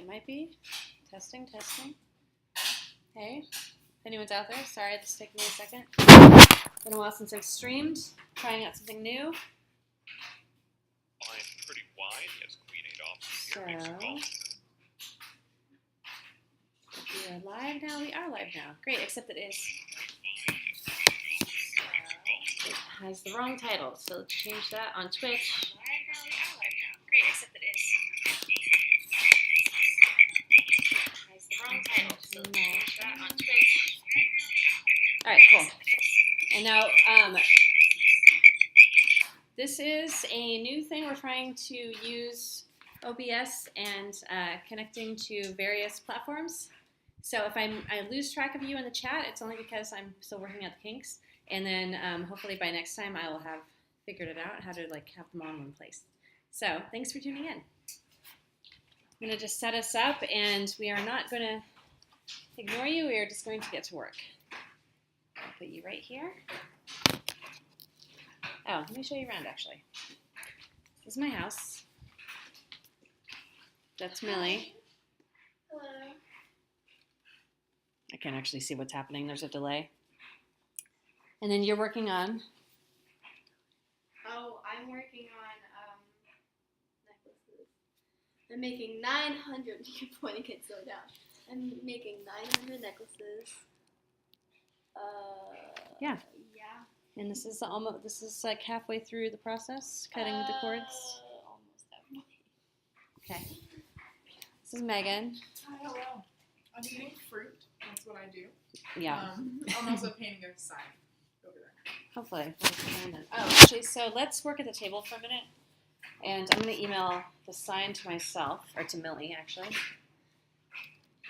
It might be. Testing, testing. Hey, if anyone's out there, sorry, this is taking me a second. Been a while since I've streamed. Trying out something new. Line pretty wide. Yes, Queen 8 off. So, we are live now. We are live now. Great, except it is. It has the wrong title, so let's change that on Twitch. Live now. We are live now. Great, except it is. It has the wrong title, so let's change that on Twitch. All right, cool. And now, this is a new thing. We're trying to use OBS and connecting to various platforms. So if I lose track of you in the chat, it's only because I'm still working out the kinks. And then hopefully by next time I will have figured it out how to have them all in one place. So thanks for tuning in. I'm going to just set us up, and we are not going to ignore you. We are just going to get to work. I'll put you right here. Oh, let me show you around, actually. This is my house. That's Millie. Hello. I can't actually see what's happening. There's a delay. And then you're working on? Oh, I'm working on necklaces. I'm making 900. You're pointing it so down. I'm making 900 necklaces. Yeah. Yeah. And this is almost. This is like halfway through the process, cutting the cords. Almost halfway. Okay. This is Megan. Hi, hello. I'm eating fruit. That's what I do. Yeah. I'm also painting a sign over there. Hopefully. Oh, actually, so let's work at the table for a minute. And I'm going to email the sign to myself, or to Millie, actually.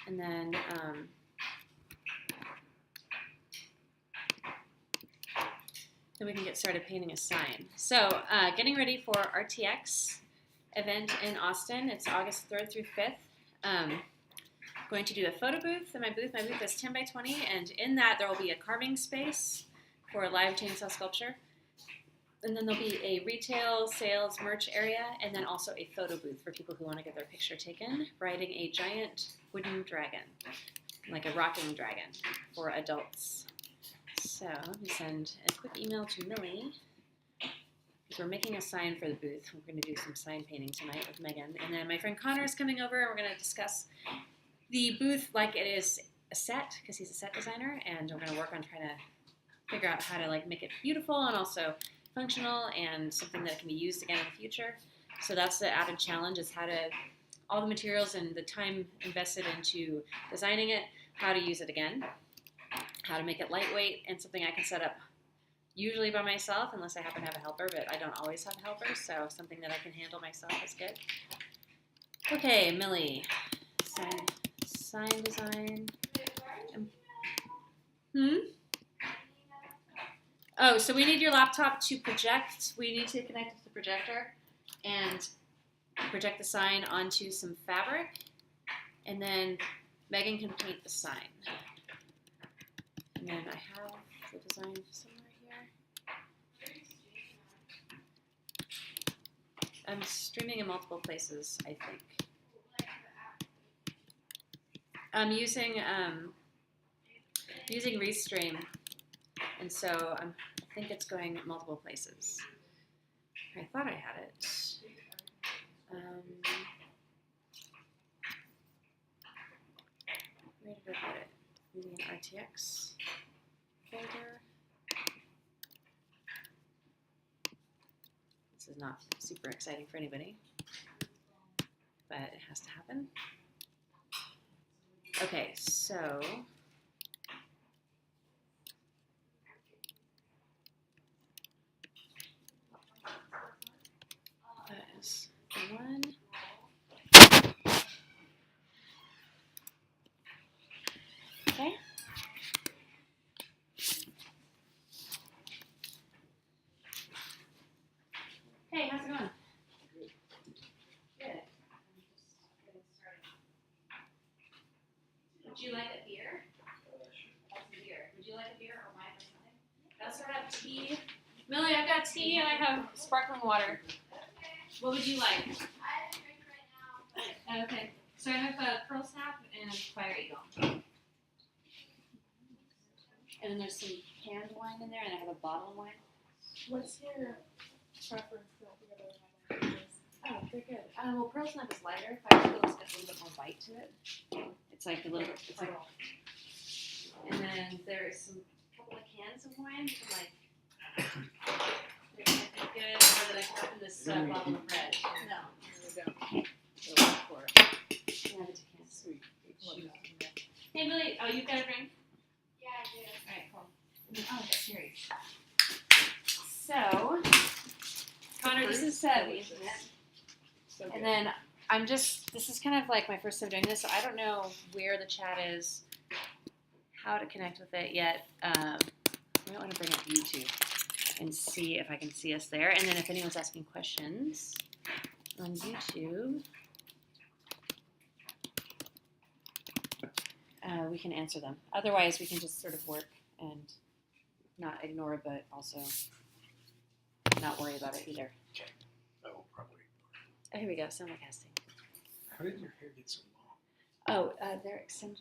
And then, then we can get started painting a sign. So, getting ready for RTX event in Austin. It's August 3rd through 5th. Going to do a photo booth in my booth. My booth is 10 by 20, and in that there will be a carving space for live chainsaw sculpture. And then there'll be a retail, sales, merch area, and then also a photo booth for people who want to get their picture taken, riding a giant wooden dragon, like a rocking dragon for adults. So let me send a quick email to Millie, because we're making a sign for the booth. We're going to do some sign painting tonight with Megan. And then my friend Connor is coming over, and we're going to discuss the booth like it is a set, because he's a set designer, and we're going to work on trying to figure out how to make it beautiful and also functional and something that can be used again in the future. So that's the added challenge, is how to, all the materials and the time invested into designing it, how to use it again, how to make it lightweight, and something I can set up usually by myself, unless I happen to have a helper, but I don't always have a helper, so something that I can handle myself is good. Okay, Millie, sign design. Oh, so we need your laptop to project. We need to connect it to the projector and project the sign onto some fabric. And then Megan can paint the sign. And then I have the design somewhere here. I'm streaming in multiple places, I think. I'm using Restream. And so I think it's going multiple places. I thought I had it. Where did I put it? Maybe an RTX folder. This is not super exciting for anybody, but it has to happen. Okay, so that is the one. Okay. Hey, how's it going? Good. I'm just getting started. Would you like a beer? That's a beer. Would you like a beer or wine or something? I also have tea. Millie, I've got tea and I have sparkling water. What would you like? I have a drink right now. Okay. So I have a Pearl Snap and Fire Eagle. And then there's some canned wine in there, and I have a bottle of wine. What's your preference for the other one? Oh, they're good. Well, Pearl Snap is lighter. Fire Eagle's got a little bit more bite to it. It's like a little bit, it's like, and then there's some couple of cans of wine, some like, they're good, or that I put in this bottle of red. No, we don't. Yeah, the two cans. Sweet. Hey, Billy, oh, you've got a drink? Yeah, I do. Alright, cool. Oh, that's curious. So, Connor, this is the internet. So good. And then I'm just, this is kind of like my first time doing this, so I don't know where the chat is, how to connect with it yet. I might want to bring up YouTube and see if I can see us there. And then if anyone's asking questions on YouTube, we can answer them. Otherwise, we can just sort of work and not ignore, but also not worry about it either. Oh, probably. Oh, here we go, Simulcasting. How did your hair get so long? Oh, they're extended.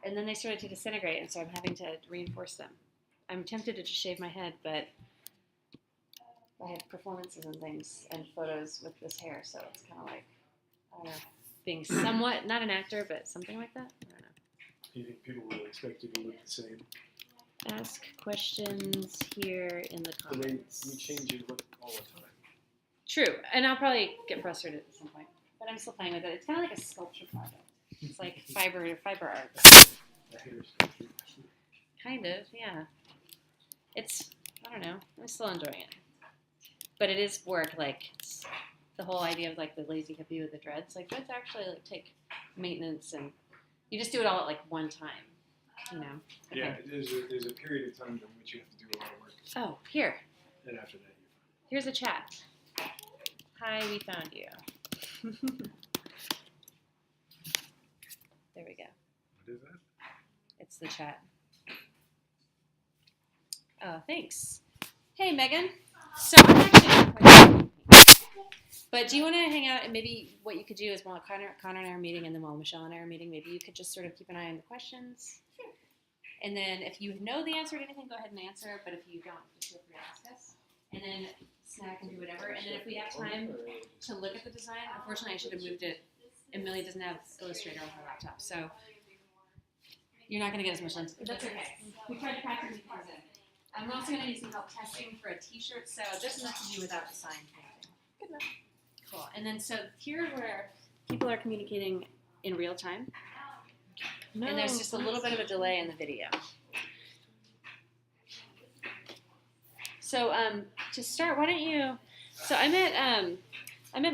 And then they started to disintegrate, and so I'm having to reinforce them. I'm tempted to just shave my head, but I have performances and things and photos with this hair, so it's kind of like, I don't know, being somewhat, not an actor, but something like that. I don't know. Do you think people will expect you to look the same? Ask questions here in the The way comments. you change your look all the time. True, and I'll probably get frustrated at some point, but I'm still playing with it. It's kind of like a sculpture project. It's like fiber art. The hair sculpture. Kind of, yeah. It's, I don't know, I'm still enjoying it. But it is work, like, it's the whole idea of, like, the lazy hippie with the dreads. Like, dreads actually, like, take maintenance, and you just do it all at, like, one time, you know? Yeah, Okay. there's a period of time in which you have to do a lot of work. Oh, here. And after that, Here's a chat. Hi, we found you. There we go. what is that? It's the chat. Oh, thanks. Hey, Megan. So I'm actually not quite but do you want to hang out, and maybe what you could do is while Connor and I are meeting, and then while Michelle and I are meeting, maybe you could just sort of keep an eye on the questions. Sure. And then if you know the answer to anything, go ahead and answer. But if you don't, just feel free to ask us. And then snack and do whatever. And then if we have time to look at the design, unfortunately I should have moved it. And Millie doesn't have Illustrator on her laptop, so you're not going to get as much done. That's okay. We tried to practice it. I'm also going to need some help testing for a t-shirt, so there's enough to do without the sign painting. Good enough. Cool. And then so here where people are communicating in real time. No, and there's just a little bit of a delay in the video. So to start, why don't you, so I met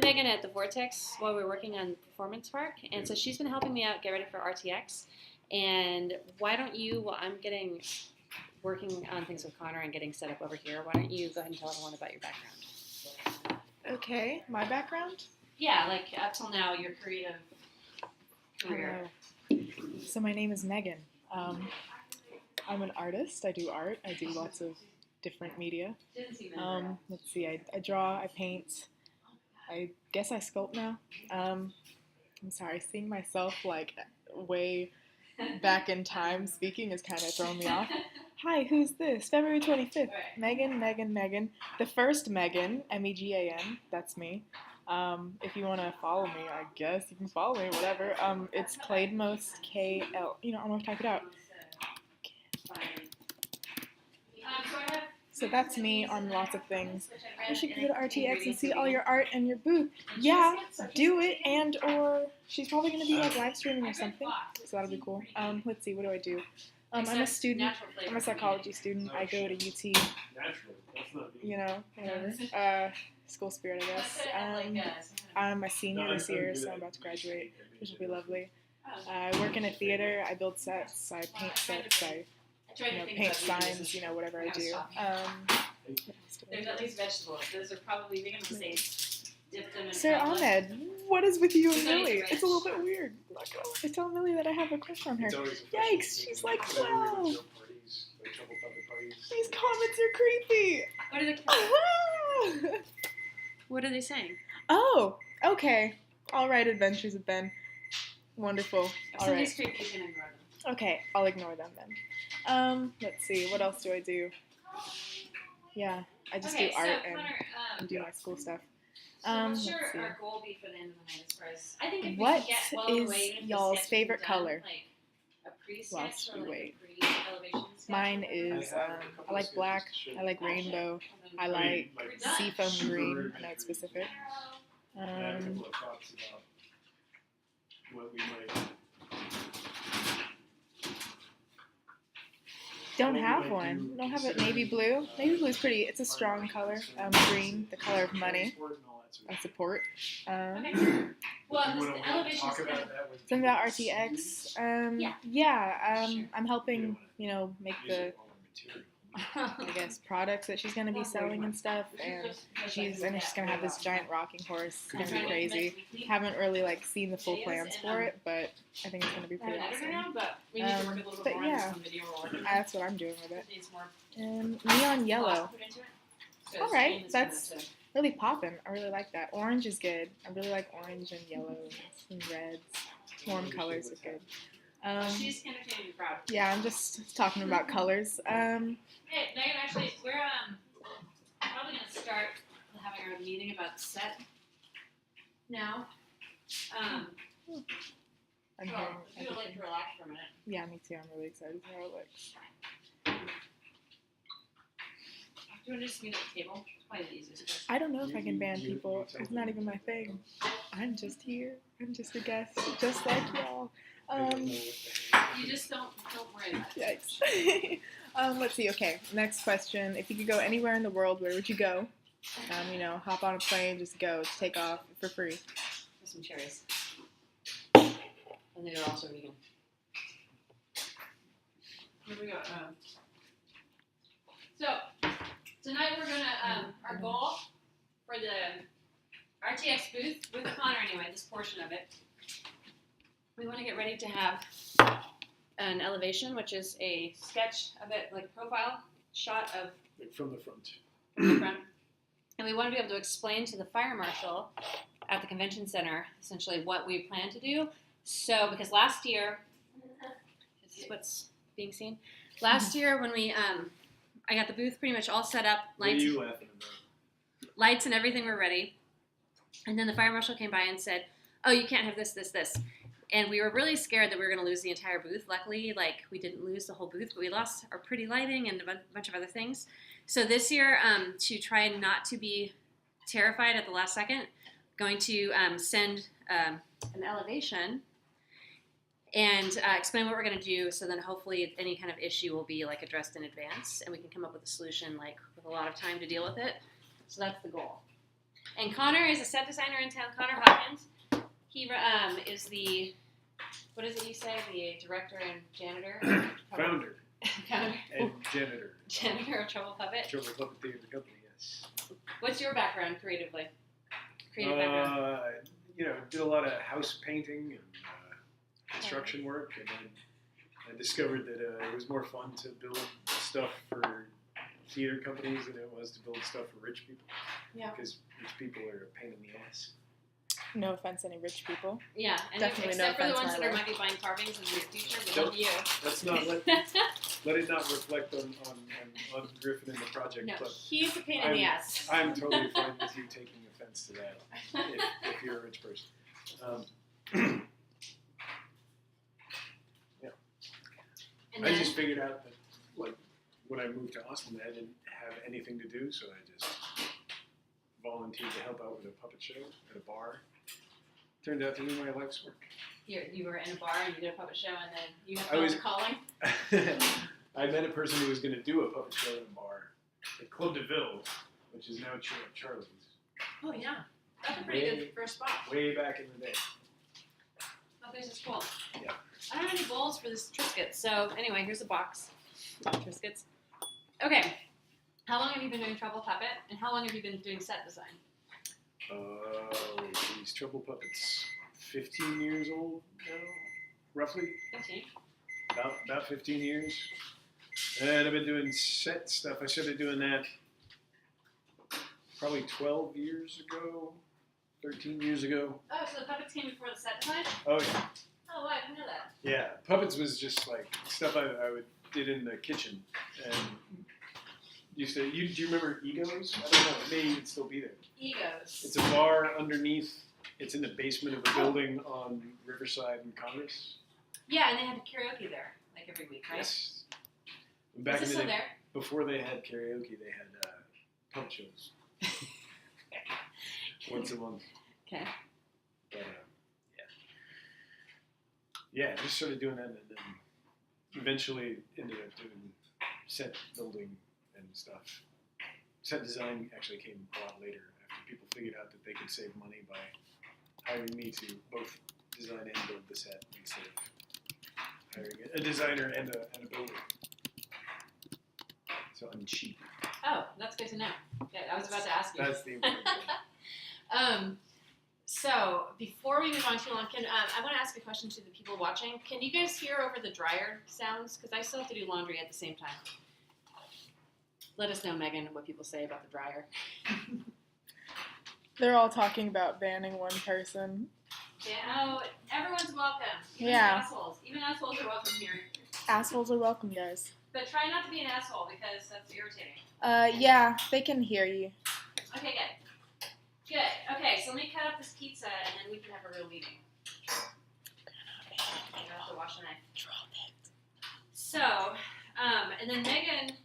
Megan at the Vortex while we were working on Performance Park, and so she's been helping me out get ready for RTX. And why don't you, while I'm working on things with Connor and getting set up over here, why don't you go ahead and tell everyone about your background? Okay, my background? Yeah, like up till now, your creative career. So my name is Megan. I'm an artist. I do art. I do lots of different media. Didn't seem Let's see, I draw, I paint. I guess I sculpt now. I'm sorry, seeing myself like way back in time speaking is kind of throwing me off. Hi, who's this? February 25th. Megan. The first Megan, Megan, that's me. If you want to follow me, I guess you can follow me, whatever. It's Claydemos, KL. I'm going to type it out. So that's me on lots of things. You should go to RTX and see all your art and your booth. Yeah, do it, and or she's probably going to be like live streaming or something. So that'll be cool. Let's see, what do I do? I'm a student. I'm a psychology student. I go to UT. Whatever. School spirit, I guess. I'm a senior this year, so I'm about to graduate, which will be lovely. I work in a theater. I build sets. I paint sets. I paint signs. Whatever I do. There's at least vegetables. Those are probably vegan mistakes. Dip them in Sir chocolate. Ahmed, what is with you and It's always Millie? rich. It's a little bit weird. I tell Millie that I have a crush on her. Yikes, she's like 12. These comments are creepy. What are the What are they saying? Oh, okay. All right, Adventures of Ben. Wonderful. If All somebody's right. creepy, you can ignore them. Okay, I'll ignore them then. Let's see. What else do I do? Yeah, I just do art and do my school stuff. So what's Let's see. our goal be for the end of the night as far as I think if we What can get well on the is way, even if the y'all's sketch favorite isn't done, color? like a pre-sketch Whilst or we like wait. a pre-elevation sketch. Mine or whatever. is I like black. I like rainbow. I like seafoam green. Not specific. I had a couple of thoughts about what we might. Don't What we have might one. do Don't have it. considering, Navy blue. Navy blue is pretty. It's a strong color. Green, the color of money. transport and all that sort I of support. Okay. Well, You this, wanna the elevation talk is about kind of that when Something about people RTX. Yeah. Sure. I'm helping, make use the, it all in material. I guess, products that she's gonna be selling and stuff. And she's gonna have this giant rocking horse. It's gonna be crazy. Haven't really seen the full plans for it, but I think it's gonna be pretty awesome. now, but we need to work a little but bit more on yeah. this one video we're working on. That's what I'm doing with it. Needs more And neon yellow, put into it. So All it's right, aim is that's- kinda to- really popping. I really like that. Orange is good. I really like orange and yellows and reds. Warm colors are good. She's entertaining the crowd. Yeah, I'm just talking about colors. Hey, Megan, actually, we're probably gonna start having our meeting about the set now. I'm So hearing you would like everything. to relax for a minute. Yeah, me too. I'm really excited to see how it looks. Do you want to just meet at the table? It's probably the easiest. I don't know if I can ban You- people. tell It's me. not even my thing. I'm just here. I'm just a guest, just like y'all. I don't know what the heck. You just don't worry about it. Yikes. Let's see. Okay, next question. If you could go anywhere in the world, where would you go? Hop on a plane, just go, just take off for free. With some cherries. And they're also vegan. Here we go. So tonight we're gonna our goal for the RTX booth with Connor anyway, this portion of it. We want to get ready to have an elevation, which is a sketch of it, like profile shot of From the front. the front. And we want to be able to explain to the fire marshal at the convention center essentially what we plan to do. So, because last year, this is what's being seen. Last year when we, I got the booth pretty much all set up, What are lights, you laughing about? lights and everything were ready. And then the fire marshal came by and said, "Oh, you can't have this, this, this." And we were really scared that we were going to lose the entire booth. Luckily, we didn't lose the whole booth, but we lost our pretty lighting and a bunch of other things. So this year, to try not to be terrified at the last second, going to send an elevation and explain what we're going to do. So then hopefully any kind of issue will be addressed in advance, and we can come up with a solution with a lot of time to deal with it. So that's the goal. And Connor is a set designer in town. Connor Hopkins. He is the, what is it you say? The director and janitor? Founder Founder. and janitor. Janitor of Trouble Puppet. Trouble Puppet Theater Company, yes. What's your background creatively? Creative background. Did a lot of house painting and construction work, and then I discovered that it was more fun to build stuff for theater companies than it was to build stuff for rich people. Yeah. Because rich people are a pain in the ass. No offense to any rich people. Yeah, and Definitely no except for the offense, ones that are Milo. might be buying carvings in the future, we Don't- love you. Let's not let it not reflect on Griffin and the project, No, but he's a pain in the ass. I'm totally fine with you taking offense to that if you're a rich person. And I then, just figured out that, when I moved to Austin, I didn't have anything to do, so I just volunteered to help out with a puppet show at a bar. Turned out to be my life's work. you were in a bar and you did a puppet show, and then you I was- felt calling. I met a person who was going to do a puppet show in a bar at Club de Ville, which is now Charlie's, Oh yeah, that's a pretty good first spot. way back in the day. Oh, this is cool. Yeah. I don't have any bowls for this Triscuit, so anyway, here's a box of Triscuits. Okay, how long have you been doing Trouble Puppet, and how long have you been doing set design? These Trouble Puppets, 15 years old now, roughly. 15. About 15 years. And I've been doing set stuff. I started doing that probably 12 years ago, 13 years ago. Oh, so the puppets came before the set design? Oh, yeah. Oh, Oh, I didn't know that. Yeah, puppets was just like stuff I did in the kitchen, and used to. Do you remember Egos? I don't know. It may even still be there. Egos. It's a bar underneath. It's in the basement of a building on Riverside and Congress. Yeah, and they had karaoke there, like every week, right? Yes. Back Is it in the still day, there? before they had karaoke, they had pump shows once a month. Okay. But, yeah, just started doing that, and then eventually ended up doing set building and stuff. Set design actually came a lot later after people figured out that they could save money by hiring me to both design and build the set instead of hiring a designer and a builder. So I'm cheap. Oh, that's good to know. Yeah, I was about to ask you. That's the important thing. So before we move on too long, I want to ask a question to the people watching. Can you guys hear over the dryer sounds? Because I still have to do laundry at the same time. Let us know, Megan, what people say about the dryer. They're all talking about banning one person. Yeah. Oh, everyone's welcome. Even Yeah. assholes. Even assholes are welcome here. Assholes are welcome, guys. But try not to be an asshole because that's irritating. Yeah, they can hear you. Okay, good. Good. Okay, so let me cut up this pizza and then we can have a real meeting. I have to wash the knife. So, and then Megan,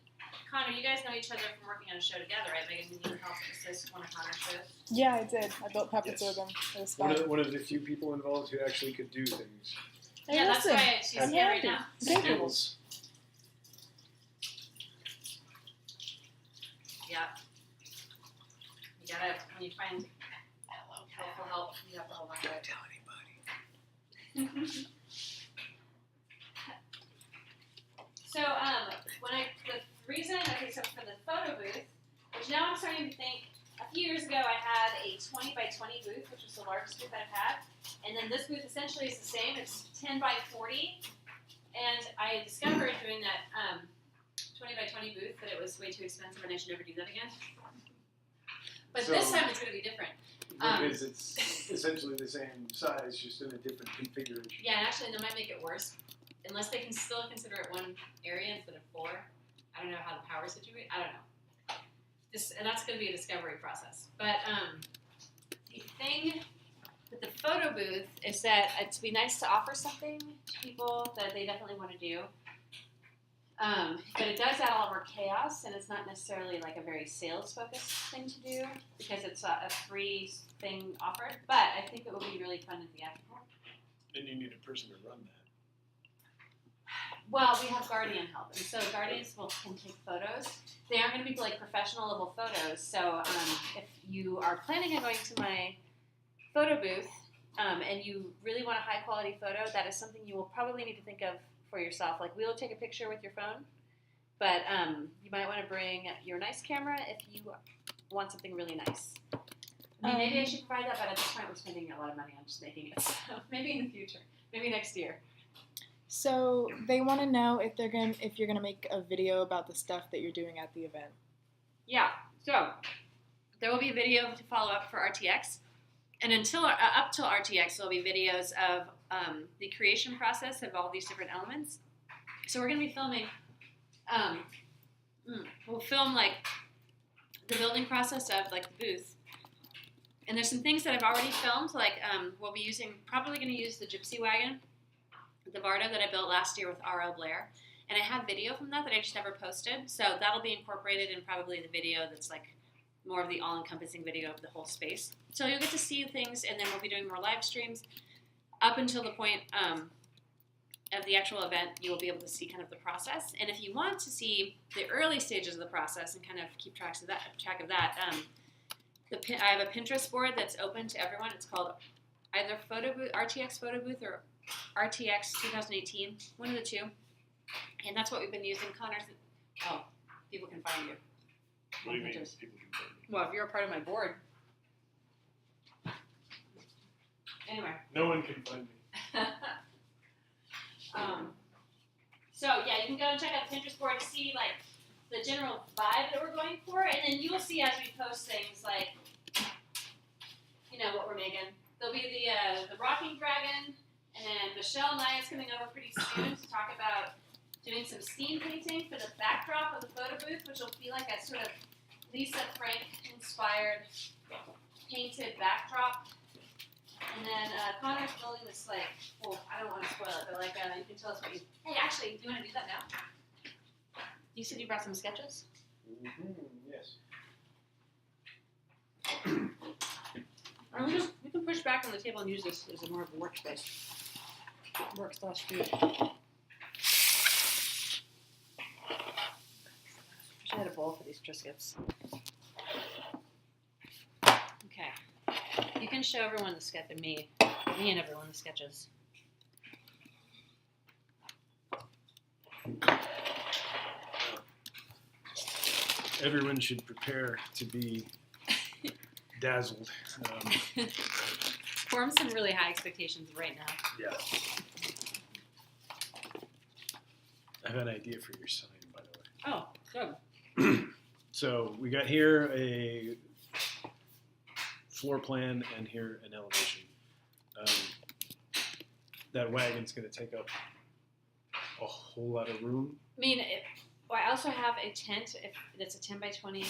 Connor, you guys know each other from working on a show together, right? Megan, did you help assist one of Connor's shows? Yeah, I did. I built puppets Yes. with them. It was One fun. of the few people involved who actually could do things. Hey, Yeah, that's listen, why she's I'm here right happy. now. Thank you. Skills. Yeah. You gotta, when you find helpful help, you have to hold on to it. Tell anybody. So, the reason, okay, so for the photo booth, which now I'm starting to think, a few years ago I had a 20 by 20 booth, which was the largest booth I've had, and then this booth essentially is the same, it's 10 by 40, and I discovered doing that 20 by 20 booth that it was way too expensive and I should never do that again. But So- this time it's going to be different. Because it's essentially the same size, just in a different configuration. Yeah, and actually that might make it worse, unless they can still consider it one area instead of four. I don't know how the power situation. I don't know. And that's going to be a discovery process. But the thing with the photo booth is that it'd be nice to offer something to people that they definitely want to do. But it does add a lot more chaos, and it's not necessarily like a very sales-focused thing to do because it's a free thing offered. But I think it would be really fun and theatrical. And you need a person to run that. Well, we have Guardian help, and so Guardians can take photos. They aren't going to be like professional level photos. So if you are planning on going to my photo booth and you really want a high quality photo, that is something you will probably need to think of for yourself. Like we'll take a picture with your phone, but you might want to bring your nice camera if you want something really nice. I mean, maybe I should provide that, but at this point we're spending a lot of money on just making it. So maybe in the future, maybe next year. So they want to know if you're gonna make a video about the stuff that you're doing at the event. Yeah, so there will be a video to follow up for RTX, and up till RTX, there'll be videos of the creation process of all these different elements. So we're going to be filming. We'll film like the building process of like the booth, and there's some things that I've already filmed. Like we'll be probably going to use the Gypsy wagon, the Varda that I built last year with R.L. Blair. And I have video from that I just never posted. So that'll be incorporated in probably the video that's like more of the all-encompassing video of the whole space. So you'll get to see things, and then we'll be doing more live streams. Up until the point of the actual event, you will be able to see kind of the process. And if you want to see the early stages of the process and kind of keep track of that, I have a Pinterest board that's open to everyone. It's called either RTX Photo Booth or RTX 2018, one of the two. And that's what we've been using. Connor's. Oh, people can find you. What do you mean? Pinterest. People can find me? Well, if you're a part of my board. Anyway. No one can find me. So yeah, you can go and check out the Pinterest board to see like the general vibe that we're going for, and then you will see as we post things like, what we're making. There'll be the rocking dragon, And then Michelle Nye is coming over pretty soon to talk about doing some steam painting for the backdrop of the photo booth, which will be like a sort of Lisa Frank inspired painted backdrop. And then Connor's building this like, well, I don't want to spoil it, but like you can tell us what you. Hey, actually, do you want to do that now? You said you brought some sketches. Yes. Or we can push back on the table and use this as more of a workspace. Work/food. Wish I had a bowl for these Triscuits. Okay. You can show everyone the sketch and me and everyone the sketches. Everyone should prepare to be dazzled. Form some really high expectations right now. Yeah. I have an idea for your sign, by the way. Oh, good. So we got here a floor plan and here an elevation. That wagon's going to take up a whole lot of room. I mean, I also have a tent. If it's a 10 by 20,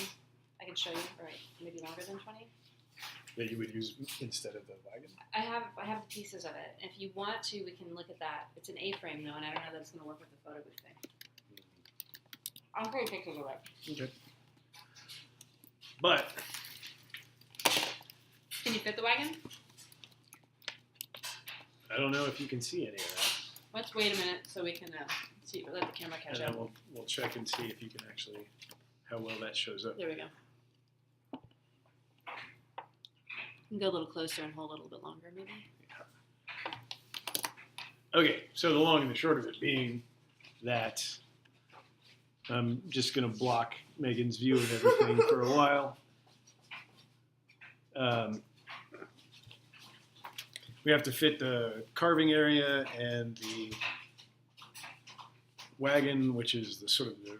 I can show you. Right, maybe longer than 20. That you would use instead of the wagon? I have the pieces of it. If you want to, we can look at that. It's an A-frame though, and I don't know that it's going to work with the photo booth thing. I'll show you pictures of it. Okay. But Can you fit the wagon? I don't know if you can see any of that. Let's wait a minute so we can see. Let the camera catch And up. then we'll check and see if you can actually, how well that shows up. There we go. You can go a little closer and hold a little bit longer, maybe. Okay, so the long and the short of it being that I'm just going to block Megan's view of everything for a while. We have to fit the carving area and the wagon, which is the sort of the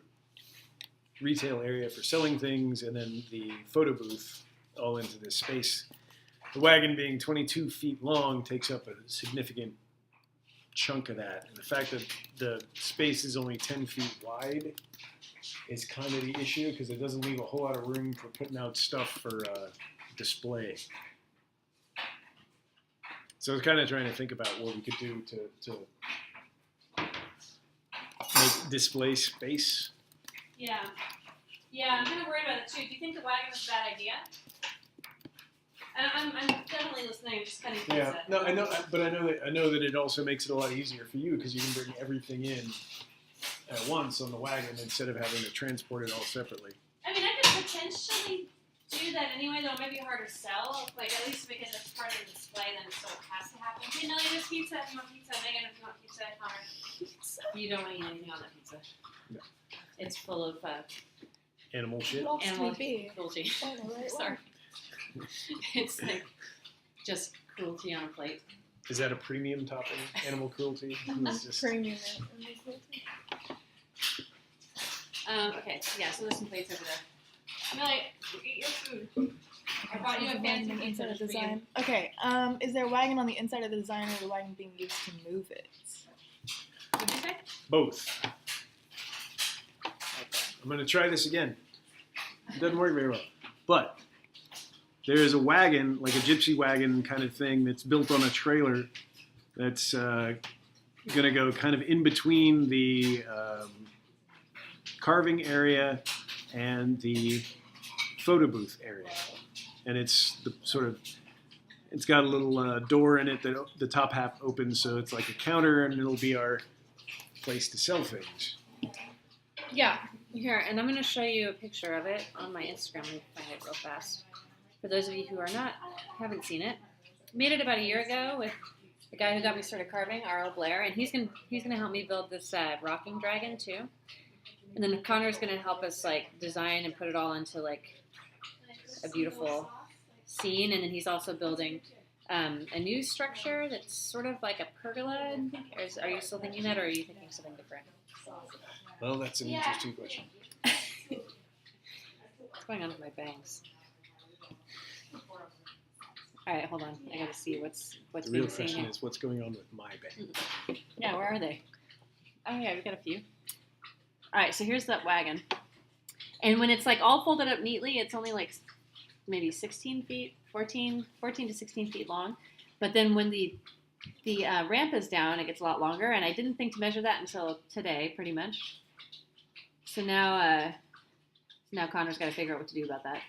retail area for selling things, and then the photo booth all into this space. The wagon being 22 feet long takes up a significant chunk of that. And the fact that the space is only 10 feet wide is kind of the issue because it doesn't leave a whole lot of room for putting out stuff for display. So I was kind of trying to think about what we could do to make display space. Yeah. Yeah, I'm kind of worried about it too. Do you think the wagon is a bad idea? I'm definitely listening. I'm just kind of Yeah, no, I know, but I know that it also makes it a lot easier for you because you can bring everything in at once on the wagon instead of having to transport it all separately. I mean, I could potentially do that anyway, though it might be hard to sell. Like, at least because it's part of the display, then it still has to happen. Hey, Nelly, there's pizza. If you want pizza, Megan, if you want pizza, Connor. You don't want to eat anything on that pizza. No. It's full of Animal shit. What else animal would be? cruelty. Oh, the right Sorry. one. It's like just cruelty on a plate. Is that a premium topping? Animal cruelty? It's just- Premium. Okay, yeah, so there's some plates over there. Nelly, eat your food. I brought you a fancy pizza inside of just for you. design. Okay. Is there a wagon on the inside of the design, or the wagon being used to move it? What did you say? Both. I'm going to try this again. It doesn't work very well. But there is a wagon, like a gypsy wagon kind of thing, that's built on a trailer that's going to go kind of in between the carving area and the photo booth area. And it's the sort of, it's got a little door in it that the top half opens, so it's like a counter, and it'll be our place to sell things. Yeah, here, and I'm going to show you a picture of it on my Instagram. Let me find it real fast. For those of you who haven't seen it, made it about a year ago with the guy who got me started carving, R.L. Blair, and he's gonna help me build this rocking dragon too. And then Connor's gonna help us like design and put it all into like a beautiful scene. And then he's also building a new structure that's sort of like a pergola. Are you still thinking that, or are you thinking something different? Well, that's an interesting question. What's going on with my bangs? All right, hold on. I gotta see what's The real being seen question here. is, what's going on with my bank? Yeah, where are they? Oh yeah, we've got a few. All right, so here's that wagon, and when it's like all folded up neatly, it's only like maybe 16 feet, 14 to 16 feet long. But then when the ramp is down, it gets a lot longer, and I didn't think to measure that until today, pretty much. So now Connor's got to figure out what to do about that.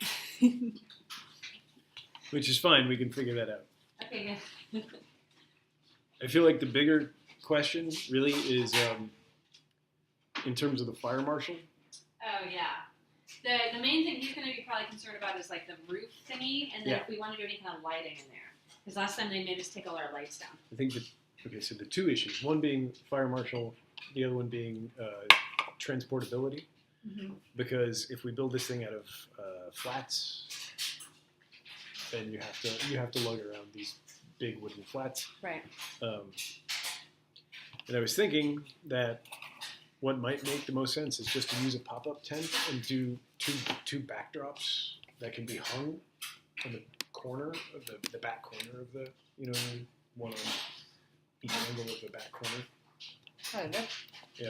Which is fine. We can figure that out. Okay, good. I feel like the bigger question really is in terms of the fire marshal. Oh yeah. The main thing he's going to be probably concerned about is like the roof thingy, and then if we want to do any kind of lighting in there. Because last time they made us take all our lights down. I think that, okay, so the two issues, one being fire marshal, the other one being transportability. Mm-hmm. Because if we build this thing out of flats, then you have to lug around these big wooden flats. Right. And I was thinking that what might make the most sense is just to use a pop-up tent and do two backdrops that can be hung on the corner of the back corner of the, one on each angle of the back corner. Kind of. Yeah.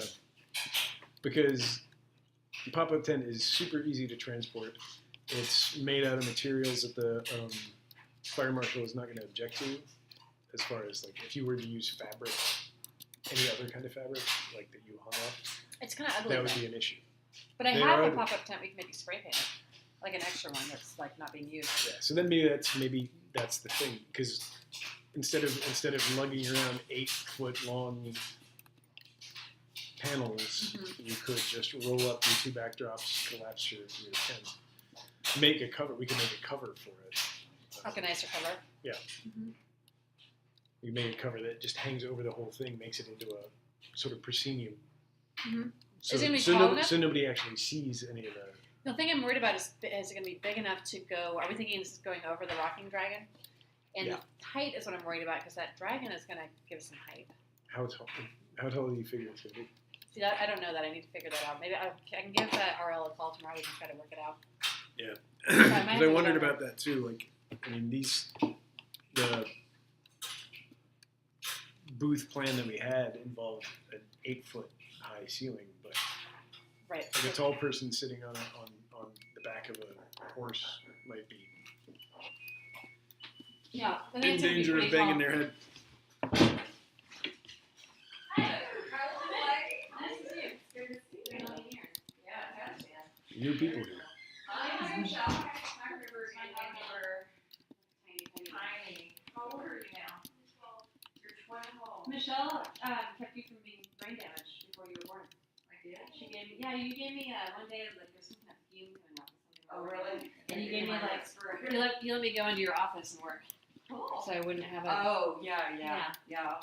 Because the pop-up tent is super easy to transport. It's made out of materials that the fire marshal is not going to object to, as far as like if you were to use fabric, any other kind of fabric like that you hung up, It's kind of ugly. that would be an issue. But I They have are a ugly. pop-up tent we can maybe spray paint it. Like an extra one that's like not being used. Yeah. So then maybe that's the thing, because instead of lugging around 8-foot long panels, you could just roll up your two backdrops, collapse your tent, make a cover. We can make a cover for it. Like a nicer cover. Yeah. We can make a cover that just hangs over the whole thing, makes it into a sort of proscenium. Mm-hmm. So, Is it gonna be so, tall no, enough? so nobody actually sees any of the. The thing I'm worried about is it going to be big enough to go? Are we thinking this is going over the rocking dragon? And Yeah. height is what I'm worried about because that dragon is going to give us some height. How tall do you figure it's going to be? See, that, I don't know that. I need to figure that out. Maybe I can give RL a call tomorrow. We can try to work it out. Yeah. might have Because to I go wondered over. about that too. Like, I mean, the booth plan that we had involved an 8-foot high ceiling, but Right. like a tall person sitting on the back of a horse might be Yeah. But in it's gonna be danger of pretty banging tall. their head. Nice to see you. It's good to see you. Yeah, New people here. Hi, Michelle. I remember tiny. How old are you now? You're 12. Michelle kept you from being brain damaged before you were born. I did? She gave me, you gave me one day like there's some kind of fume coming out. Oh, really? And you gave me like, you let me go into your office and work, Cool. so I wouldn't have a. Oh, yeah.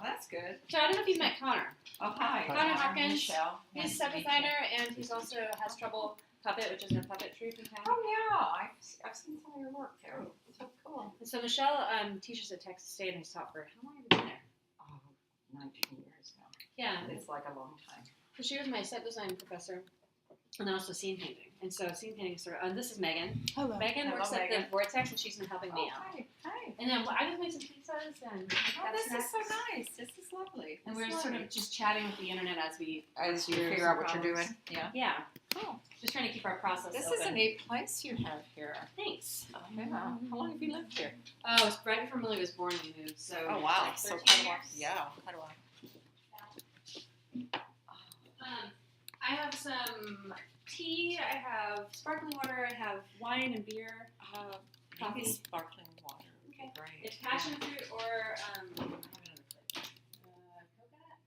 That's good. So I don't know if you've met Connor. Oh, hi. Connor Hopkins. Michelle. He's Nice a set to meet designer and he's also has trouble puppet, which is a puppet troupe in town. you. Oh, yeah. I've seen some of your work there. So cool. And so Michelle teaches at Texas State and has taught for how long have you been there? Oh, 19 years now. Yeah. It's like a long time. So she was my set design professor, and then also scene painting. And so scene painting is sort of. This is Megan. Hello. Megan Hello, works at Megan. the Vortex, and she's been helping me out. Hi. Hi. And then I just made some pizzas and Oh, got this snacks. is so nice. This is lovely. And This we're is sort lovely. of just chatting with the internet as we As you Here's figure out some what you're doing. problems. Yeah. yeah, Cool. just trying to keep our process This open. is a neat place you have here. Thanks. Oh, yeah. How long have you lived here? Oh, it's right before Millie was born we moved. So Oh, wow. like So 13 quite a while. years. Yeah, quite a while. I have some tea. I have sparkling water. I have wine and beer. Maybe Coffee. sparkling water. would be Okay. Great. It's passion fruit or I have another flavor. coconut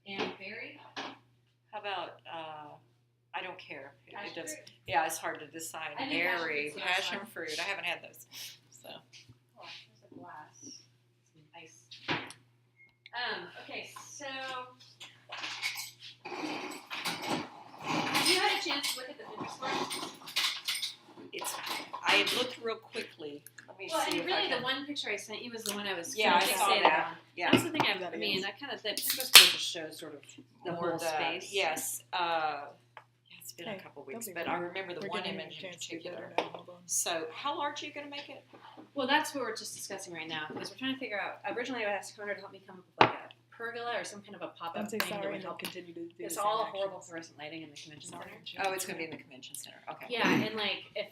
and berry. How about, I don't care. Passion It does. fruit. Yeah, it's hard to decide. I think passion Berry, fruit's the best passion one. fruit. I haven't had those. So. Oh, there's a glass. Some ice. Okay, so you had a chance to look at the Pinterest board? I had looked real quickly. Let me Well, see and if really I the can. one picture I sent you was the one I was Yeah, I sort of saw fixated that. on. Yeah. That's the thing That I mean, is. I kind of, the Pinterest board just shows sort of the More whole space. Yes. It's been a Hey, couple don't weeks, be but rude. I remember the We're one getting a image in chance to do particular. better now. Hold on. So, how large are you going to make it? Well, that's what we're just discussing right now because we're trying to figure out. Originally, I asked Connor to help me come up with like a pergola or some kind of a pop-up Don't say thing that sorry would and then help. continue to do the It's same all actions. horrible fluorescent lighting in the convention Sorry. center. Oh, it's going to be in the convention center. Okay. Yeah, and like I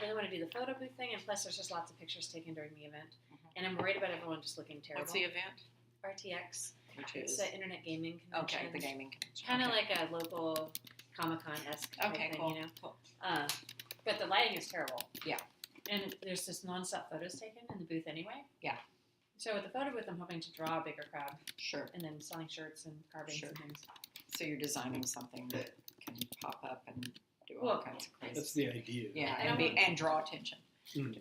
really want to do the photo booth thing, and plus there's just lots of pictures taken during the event, and I'm worried about everyone just looking terrible. What's the event? RTX. Which It's is an internet gaming convention. okay, the gaming convention. Kind of okay. like a local Comic-Con esque type Okay, thing, cool. you know. Cool. But the lighting is terrible. Yeah. And there's just nonstop photos taken in the booth anyway. Yeah. So with the photo booth, I'm hoping to draw a bigger crowd, Sure. and then selling shirts and carvings Sure. and things. So you're designing something that can pop up and do all Well, kinds of crazy. That's the idea. Yeah, And and draw attention.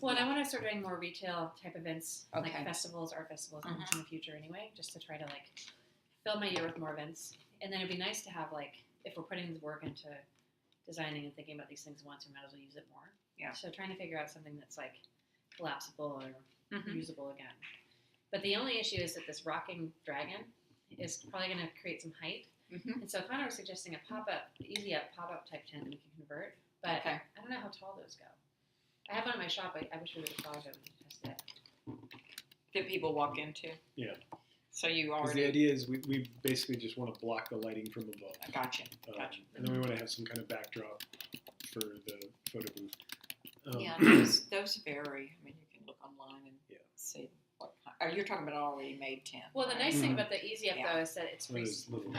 Well, and I want to start doing more retail type events, like Okay. festivals, art festivals, and Mhm. things in the future anyway, just to try to like fill my year with more events. And then it'd be nice to have like, if we're putting the work into designing and thinking about these things once, we might as well use it more. Yeah. So trying to figure out something that's like collapsible or Mhm. usable again. But the only issue is that this rocking dragon is probably going to create some height. Mhm. And so Connor was suggesting a pop-up, easy up pop-up type tent that we can convert. But Okay. I don't know how tall those go. I have one in my shop. I wish we would have thought of it when we tested it. That people walk into. Yeah. So you Because already. the idea is we basically just want to block the lighting from above. I gotcha. Gotcha. And then we want to have some kind of backdrop for the photo booth. Yeah, those vary. I mean, you can look online and Yeah. see what. You're talking about an already made tent. Well, the right? nice thing about the easy up Yeah. though is that it's free. Those little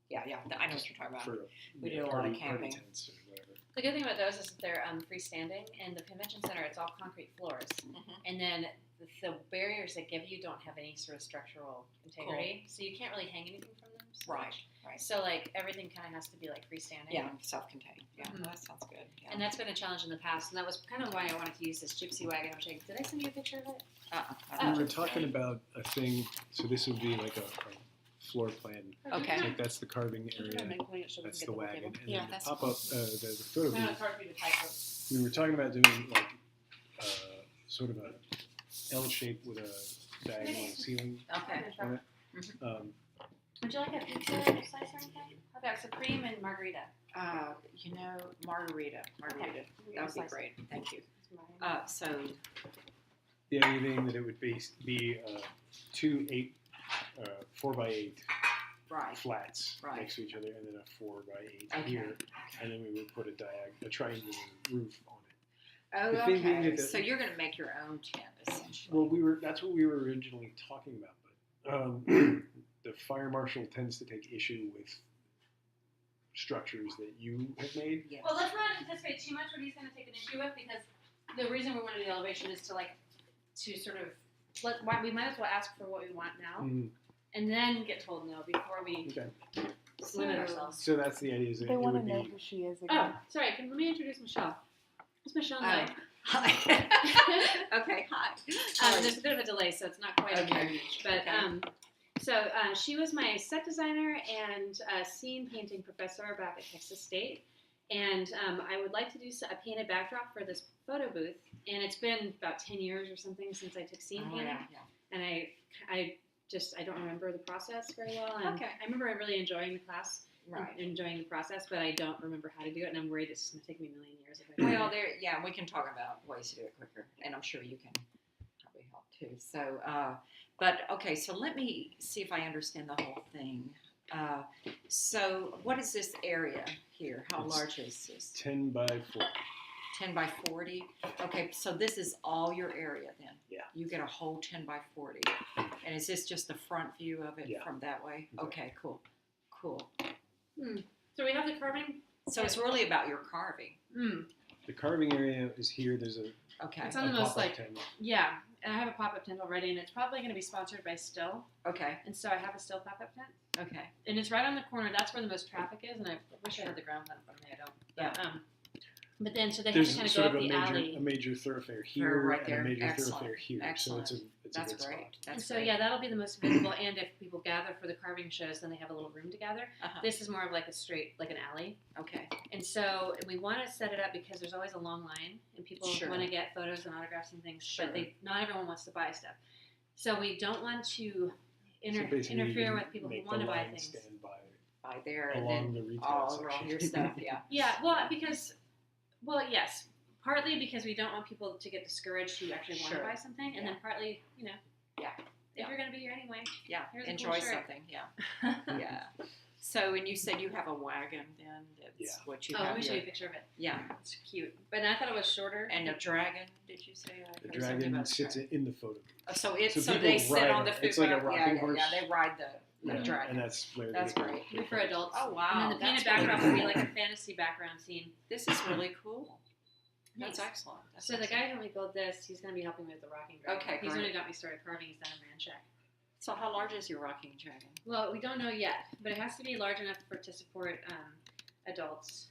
Yeah, I know what you're talking about. for We you do know, a lot of party camping. tents or whatever. The good thing about those is that they're freestanding, and the convention center it's all concrete floors, Mhm. and then the barriers they give you don't have any sort of structural integrity, so you can't really hang anything from them. So Right, much. right. So like everything kind of has to be like freestanding. Yeah, self-contained. Yeah, Mhm. that sounds good. Yeah. And that's been a challenge in the past, and that was kind of why I wanted to use this gypsy wagon. Which did I send you a picture of it? Uh-uh. We were talking about a thing, so this would be like a floor plan. Okay. Like that's the carving area, that's the wagon, and Yeah, then the that's pop-up, the photo No, it's booth. hard for you to type. We were talking about doing like sort of a L shape with a diagonal ceiling Okay. on it. Would you like a pizza slice or anything? I've got supreme and margarita. Margarita. Okay. That would be Slice. great. Thank you. Mine. So, The idea being that it would be two 4x8 right. flats Right. next to each other, and then a 4x8 Okay. here, and then we would put a triangular roof on it. Oh, The thing being okay. that the- So you're going to make your own tent, essentially. Well, that's what we were originally talking about, but the fire marshal tends to take issue with structures that you have made. Yes. Well, let's not anticipate too much what he's going to take an issue with, because the reason we want to do the elevation is to sort of we might as well ask for what we want now, and then get told no before we Okay. limit ourselves. So that's the idea. Is that They it want to would know be who she is Oh, again. sorry. Let me introduce Michelle. It's Michelle Oh. Knight. Hi. Okay, hi. There's a bit of a delay, so it's not quite a Okay. mirror image. But Okay. she was my set designer and scene painting professor back at Texas State. And I would like to do a painted backdrop for this photo booth. And it's been about 10 years or something since I took scene painting. Yeah. And I don't remember the process very well. And Okay. I remember really enjoying the class, Right. and enjoying the process, but I don't remember how to do it. And I'm worried it's going to take me a million years if I Well, we can talk about ways to do it quicker, and I'm sure you can probably help too. So, but okay, so let me see if I understand the whole thing. So, what is this area here? How It's large is this? 10 by 40. 10 by 40? Okay, so this is all your area then? Yeah. You get a whole 10 by 40. And is this just the front view of it Yeah. from that way? Exactly. Okay, cool. So we have the carving. So it's really about your carving. The carving area is here. There's a Okay. It's on the most pop-up tent. Yeah, and I have a pop-up tent already, and it's probably going to be sponsored by Still, Okay. and so I have a Still pop-up tent, Okay. and it's right on the corner. That's where the most traffic is, and I wish I had the ground plan in front of me. I don't. But then, so they have There's to kind of go sort up of the alley. a major thoroughfare here right there. and a major Excellent. thoroughfare here. Excellent. So it's That's a good great. spot. And That's so great. yeah, that'll be the most visible. And if people gather for the carving shows, then they have a little room to gather. Uh-huh. This is more of like a straight, like an alley. Okay. And so we want to set it up because there's always a long line, and people Sure. want to get photos and autographs and things. Sure. But not everyone wants to buy stuff. So we don't want to So basically you interfere can with people who make want to the buy line things. stand by by there, and Along then the retail all section. around your stuff. Yeah. Yeah, yes. Partly because we don't want people to get discouraged who actually want Sure. to buy something, and then partly, Yeah. if Yeah. you're going to be here anyway, Yeah. Here's a cool Enjoy shirt. something. Yeah. Yeah. So, and you said you have a wagon then? That's Yeah. what you Oh, have. let me show your- you a picture of it. Yeah. It's cute. But I thought it was shorter. And a dragon, did you say? I The heard something dragon about the sits dragon. in the photo. So it's So so people they sit ride on the it. food. It's like a yeah, rocking yeah, horse. yeah. They ride the Yeah, dragon. and that's where That's they great. Maybe for adults. Oh wow! And then the painted That's really background would be cool. like a fantasy background scene. This is really cool. That's Thanks. excellent. That's So the excellent. guy who helped me build this, he's going to be helping me with the rocking dragon. Okay, He's the one great. who got me started carving. He's done a man check. So how large is your rocking dragon? Well, we don't know yet, but it has to be large enough to support adults.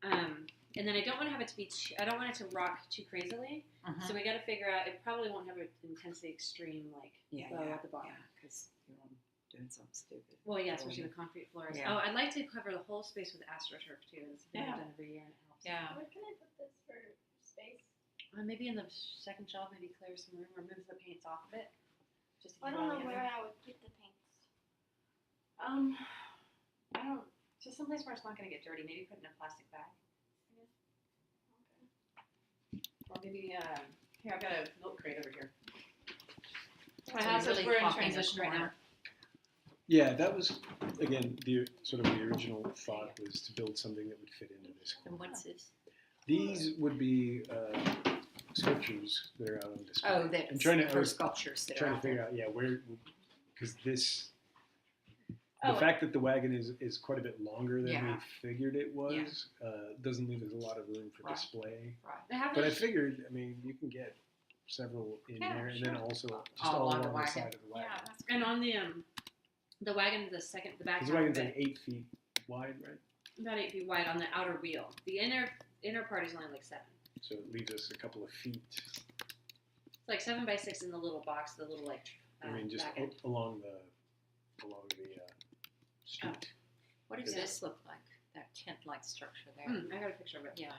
And then I don't want to have it to be. I don't want it to rock too crazily. Uh-huh. So we got to figure out. It probably won't have an intensely extreme Yeah, bow at the bottom. because you're doing something stupid. Well, yeah, especially with concrete floors. Yeah. Oh, I'd like to cover the whole space with AstroTurf too. It's something Yeah. I've done every year and it helps. Yeah. Where can I put this for space? Maybe in the second shelf, maybe clear some room or move the paints off of it. Just to I keep don't it all know where together. I would put the paints. I don't. Just someplace where it's not going to get dirty. Maybe put it in a plastic bag. Or maybe here I've got a milk crate over here. So My house you're is really we're in popping a transition right now. corner. Yeah, that was again the sort of the original thought was to build something that would fit into this. And what's this? These would be sculptures that are out on display. Oh, that's I'm trying to- I for was sculptures that are trying to out there. figure out, where, because this, Oh. the fact that the wagon is quite a bit longer than Yeah. we figured it was, doesn't leave us a lot of room for Right. display. Right. I have But I this- figured, you can get several in Yeah, there, and sure. then also just All all along along the the wagon. side of the wagon. Yeah, that's and on the wagon, the back Because half the wagon's of like it, 8 feet wide, right? about 8 feet wide on the outer wheel. The inner part is only like 7. So it leaves us a couple of feet. It's like 7 by 6 in the little box, the little like. Just back end. along the street. What does Yeah. this look like? That tent-like structure there. I got a picture of it. Yeah.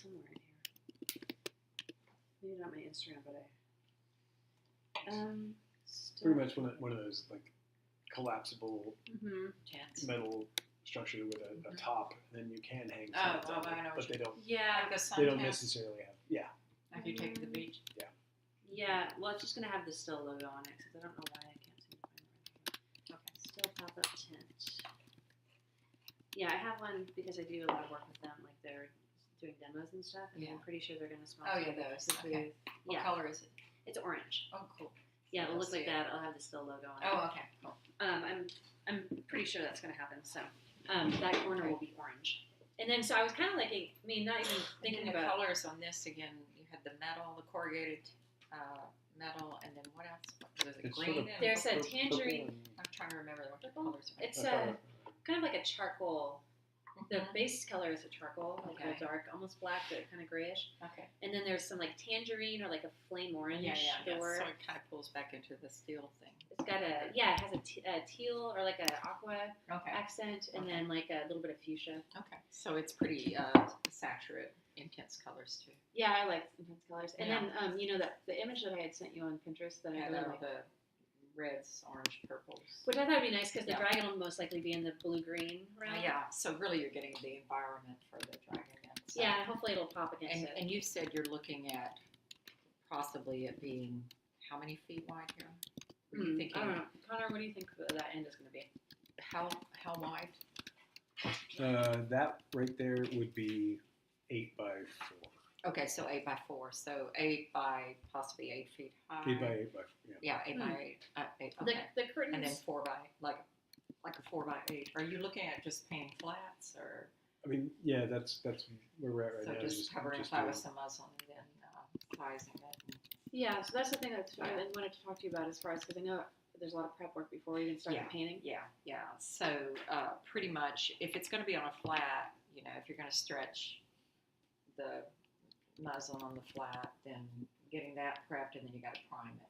Somewhere in here. Maybe not my Instagram, but still. Pretty much one of those like collapsible Mm-hmm. Tents. metal structure with a top, and then you can hang Oh, things well, on I know it, what but you- they don't. Yeah. Like a sun They don't tent, necessarily have. Yeah, like you take to the beach. Yeah. Well, it's just gonna have the still logo on it because I don't know why I can't seem to find it right here. Okay. Still pop up tent. Yeah, I have one because I do a lot of work with them. Like they're doing demos and stuff, and Yeah. I'm pretty sure they're gonna smell. Oh, yeah, those. Okay. What Yeah, color is it? it's orange. Oh, cool. Yeah, it'll I'll look see like it. that. I'll have the still logo on it. Oh, okay. Cool. I'm pretty sure that's gonna happen. So that corner will be orange. And then so I was kind of like, not even And thinking the about. colors on this again. You had the metal, the corrugated metal, and then what else? Was it It's green? sort of and There's a purple tangerine. and- I'm trying to remember what the Purple? colors are. It's uh, kind of like a charcoal. The Mhm. base color is a charcoal, like Okay. a dark, almost black, but kind of grayish. Okay. And then there's some like tangerine or like a flame orange Yeah. door. So it kind of pulls back into the steel thing. It's got it has a teal or like a aqua Okay. accent, and Okay. then like a little bit of fuchsia. Okay. So it's pretty saturate, intense colors too. Yeah, I like intense colors. And Yeah. then the image that I had sent you on Pinterest that I Yeah, really like. the reds, orange, purples. Which I thought would be nice because the Yeah. dragon will most likely be in the blue-green realm. Yeah. So really, you're getting the environment for the dragon. Then. So. Yeah, and hopefully it'll pop against And, it. and you said you're looking at possibly it being how many feet wide here? Were you thinking I don't know. Connor, what do you think that end is going to be? how wide? that right there would be 8 by 4. Okay, so 8 by 4. So 8 by possibly 8 feet high. 8 by 8 by 4. Yeah. Yeah, 8 by 8. Okay. The curtains. And then 4 by like a 4 by 8. Are you looking at just painting flats or Yeah, that's where we're at right so now. just covering just flat doing- with some muslin and then sizing it? Yeah, so that's the thing that I Yeah. wanted to talk to you about as far as because I know there's a lot of prep work before we even start the painting. Yeah. So pretty much, if it's going to be on a flat, if you're going to stretch the muslin on the flat, then getting that prepped, and then you got to prime it.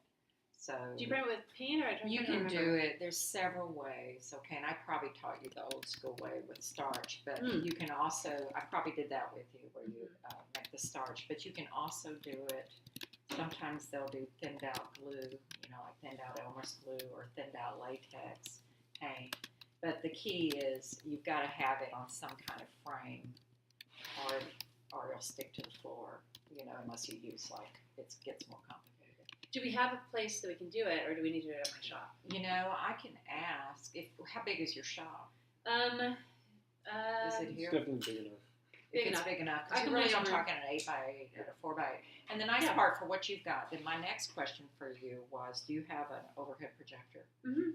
So Do you prime it with paint or? you can do it. There's several ways. Okay, and I probably taught you the old school way with starch, but you can also. I probably did that with you, where you make the starch, but you can also do it. Sometimes they'll do thinned out glue, like thinned out Elmer's glue or thinned out latex, paint. But the key is you've got to have it on some kind of frame, or it'll stick to the floor. Unless you use it gets more complicated. Do we have a place that we can do it, or do we need to do it at my shop? I can ask how big is your shop? Is it It's here? definitely big enough. If it's big enough, I because can you really measure don't them. talk an 8x8 and a 4x8. And the nice Yeah. part for what you've got, then my next question for you was, do you have an overhead projector?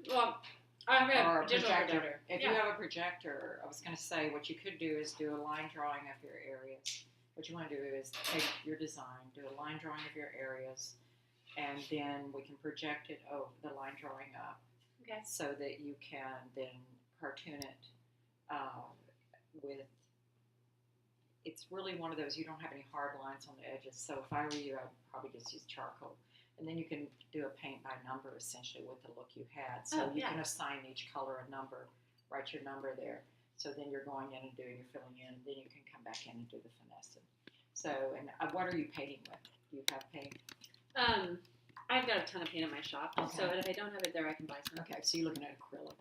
Well, I have Or a digital projector. If you have a projector, I was going to say what you could do is do a line drawing of your areas. What you want to do is take your design, do a line drawing of your areas, and then we can project it over the line drawing up. Okay. So that you can then cartoon it with. It's really one of those, you don't have any hard lines on the edges. So if I were you, I'd probably just use charcoal. And then you can do a paint by number essentially with the look you had. So you can assign each color a number, write your number there. So then you're going in and doing your filling in, and then you can come back in and do the finessing. So, and what are you painting with? Do you have paint? I've got a ton of paint in my shop, Okay. so if I don't have it there, I can buy some. Okay, so you're looking at acrylic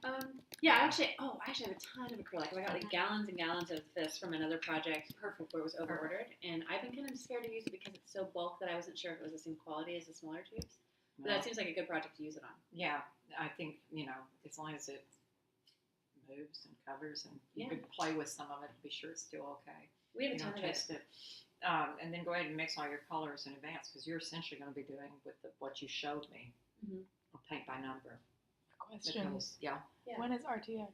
probably. Yeah, I actually have a ton of acrylic. I got like gallons and gallons of this from another project, perfect, where it was over-ordered, and I've been kind of scared to use it because it's so bulk that I wasn't sure if it was the same quality as the smaller tubes. But that seems like a good project to use it on. Yeah, I think, as long as it moves and covers, and you Yeah. could play with some of it to be sure it's still okay. We have a ton of it. Test it. And then go ahead and mix all your colors in advance, because you're essentially going to be doing with what you showed me, a paint by number. Question. Yeah. Yeah. When is RTX?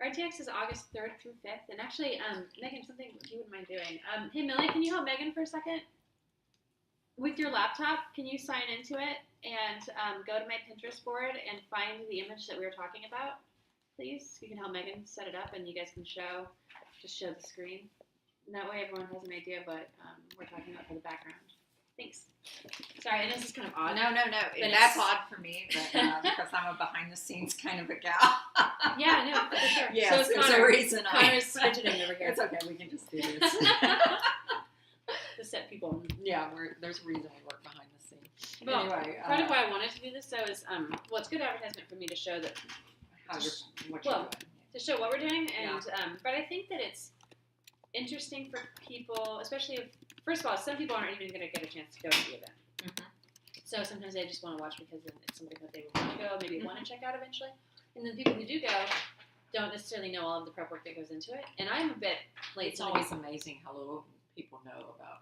RTX is August 3rd through 5th, and actually, Megan, something you wouldn't mind doing. Hey, Millie, can you help Megan for a second? With your laptop, can you sign into it and go to my Pinterest board and find the image that we were talking about, please? You can help Megan set it up, and you guys can show the screen. And that way everyone has an idea of what we're talking about for the background. Thanks. Sorry, I know this is kind of odd. No. But That's it's- odd for me, but because I'm a behind-the-scenes kind of a gal. Yeah, no, for sure. Yes, so it's there's Connor. a reason. Connor's fidgeting over here. It's okay. We can just do this. To set people. Yeah, there's a reason we work behind the scenes. Well, Anyway, part of why I wanted to do this though is it's good advertisement for me to show that what you're well, doing. to show what we're doing, and but I think that it's interesting for people, especially if, first of all, some people aren't even going to get a chance to go to the event. So sometimes they just want to watch because it's something that they would want to go, maybe want to check out eventually. And then people who do go don't necessarily know all of the prep work that goes into it. And I'm a bit late. It's to the always game. amazing how little people know about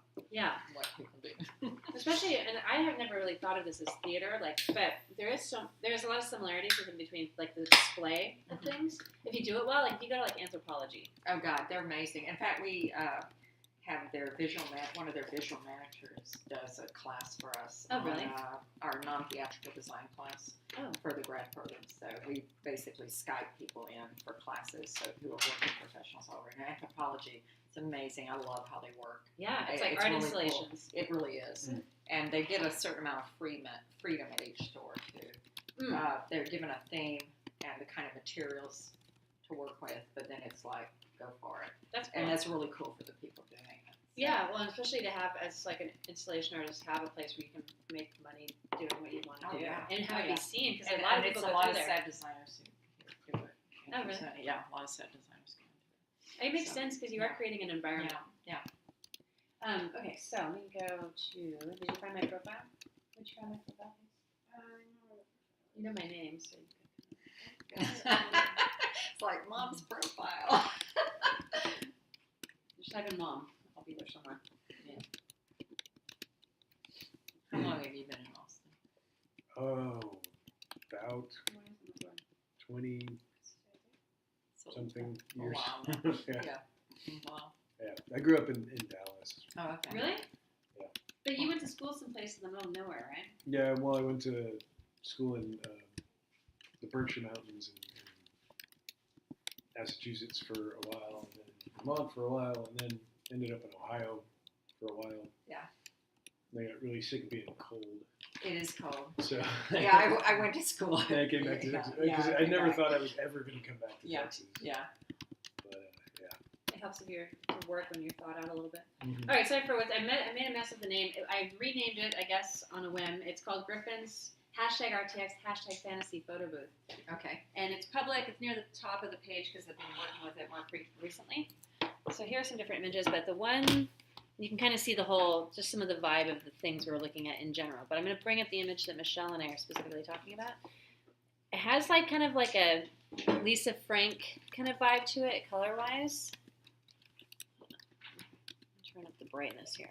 what people do. Especially, and I have never really thought of this as theater, but there's a lot of similarities in between like the display of things. If you do it well, like if you go to like anthropology. Oh God, they're amazing. In fact, we have their one of their visual managers does a class for us. Oh, really? On, our non-theatrical design class for the grad program. So we basically Skype people in for classes who are working professionals already. And anthropology, it's amazing. I love how they work. Yeah, it's like It's art really installations. Cool. It really is. And they get a certain amount of freedom at each store too. They're given a theme and the kind of materials to work with, but then it's like, go for it. That's cool. And that's really cool for the people doing it. So. Yeah, well, and especially to have, as like an installation artist, have a place where you can make money doing what you want to do. Yeah. And have it be seen, because And a lot of it's people a go lot through of there. set designers who do it. Oh, really? Yeah, a lot of set designers go into It makes So, sense, because you are creating an it. environment. Yeah. Okay, so let me go to, did you find my profile? Did you find my profile? You know my name, so you can. It's like mom's profile. Just type in mom. I'll be there somewhere. How long have you been in Austin? Oh, about 20 So, something a years. while now. Yeah. Wow. Yeah. I grew up in Dallas. Oh, okay. Really? Yeah. But you went to school someplace in the middle of nowhere, right? Yeah, well, I went to school in the Berkshire Mountains in Massachusetts for a while, and then Vermont for a while, and then ended up in Ohio for a while. Yeah. And I got really sick of being cold. It is cold. So Yeah, I went to school. and I came back to Texas because I came never back. thought I was ever going to come back to Yeah. Texas. Yeah. But yeah. It helps if your work when you're thought out a little bit. Mhm. All right, sorry for what I made a mess of the name. I renamed it, I guess, on a whim. It's called Griffin's hashtag RTX, hashtag fantasy photo booth. Okay. And it's public. It's near the top of the page because I've been working with it more recently. So here are some different images, but the one, you can kind of see the whole, just some of the vibe of the things we're looking at in general. But I'm going to bring up the image that Michelle and I are specifically talking about. It has like kind of like a Lisa Frank kind of vibe to it, color-wise. Turn up the brightness here.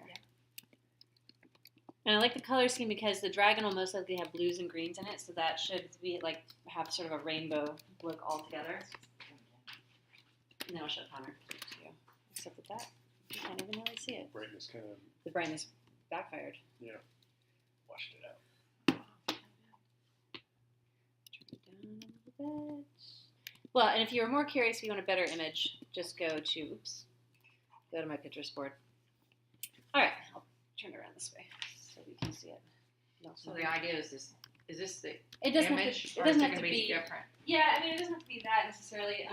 And I like the color scheme because the dragon will most likely have blues and greens in it, so that should be like have sort of a rainbow look all together. And then I'll show Connor too. Except with that, you can't even really see it. Brightness kind of The brightness backfired. washed it out. Turn it down a little bit. Well, and if you were more curious, if you want a better image, just go to my Pinterest board. All right, I'll turn it around this way so we can see it. So the idea is this the It doesn't image, have to, it or is doesn't it have going to to be be. different? Yeah, I mean, it doesn't have to be that necessarily.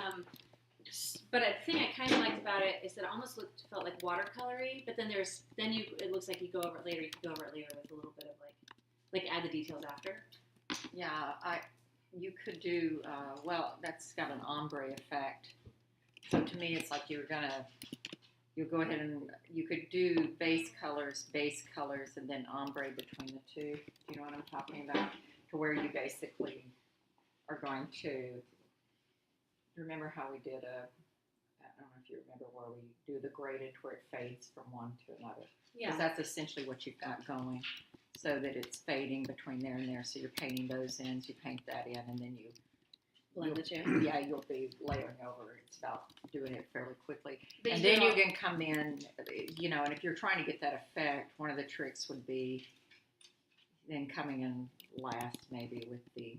But a thing I kind of liked about it is that it almost felt like watercolory. But then it looks like you go over it later. You can go over it later with a little bit of like add the details after. Yeah, you could do that's got an ombre effect. So to me, it's like you'll go ahead and you could do base colors, and then ombre between the two. Do you know what I'm talking about? To where you basically are going to remember how we did I don't know if you remember where we do the graded where it fades from one to another. Yeah. Because that's essentially what you've got going, so that it's fading between there and there. So you're painting those ends, you paint that in, and then you Blend the two. Yeah, you'll be layering over. It's about doing it fairly quickly. But And then you can come in, and if you're trying to get that effect, one of the tricks would be then coming in last maybe with the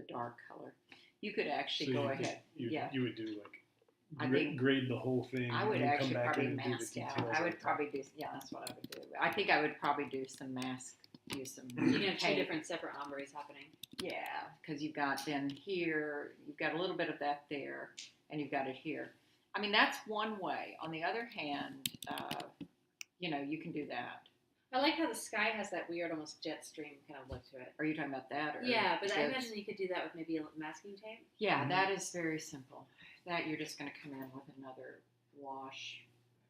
dark color. You could actually go ahead. You would do I think- grade the whole thing. I would and then actually come back probably in and do the mask out. details I on would top. probably do, that's what I would do. I think I would probably do some mask, use some You can have two paint. different separate ombres happening. Yeah, because you've got then here, you've got a little bit of that there, and you've got it here. I mean, that's one way. On the other hand, you can do that. I like how the sky has that weird, almost jet stream kind of look to it. Are you talking about that? Or Yeah, but I just- imagine you could do that with maybe a masking tape. Yeah, that is very simple. That you're just going to come in with another wash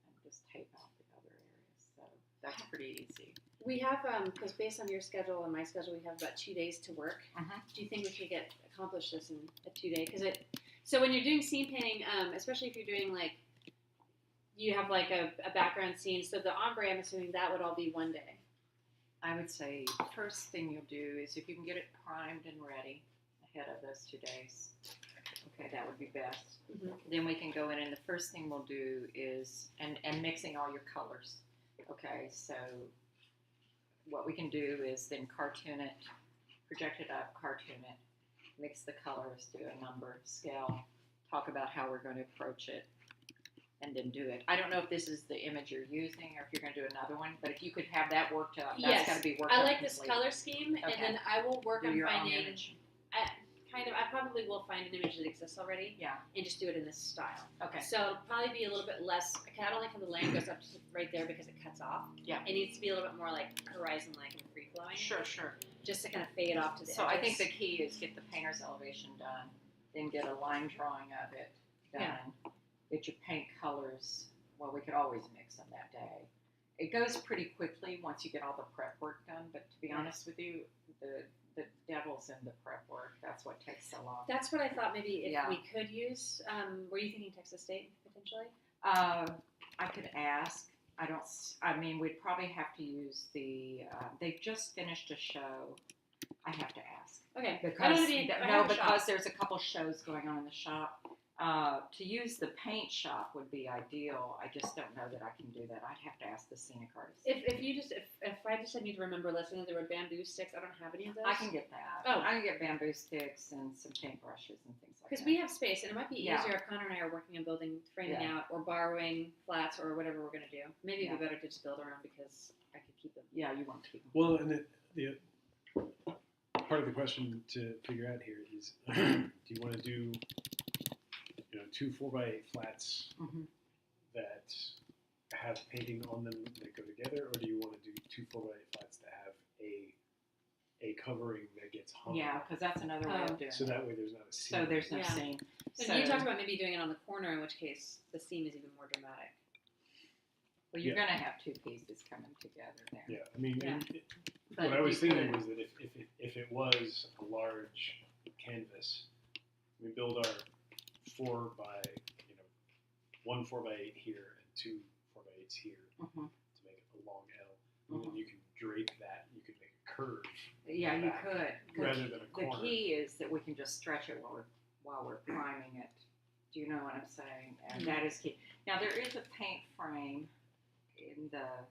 and just tape out the other areas. So that's pretty easy. We have, because based on your schedule and my schedule, we have about 2 days to work. Mhm. Do you think we could accomplish this in a 2 day? So when you're doing scene painting, especially if you're doing you have a background scene, so the ombre, I'm assuming that would all be 1 day. I would say first thing you'll do is if you can get it primed and ready ahead of those 2 days, okay, that would be best. Mhm. Then we can go in, and the first thing we'll do is, and mixing all your colors. Okay, so what we can do is then cartoon it, project it up, cartoon it, mix the colors, do a number, scale, talk about how we're going to approach it, and then do it. I don't know if this is the image you're using or if you're going to do another one, but if you could have that worked out, that's Yes, got to be worked I out like this completely. color scheme, and Okay. then I will work Do on your own finding. image. I probably will find an image that exists already Yeah, and just do it in this style. okay. So it'll probably be a little bit less. I don't like how the line goes up to right there because it cuts off. Yeah. It needs to be a little bit more like horizon-like and free-flowing. Sure. Just to kind of fade off to the So I think edges. the key is get the painter's elevation done, then get a line drawing of it done, Yeah. get your paint colors. Well, we could always mix them that day. It goes pretty quickly once you get all the prep work done, but to be honest with you, the devil's in the prep work. That's what takes so long. That's what I thought maybe if Yeah. we could use. Were you thinking Texas State potentially? I could ask. I mean, we'd probably have to use they've just finished a show. I have to ask. Okay. Because I don't have any, I have a because shop. there's a couple shows going on in the shop. To use the paint shop would be ideal. I just don't know that I can do that. I'd have to ask the scenic artist. If I just need to remember listening, there were bamboo sticks. I don't have any of those. I can get that. Oh. I can get bamboo sticks and some paint brushes and things like that. Because we have space, and it might be Yeah. easier if Connor and I are working on building, framing Yeah. out, or borrowing flats, or whatever we're going to do. Maybe it'd be better to just build our own because I could keep them. Yeah, you want to keep them. Well, and the part of the question to figure out here is, do you want to do 2 4x8 flats Mhm. that have painting on them that go together, or do you want to do 2 4x8 flats that have a a covering that gets hung. Yeah, because that's another way of doing So it. that way there's not a seam. So there's no Yeah. seam. So you talked about maybe doing it on the corner, in which case the seam is even more dramatic. Well, you're Yeah. going to have two pieces coming together there. Yeah, I mean, Yeah. But what I was you thinking could- was that if it was a large canvas, we build our 1 4x8 here and 2 4x8s here Mhm. to make it a long L. And then Mhm. you can drape that. You can make a curve Yeah, you back could. 'Cause rather than a the corner. key is that we can just stretch it while we're priming it. Do you know what I'm saying? And that is key. Now there is a paint frame in the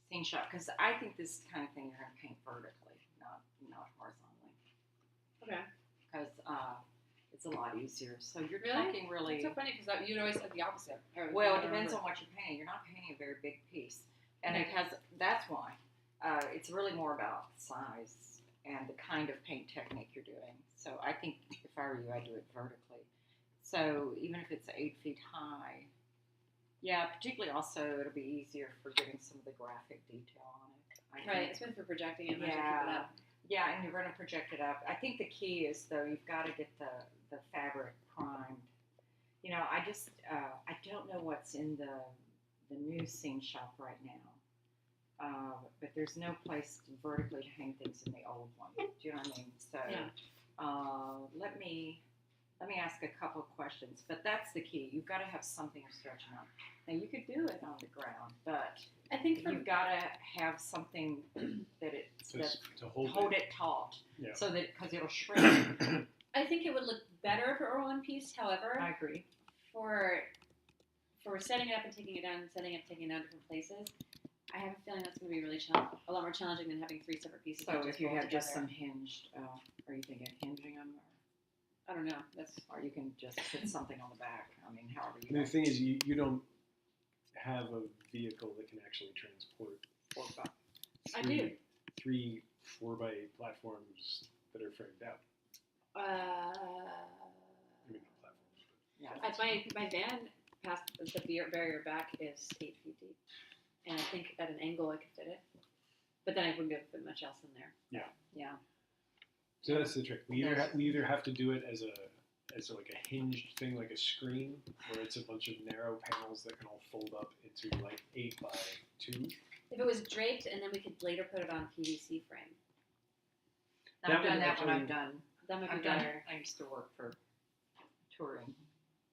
scene shop because I think this kind of thing you're going to paint vertically, not horizontally, Okay. because it's a lot easier. So you're Really? talking really. It's so funny because you'd always have the opposite. Or Well, I it depends remember. on what you're painting. You're not painting a very big piece, and Okay. it has. That's why. It's really more about size and the kind of paint technique you're doing. So I think if I were you, I'd do it vertically. So even if it's 8 feet high, yeah, particularly also it'll be easier for getting some of the graphic detail on it. I Right, think. it's been for projecting it. Might as well Yeah. keep it up. Yeah, and you're going to project it up. I think the key is though you've got to get the fabric primed. You know, I don't know what's in the new scene shop right now, but there's no place vertically to hang things in the old one. Do you know what I mean? So Yeah. let me ask a couple of questions. But that's the key. You've got to have something you're stretching on. Now you could do it on the ground, but I think for you've got to have something that To hold hold it. it taut, Yeah. so that because it'll shrink. I think it would look better if it were one piece. However, I agree. for setting it up and taking it down and setting it and taking it down different places, I have a feeling that's going to be really a lot more challenging than having 3 separate pieces. So that if you roll have just together. some hinged, are you thinking hinging them, I don't know. That's or you can just put something on the back? I mean, however you And the want. thing is, you don't have a vehicle that can actually transport I do. three 4x8 platforms that are framed out. I mean, not platforms, Yeah. my van past the barrier back is 8 feet deep, and I think at an angle I could fit it, but then I wouldn't be able to fit much else in there. Yeah. So that's the trick. We either have to do it as like a hinged thing, like a screen, where it's a bunch of narrow panels that can all fold up into like 8x2. If it was draped, and then we could later put it on PVC frame, I've That done would that when actually- I've done. that might be I've done. better. I used to work for touring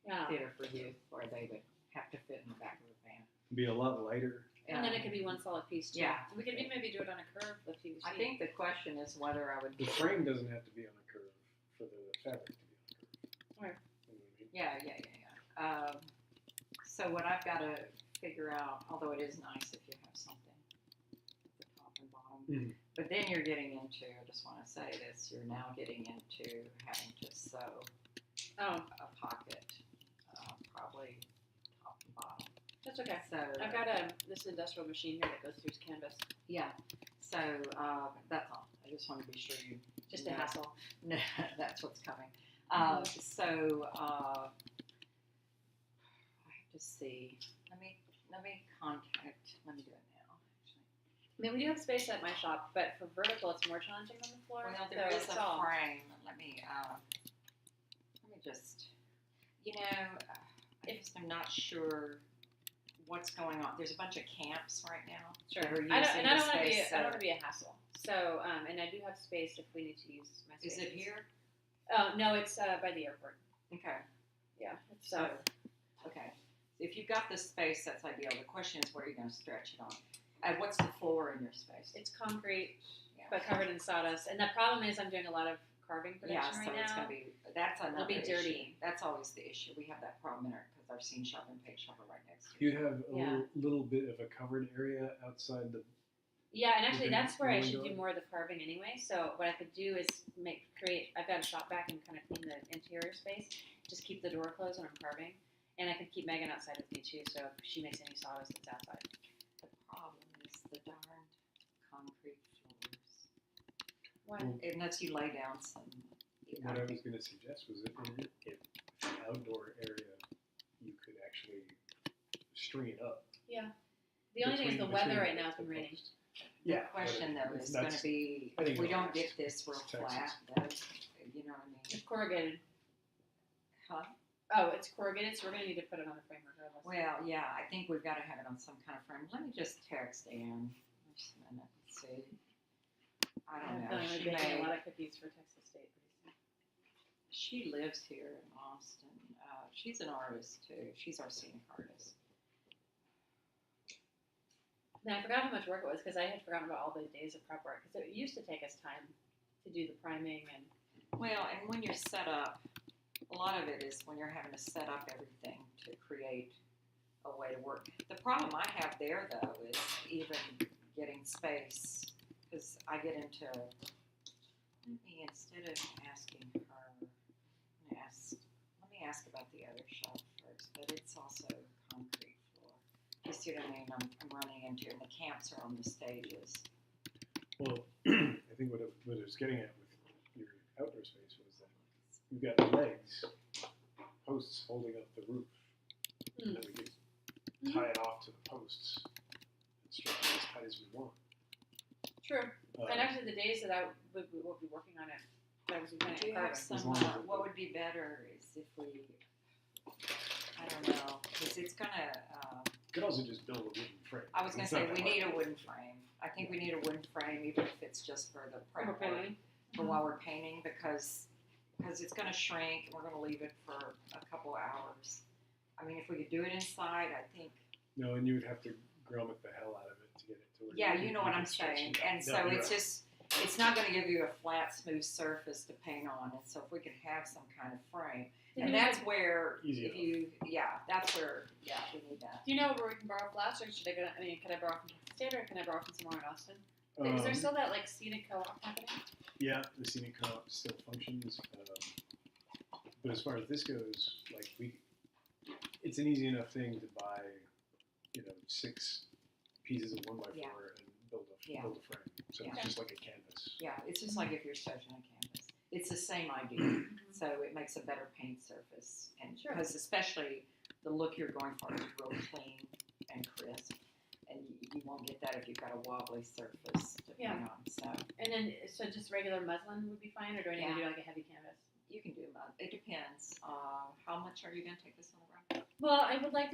Yeah. theater for youth, where they would have to fit in the back of the van. Be a lot lighter. And then it could be one solid piece too. Yeah. We could even maybe do it on a curve with PVC. I think the question is whether I would. The frame doesn't have to be on a curve for the fabric to be on a curve. Right. You know what I mean? Yeah. So what I've got to figure out, although it is nice if you have something at the top and bottom, Mhm. but then you're getting into, I just want to say this, you're now getting into having to sew Oh, a pocket, probably top and bottom. that's okay. So I've got this industrial machine here that goes through canvas. yeah. So that's all. I just want to be sure you Just a know. hassle. No, that's what's coming. So I have to see. Let me contact. Let me do it now. Actually. I mean, we do have space at my shop, but for vertical, it's more challenging on the floor. Well, there so is it's a all- frame. Let me just. You know, I'm not sure what's going on. There's a bunch of camps right now. Sure. That are I using don't the want to be. space, I don't so- want to be a hassle. So, and I do have space if we need to use my space. Is it here? Oh no, it's by the airport. Okay. Yeah. It's So, okay. If you've got the space, that's ideal. The question is where you're going to stretch it on. What's the floor in your space? it's concrete, Yeah. but covered in sawdust. And the problem is, I'm doing a lot of carving Yeah, production so right it's now. going to be, that's another be issue. dirty. That's always the issue. We have that problem in our, because our scene shop and paint shop are right next to You each have a Yeah. little bit of a covered area outside the. Yeah, and actually, Within that's where I the should do window? more of the carving anyway. So what I could do is I've got a shop back and kind of clean the interior space. Just keep the door closed when I'm carving, and I can keep Megan outside with me too. So if she makes any sawdust, it's outside. The problem is the darned concrete floors. Why? Well, Unless you lay down some. What I was going to suggest was if the outdoor area, you could actually string it up. Yeah. The only thing is the between weather right now has the been raining. posts. The Yeah. question though it's- is going to that's- be, I think if we it's don't August. get this real It's Texas. flat, though, you know what I mean? It's corrugated. Huh? Oh, it's corrugated, so we're gonna need to put it on the frame regardless. Well, yeah, I think we've got to have it on some kind of frame. Let me just text Ann. Just a minute. Let's see. I don't know. I'm She baking a lot may. of cookies for Texas State pretty soon. She lives here in Austin. She's an artist too. She's our scenic artist. Now I forgot how much work it was because I had forgotten about all the days of prep work because it used to take us time to do the priming and. Well, and when you're set up, a lot of it is when you're having to set up everything to create a way to work. The problem I have there, though, is even getting space, because I get into, instead of asking her, let me ask about the other shelf first, but it's also concrete floor. You see what I mean? I'm running into, and the camps are on the stages. Well, I think what it was getting at with your outdoor space was that you've got legs, posts holding up the roof, and then we could tie it off to the posts and stretch it as tight as we want. True. Um, And actually, the days that I would be working on it, that was kind Do you of have carbon. some, As long as it- what would be better is if we, I don't know, because it's gonna, you could also just build a wooden frame. I was gonna It's say, not we that need hard. a wooden frame. I think we need a wooden frame, even if it's just for the prep work, painting. for while we're painting, because it's gonna shrink, and we're gonna leave it for a couple hours. I mean, if we could do it inside, I think, No, and you would have to grommet the hell out of it to get it to where yeah, you you know what can I'm stretch saying, it. and No, so you're it's right. just, it's not gonna give you a flat, smooth surface to paint on, and so if we could have some kind of frame, and that's where, Easy if you, that's where, we need that. Do you know where we can borrow flats, or should I go? I mean, can I borrow from Texas State, or can I borrow from somewhere in Austin? Is there Um, still that like scenic co-op happening? Yeah, the scenic co-op still functions, but as far as this goes, like it's an easy enough thing to buy, 6 pieces of 1x4 Yeah. and build Yeah. a frame. So Yeah. it's just like a canvas. Yeah, it's just like if you're stretching a canvas. It's the same idea. So it makes a better paint surface, and Sure. because especially the look you're going for is really clean and crisp, and you won't get that if you've got a wobbly surface to Yeah. paint on. So And then, so just regular muslin would be fine, or do I need to do like a heavy canvas? you can do mud. It depends. How much are you going to take this on the ground? Well, I would like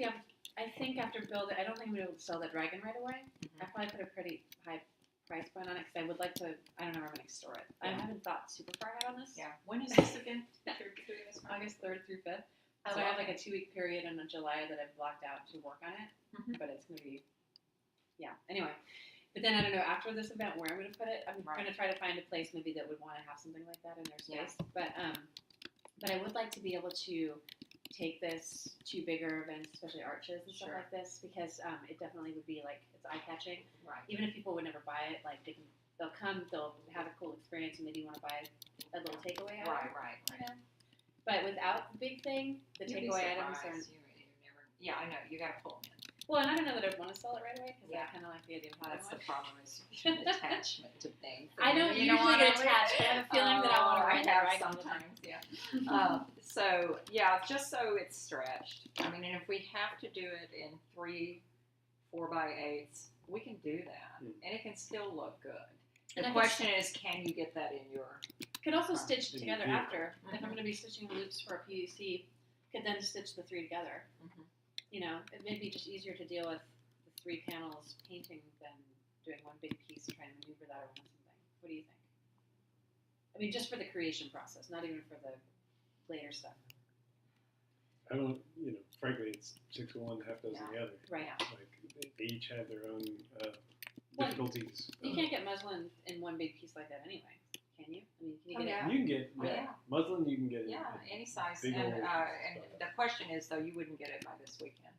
I think after building, I don't think I'm going to be able to sell the dragon right away. Mhm. I probably put a pretty high price point on it because I would like to. I don't know where I'm going to store it. I Yeah. haven't thought super far ahead on this. Yeah. When is this again? That you're doing this? August 3rd through 5th. Oh, So I have okay. like a 2-week period in July that I've blocked out to work on it. Mhm. But it's going to be, anyway. But then I don't know, after this event, where I'm going to put it. I'm Right. going to try to find a place maybe that would want to have something like that in their Yeah. space. But I would like to be able to take this to bigger events, especially art shows and stuff Sure. like this, because it definitely would be like, it's eye-catching. Right. Even if people would never buy it, like they'll come, they'll have a cool experience, and maybe want to buy a little takeaway item. Right. You know? But without the big thing, the You'd be takeaway items are. surprised. You never. Yeah, I know. You got to pull them in. Well, and I don't know that I'd want to sell it right away because Yeah. I kind of like the idea of That's the having one. problem is an attachment to things. I don't You usually wanna get read- attached, but I have a feeling that I want to ride that have ride all the time. sometimes, yeah. So yeah, just so it's stretched. I mean, and if we have to do it in 3 4x8s, we can do that, Mm. and it can still look good. And The I question is, can you get that in your? Could also stitch In together your after. If I'm Mhm. going to be stitching loops for a PVC, could then stitch the 3 together. Mhm. You know, it may be just easier to deal with the 3 panels painting than doing one big piece and trying to maneuver that around something. What do you think? I mean, just for the creation process, not even for the later stuff. I don't, frankly, it's 6 of one, half dozen of the other. Right. Like they each have their own Well, difficulties. You can't get muslin in one big piece like that anyway, can you? I mean, can you Oh, get yeah. You can get Oh, yeah. muslin. You can get Yeah, in any size. big And old and the question is, though, you wouldn't get it by this weekend.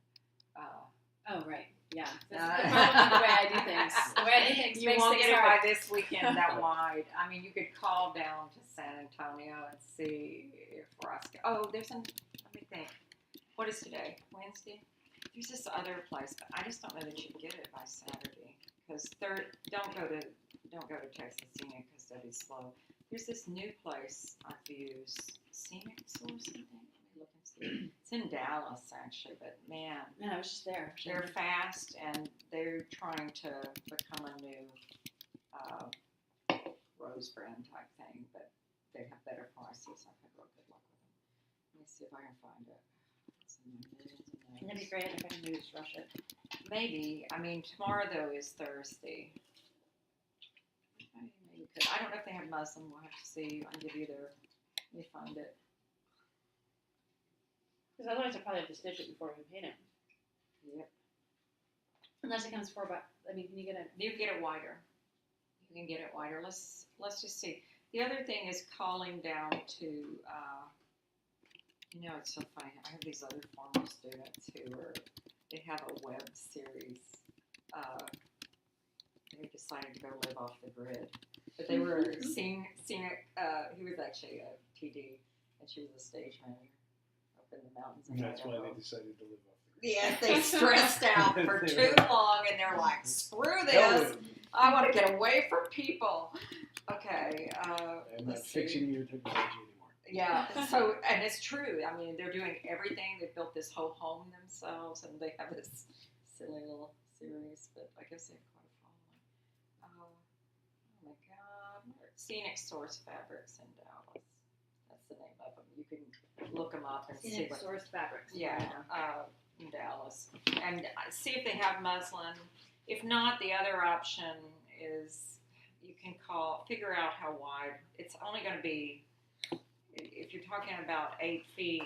Oh, right. Yeah. That's Uh, the problem with the way I do things. The way I do things You makes won't things get it hard. by this weekend that wide. I mean, you could call down to San Antonio and see if Roscoe. Oh, let me think. What is today? Wednesday? There's this other place, but I just don't know that you can get it by Saturday. Because don't go to Texas Scenic because that'd be slow. There's this new place I've used, Scenic Source, I think. Let me look and see. It's in Dallas actually, but man, Man, I was just there. they're fast and they're trying to become a new rose brand type thing, but they have better prices. I've had real good luck with them. Let me see if I can find it. It's in my millions of notes. That'd be great if I can maybe just rush it. Maybe. I mean, tomorrow though is Thursday. Maybe could. I don't know if they have muslin. We'll have to see. I'll give you their. Let me find it. Because otherwise, I probably have to stitch it before we paint it. Yep. Unless it comes $4. I mean, can you get it? You get it wider. You can get it wider. Let's just see. The other thing is calling down to. You know, it's so funny. I have these other former students who are. They have a web series. They decided to go live off the grid, but they were seeing it. He was actually a TD, and she was a stage manager up in the mountains. And that's why they decided to live off the grid. Yes, they stressed out for too long, and they're like, "Screw Hell this! with it. I want to get away from people." Okay, I'm not let's see. fixing your technology anymore. Yeah, so, and it's true. I mean, they're doing everything. They built this whole home themselves, and they have this silly little series, but I guess they have quite a following. Oh my God. Scenic Source Fabrics in Dallas. That's the name of them. You can look them up and see Scenic what. Source Fabrics. Yeah, in Dallas. And see if they have muslin. If not, the other option is you can figure out how wide. It's only going to be, if you're talking about 8 feet,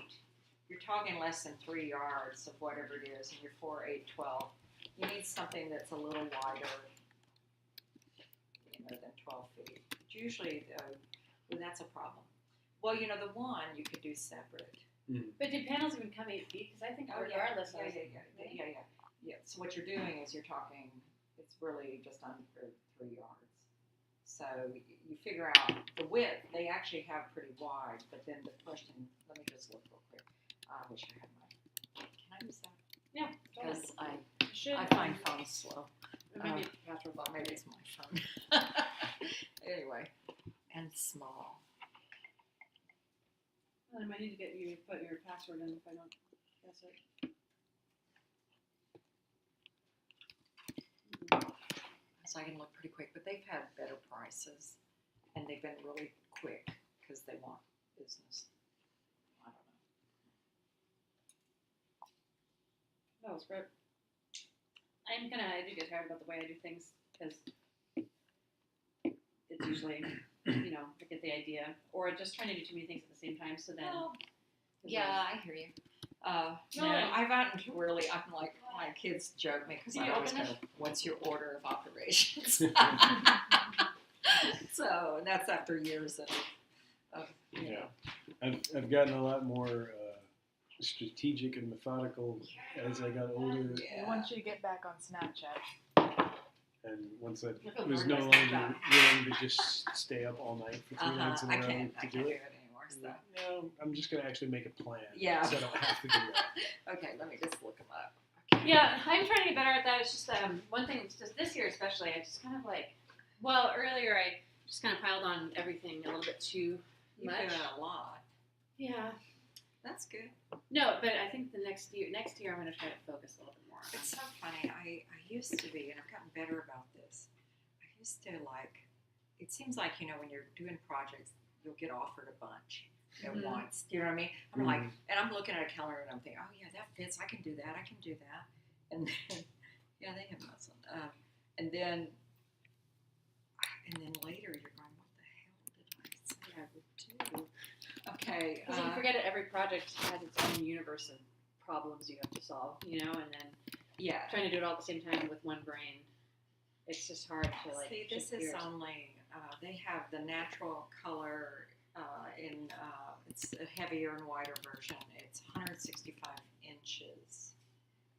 you're talking less than 3 yards of whatever it is, and you're 4, 8, 12. You need something that's a little wider, than 12 feet. But usually, well, that's a problem. Well, the one you could do separate. But do panels even come 8 feet? Because I think regardless of Yeah. So what you're doing is you're talking. It's really just under 3 yards. So you figure out the width. They actually have pretty wide, but then the question. Let me just look real quick. I wish I had my. Can I use that? Yeah. Because should. I find phones slow. It might be a password block. Maybe it's my phone. Anyway, and small. Well, I might need to get you to put your password in if I don't guess it. So I can look pretty quick, but they've had better prices, and they've been really quick because they want business. I don't know. That was great. I do get tired about the way I do things because it's usually, I get the idea, or just trying to do too many things at the same time. So then, Yeah, I hear you. No, I've gotten to really. I'm like my kids joke me because Do I you always open go, it? "What's your order of operations?" So that's after years of I've gotten a lot more strategic and methodical as I got older. Yeah. We want you to get back on Snapchat. And once I I feel was very no nice longer about willing to just stay up all night for 3 nights in a I row can't to do do it it, anymore. So. no, I'm just going to actually make a plan. Yeah. So I don't have to do that. Okay, let me just look them up. Yeah, I'm trying to get better at that. It's just one thing. It's just this year especially. I just kind of earlier I just kind of piled on everything a little bit too You've much. done a lot. Yeah. That's good. No, but I think the next year I'm going to try to focus a little bit more. It's so funny. I used to be, and I've gotten better about this. I used to it seems like, when you're doing projects, you'll get offered a bunch at once. Do you know what I mean? I'm like, and I'm looking at a calendar and I'm thinking, oh yeah, that fits. I can do that. I can do that. And then, yeah, they have muscle. And then later you're going, what the hell did I say I would do? Okay. Because you forget that every project has its own universe of problems you have to solve, and then yeah. trying to do it all at the same time with one brain, it's just hard to See, this shift is gears. only, they have the natural color it's a heavier and wider version. It's 165 inches.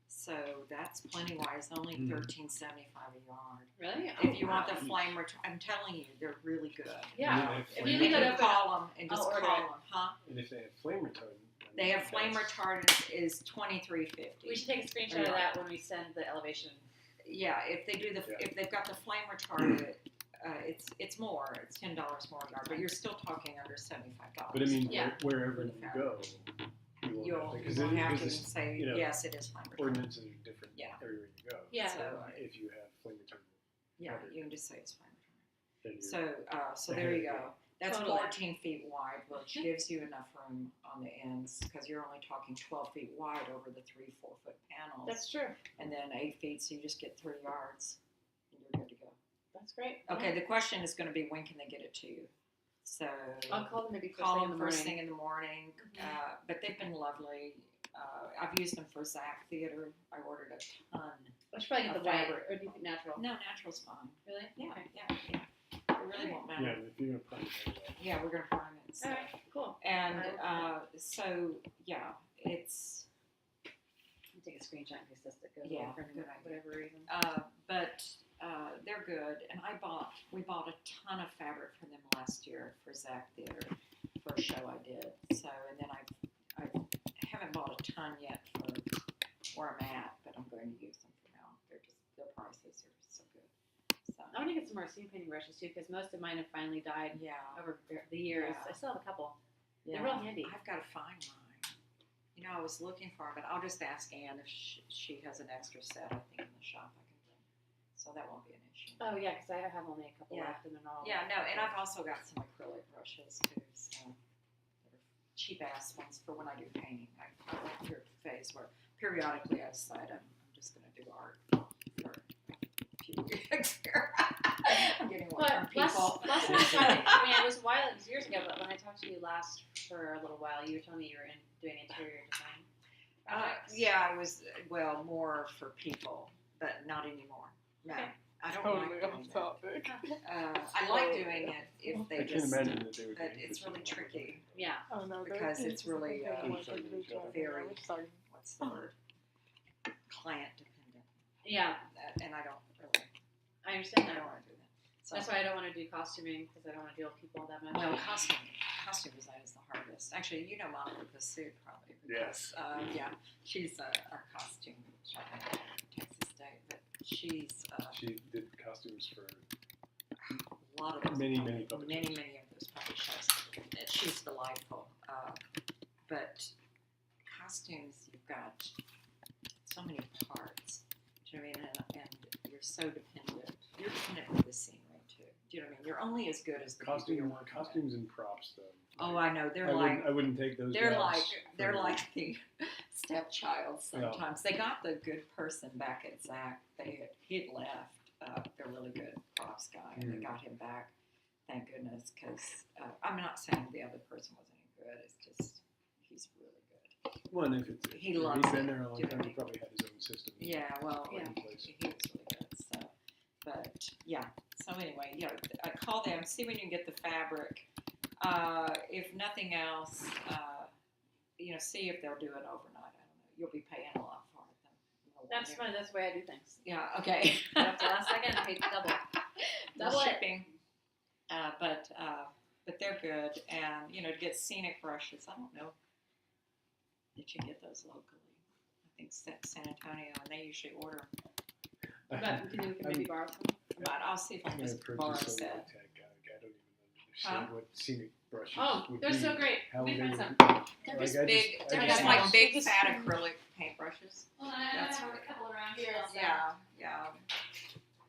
So that's plenty wise, only $13.75 a yard. Really? If you want the flame retardant, I'm telling you, they're really good. Yeah. If you You leave it can open, call them and just I'll call order them, it. huh? And if they have flame retardant. They have flame retardant is $23.50. we should take a screenshot of that when we send the elevation. Yeah, if they've got the flame retardant, it's more. It's $10 more a yard, but you're still talking under $75. But I mean, Yeah. wherever you go, You'll because have to this say yes, it is flame retardant. ordinances are different Yeah. everywhere you go. Yeah. So So, if you have flame retardant. yeah, you can just say it's flame retardant. So there you go. That's Totally. 14 feet wide, which gives you enough room on the ends because you're only talking 12 feet wide over the 3-4 foot panels. That's true. And then 8 feet, so you just get 3 yards, and you're good to go. That's great. Okay, the question is going to be when can they get it to you? So I'll call them maybe first call thing in them the first morning. thing in the morning. Mhm. But they've been lovely. I've used them for Zach Theater. I ordered a ton. I should probably get A the white, fabric. or do you think natural? No, natural's fine. Really? Yeah, Okay. yeah. It really won't matter. Yeah, if you're gonna prime it anyway. Yeah, we're gonna prime it. So. All right. Cool. And I'll so yeah, it's take a screenshot in case this goes Yeah, away for good idea. whatever reason. but they're good. And we bought a ton of fabric from them last year for Zach Theater for a show I did. So and then I haven't bought a ton yet for where I'm at, but I'm going to use them for now. Their prices are so good. So I want to get some more seam painting brushes too, because most of mine have finally died yeah, over the years. Yeah. I still have a couple. yeah. They're real handy. I've got to find mine. You know, I was looking for them, but I'll just ask Ann if she has an extra set. I think in the shop I can bring, so that won't be an issue. Oh yeah, because I have only a couple Yeah. left, and they're all. Yeah, no, and I've also got some acrylic brushes too, so they're cheap ass ones for when I do painting. I went through a phase where periodically I decide I'm just going to do art for a few weeks here. I'm getting work from But last people. time I mean, it was a while, it was years ago, but when I talked to you last for a little while, you were telling me you were doing interior design. projects. Yeah, I was, well, more for people, but not anymore. No, Okay. I don't Totally like off doing that. topic. I like doing it if they I can't just, imagine that they would. but be it's really interested in all of tricky. Yeah. Oh no, Because it's really, very- Sorry. What's the word? Client dependent. Yeah, And I don't really, I understand I that. don't want to do that. So, That's why I don't want to do costuming, because I don't want to deal with people that much. no, costume design is the hardest. Actually, you know Monica Pursuit probably. Because, yeah, she's our costume shop in Texas State, but she's She did costumes for a lot of those many many puppet of those puppet shows. She's delightful. But costumes, you've got so many parts. Do you know what I mean? And you're so dependent. You're dependent on the scenery too. Do you know what I mean? You're only as good as the people you're working with. costumes and props though. Oh, I know. They're I like wouldn't take those. they're jobs like for- the stepchild sometimes. They got the good person back at Zach. He'd left. They're really good props guy, and they got him back. Thank goodness, because I'm not saying the other person wasn't any good. It's just he's really good. Well, and if it's He if loves he's been it. there a long Do you time, know he probably had his own system. Yeah, well, Yeah. in place. he was really good. So, but yeah. So anyway, I call them. See when you can get the fabric. If nothing else, see if they'll do it overnight. I don't know. You'll be paying a lot for it. Though. That's fine. That's the way I do things. Yeah. Okay. Right up to the last second, I paid double. Double it. shipping. But they're good, and to get scenic brushes. I don't know that you get those locally. I think San Antonio, and they usually order. But we can maybe borrow some. But I'll see if I I'm can gonna just borrow a purchase a set. tag guy. I don't even understand what scenic brushes Oh, would they're be. so great. How We they find would some. They're Like, just I big. just- They're I just just- like big Just- fat acrylic paintbrushes. Well, I That's have a right. couple around here. So. Yeah, yeah,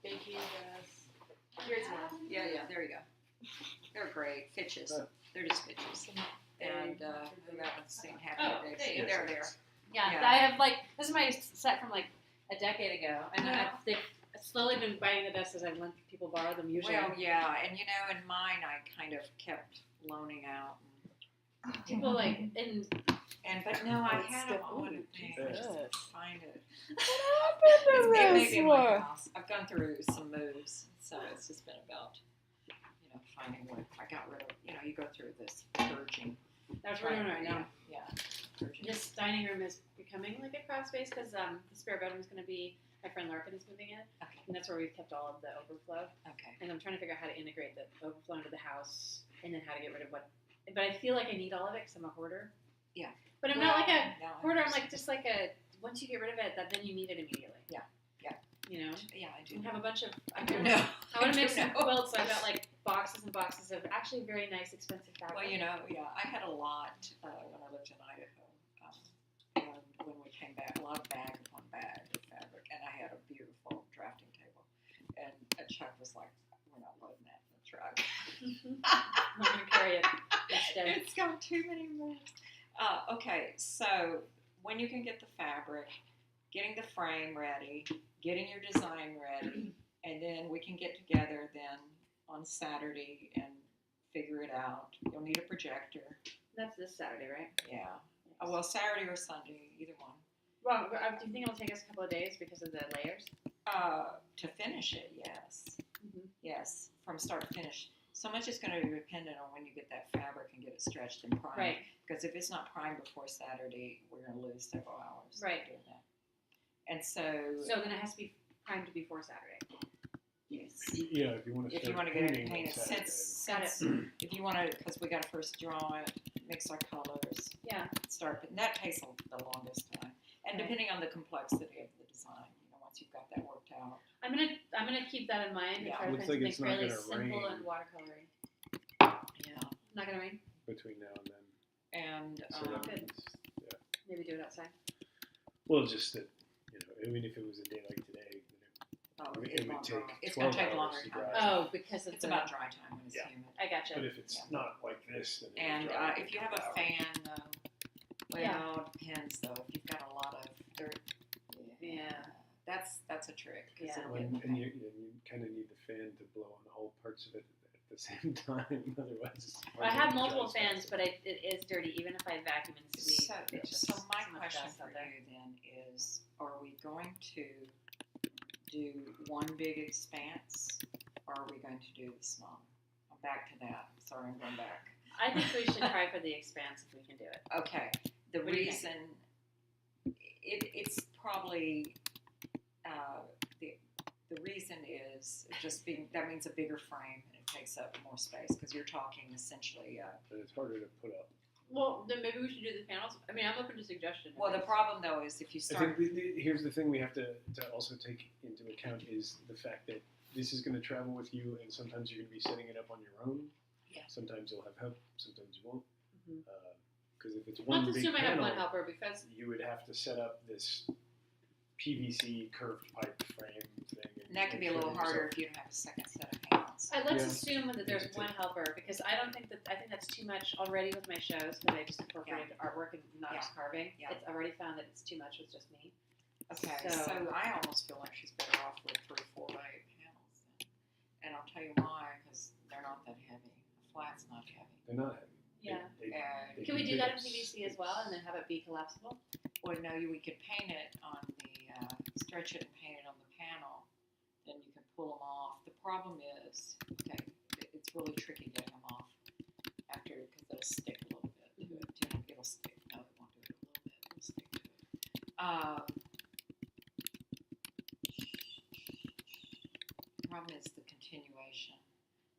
Thank you, guys. Here's one. yeah. There you go. They're great. Fitches. They're just fitches. And that one's saying happy Oh, days. there you go. They're there. Yeah, Yeah. I have this is my set from a decade ago, and they've slowly been biting the dust as I've let people borrow them. Usually, Well, yeah, and in mine I kind of kept loaning out. people and But no, I It's had the them on a food. thing. I just Jesus. couldn't find it. What It's happened to maybe this in my one? house. I've gone through some moves, so it's just been about finding what I got rid of. You go through this purging. that's what we're doing right now. Yeah. Purging. This dining room is becoming like a craft space because the spare bedroom is going to be my friend Larkin is moving in, Okay. and that's where we've kept all of the overflow. Okay. And I'm trying to figure out how to integrate the overflow into the house, and then how to get rid of what. But I feel like I need all of it because I'm a hoarder. Yeah. But I'm not like a No, I hoarder. I'm understand. like just like a once you get rid of it, then you need it immediately. Yeah. Yeah. Yeah, I do. I have a bunch of. I No. I want to make do some know. quilts, so I've got boxes and boxes of actually very nice, expensive fabric. Well, I had a lot when I lived in Idaho. And when we came back, a lot of bag upon bag of fabric. And I had a beautiful drafting table. And Chuck was like, we're not loading that in the truck. I'm going to carry it instead. It's got too many rooms. Okay, so when you can get the fabric, getting the frame ready, getting your design ready, and then we can get together then on Saturday and figure it out. You'll need a projector. That's this Saturday, right? Yeah. Oh, well, Saturday or Sunday, either one. Well, do you think it'll take us a couple of days because of the layers? To finish it, yes. Mhm. Yes, from start to finish. So much is going to be dependent on when you get that fabric and get it stretched and primed. Right. Because if it's not primed before Saturday, we're going to lose several hours Right. doing that. And so, So then it has to be primed before Saturday. yes. Yeah, if you want to If start you want to get it painting on painted, Saturday. Got it. if you want to, because we got to first draw it, mix our colors, Yeah. start, and that takes the longest time. And Okay. depending on the complexity of the design, once you've got that worked out. I'm gonna keep that in mind and Yeah. try to Looks find like something it's not fairly gonna simple rain. and watercolory. Yeah. Not gonna rain. Between now and then. And So that good. means, yeah. Maybe do it outside. Well, just that, I mean, if it was a day like today, oh, it it's would longer. take It's going 12 to take hours longer to time. dry. Oh, because of It's the. about dry time when it's Yeah. humid. I gotcha. But if it's Yeah. not like this, then it And would dry if you have in a hours. fan, well, Yeah. it depends though. If you've got a lot of dirt, Yeah. that's a trick. 'Cause Yeah. it'll And, get- and you kind of need the fan to blow on all parts of it at the same time, otherwise it's hard I to have dry multiple fast. fans, but it is dirty even if I vacuum and sweep. So, It's just so my so much question dust for out there. you then is: are we going to do one big expanse, or are we going to do the small? I'm back to that. Sorry, I'm going back. I think we should try for the expanse if we can do it. Okay. The What do you reason it's probably the reason is just being that means a bigger frame and it takes up more space because you're talking essentially. And it's harder to put up. Well, then maybe we should do the panels. I mean, I'm open to suggestions. Well, the problem though is if you I start. think here's the thing we have to also take into account is the fact that this is going to travel with you, and sometimes you're going to be setting it up on your own. Yeah. Sometimes you'll have help, sometimes you won't. Mhm. Because if it's one Let's big assume I have panel, one helper because you would have to set up this PVC curved pipe frame thing. And that can be a and little yourself- harder if you don't have a second set of hands. let's Yeah. assume that there's Maybe one helper because I think that's too much already with my shows because I just incorporated artwork and not just carving. Yeah. It's already found that it's too much with just me. Okay, So- so I almost feel like she's better off with 3, 4 by 8 panels. And I'll tell you why, because they're not that heavy. The flat's not heavy. They're not heavy. Yeah. And Can we do pick that up in PVC as well and then have it be collapsible? well, no, we could paint it on the, stretch it and paint it on the panel. Then you can pull them off. The problem is, okay, it's really tricky getting them off after, because they'll stick a little bit to it. You know, it'll stick. No, it won't do it a little bit. It'll stick to it. The problem is the continuation.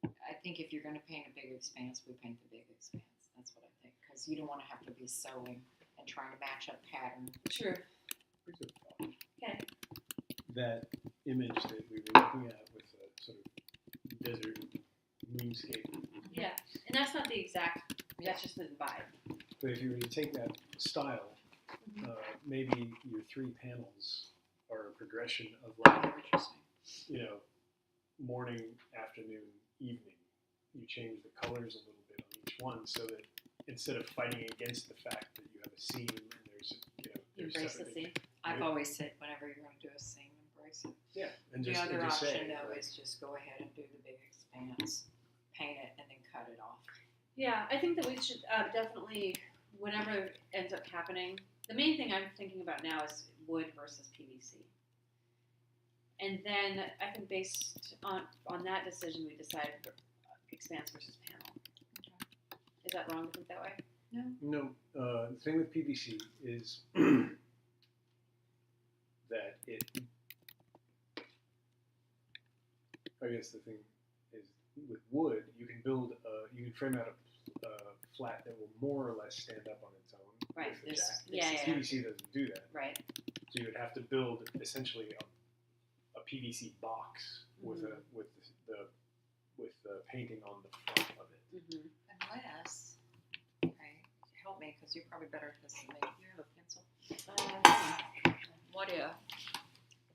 I think if you're going to paint a big expanse, we paint the big expanse. That's what I think, because you don't want to have to be sewing and trying to match up pattern. True. Here's a thought. Okay. That image that we were looking at with the sort of desert moonscape. Yeah, and that's not the exact. That's just the vibe. But if you were to take that style, maybe your 3 panels are a progression of I like, know what you're saying. morning, afternoon, evening. You change the colors a little bit on each one so that instead of fighting against the fact that you have a seam and there's, You there's embrace the separate- scene. I've always said whenever you're going to do a seam, embrace it. Yeah, and The just, other and just option, say, though, like, is just go ahead and do the big expanse, paint it, and then cut it off. Yeah, I think that we should definitely, whatever ends up happening, the main thing I'm thinking about now is wood versus PVC. And then I think based on that decision, we decide expanse versus panel. Is that wrong to think that way? No, the thing with PVC is that it. I guess the thing is with wood, you can build, you can frame out a flat that will more or less stand up on its own. Right, With the this- jack. yeah, yeah, yeah. PVC doesn't do that, Right. so you would have to build essentially a PVC box with the painting on the front of it. Mm-hmm. Unless, okay, help me, because you're probably better at this than me. You have a pencil. What if,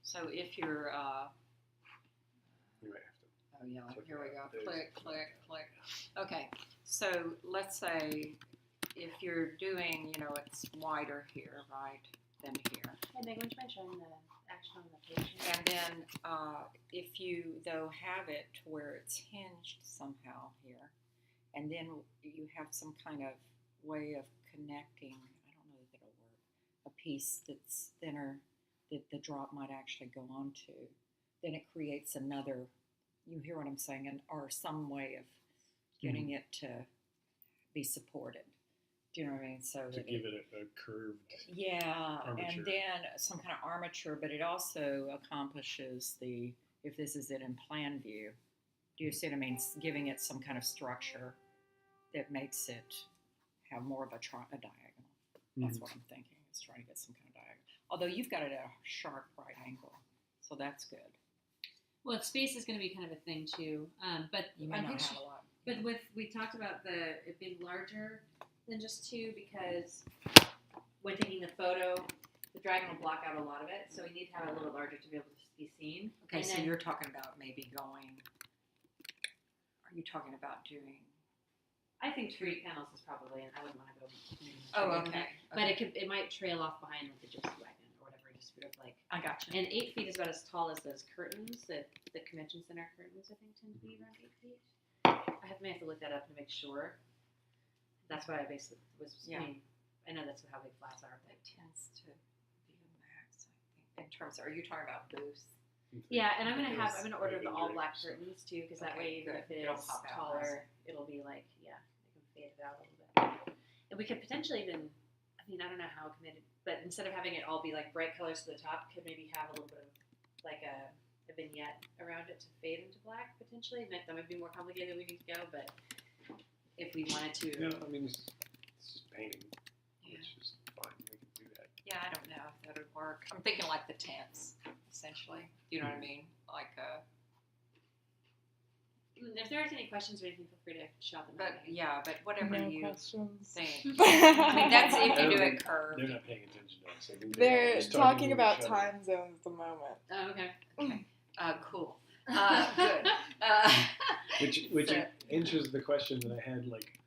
so if you're, You might have to. Oh yeah, Click here we it go. out. There's- Click, click, click. Okay, so let's say if you're doing, it's wider here, right, than here. Hey, Meg, would you mind showing the action on the page? And then if you, though, have it to where it's hinged somehow here, and then you have some kind of way of connecting, I don't know if it'll work, a piece that's thinner that the drop might actually go onto, then it creates another, you hear what I'm saying, or some way of getting it to be supported. Do you know what I mean? So To that give it a curved. yeah, Armature. and then some kind of armature, but it also accomplishes if this is it in plan view, do you see what I mean? Giving it some kind of structure that makes it have more of a diagonal. That's what I'm thinking, is trying to get some kind of diagonal. Although you've got it at a sharp right angle, so that's good. Well, space is going to be kind of a thing too, but You may I not think have a lot. but we talked about it being larger than just 2 because when taking the photo, the dragon will block out a lot of it, so we need to have it a little larger to be able to be seen. Okay, And so then- you're talking about maybe going. Are you talking about doing? I think 3 panels is probably, and I wouldn't want to go. Oh, bigger than okay. that. But it might trail off behind like the gypsy wagon or whatever, just sort of like. I got you. And 8 feet is about as tall as those curtains that the convention center curtains I think tend to be around 8 feet. I may have to look that up to make sure. That's why I basically was. Yeah. I know that's how big flats are, but It tends to be a max, I think. In terms of, are you talking about booths? yeah. And I'm gonna Because order the maybe all you're- black curtains too, because that Okay, way even good. if it It'll is pop out taller, it'll be like they can fade it out a little bit. And we could potentially even. I mean, I don't know how committed, but instead of having it all be like bright colors to the top, could maybe have a little bit of like a vignette around it to fade into black potentially. That might be more complicated than we need to go, but if we wanted to, No, I mean it's just painting, Yeah. which is fine. We can do that. Yeah, I don't know if that would work. I'm thinking like the tents, essentially. You know what I mean? Like if there aren't any questions or anything, feel free to shout them out. but whatever No you questions. think. I mean, that's if you do They're- it curved. They're not paying attention to us. I think They're just talking to about each other. time zones at the moment. Oh, okay. Cool. Good. Which So- answers the question that I had, like,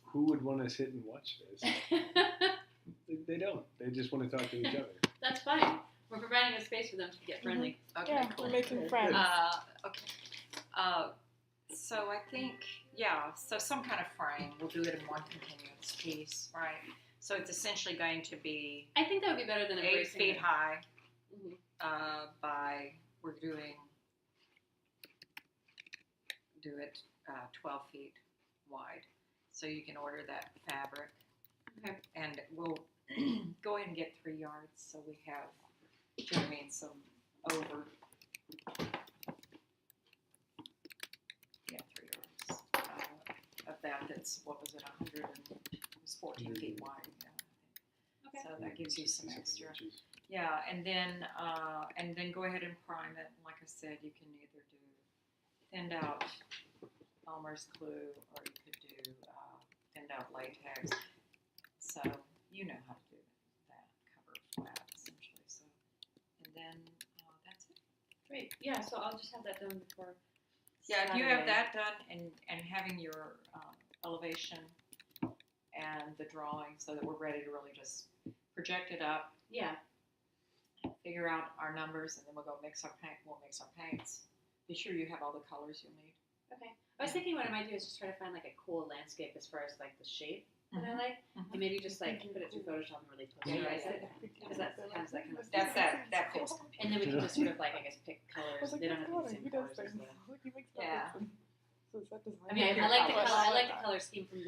who would want to sit and watch this? They don't. They just want to talk to each other. That's fine. We're providing a space for them to get friendly. Okay, Yeah, cool. we're making friends. Okay. So I think, so some kind of frame. We'll do it in one continuous piece, right? So it's essentially going to be I think that would be better than 8 embracing feet it. high Mhm. by, we're doing, 12 feet wide. So you can order that fabric. Okay. And we'll go ahead and get 3 yards so we have, you know what I mean, some over. Yeah, 3 yards of that. That's, what was it, 100 and, it was 14 feet wide. Yeah. Okay. So that gives you some 67 extra. inches. Yeah, and then go ahead and prime it. Like I said, you can either do thinned out Elmer's glue, or you could do thinned out latex. So you know how to do that, cover flat essentially. So, and then that's it. Great. Yeah, so I'll just have that done before. Yeah, if you have Saturday. that done and having your elevation and the drawing, so that we're ready to really just project it up. Yeah. Figure out our numbers, and then we'll go mix our paint. We'll mix our paints. Be sure you have all the colors you'll need. Okay. I was thinking what I might do is just try to find like a cool landscape as far as like the shape that I Mhm. like, Mhm. and maybe just like put it through Photoshop and really posterize it. Because that sometimes that kind of That's that feels. And then we can just sort of like I guess pick I was colors. like, They don't have to be the he same does colors as things. the. Look, he makes Yeah. puppets and so is that design. I mean, Pick I like the your color. I like the that. color scheme from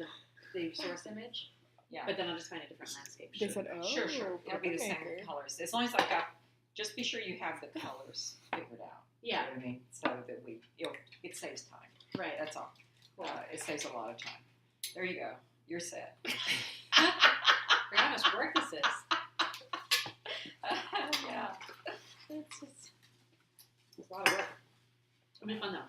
the source image. Yeah. But then I'll just find a different landscape. They said, oh, Sure. It'll be the puppet same maker. colors. As long as I've got, just be sure you have the colors figured out. Yeah. You know what I mean? So that it saves time. Right. That's all. It saves a lot of time. There you go. You're set. Forgot how much work this is. Yeah. It's a lot of work. It'll be fun though.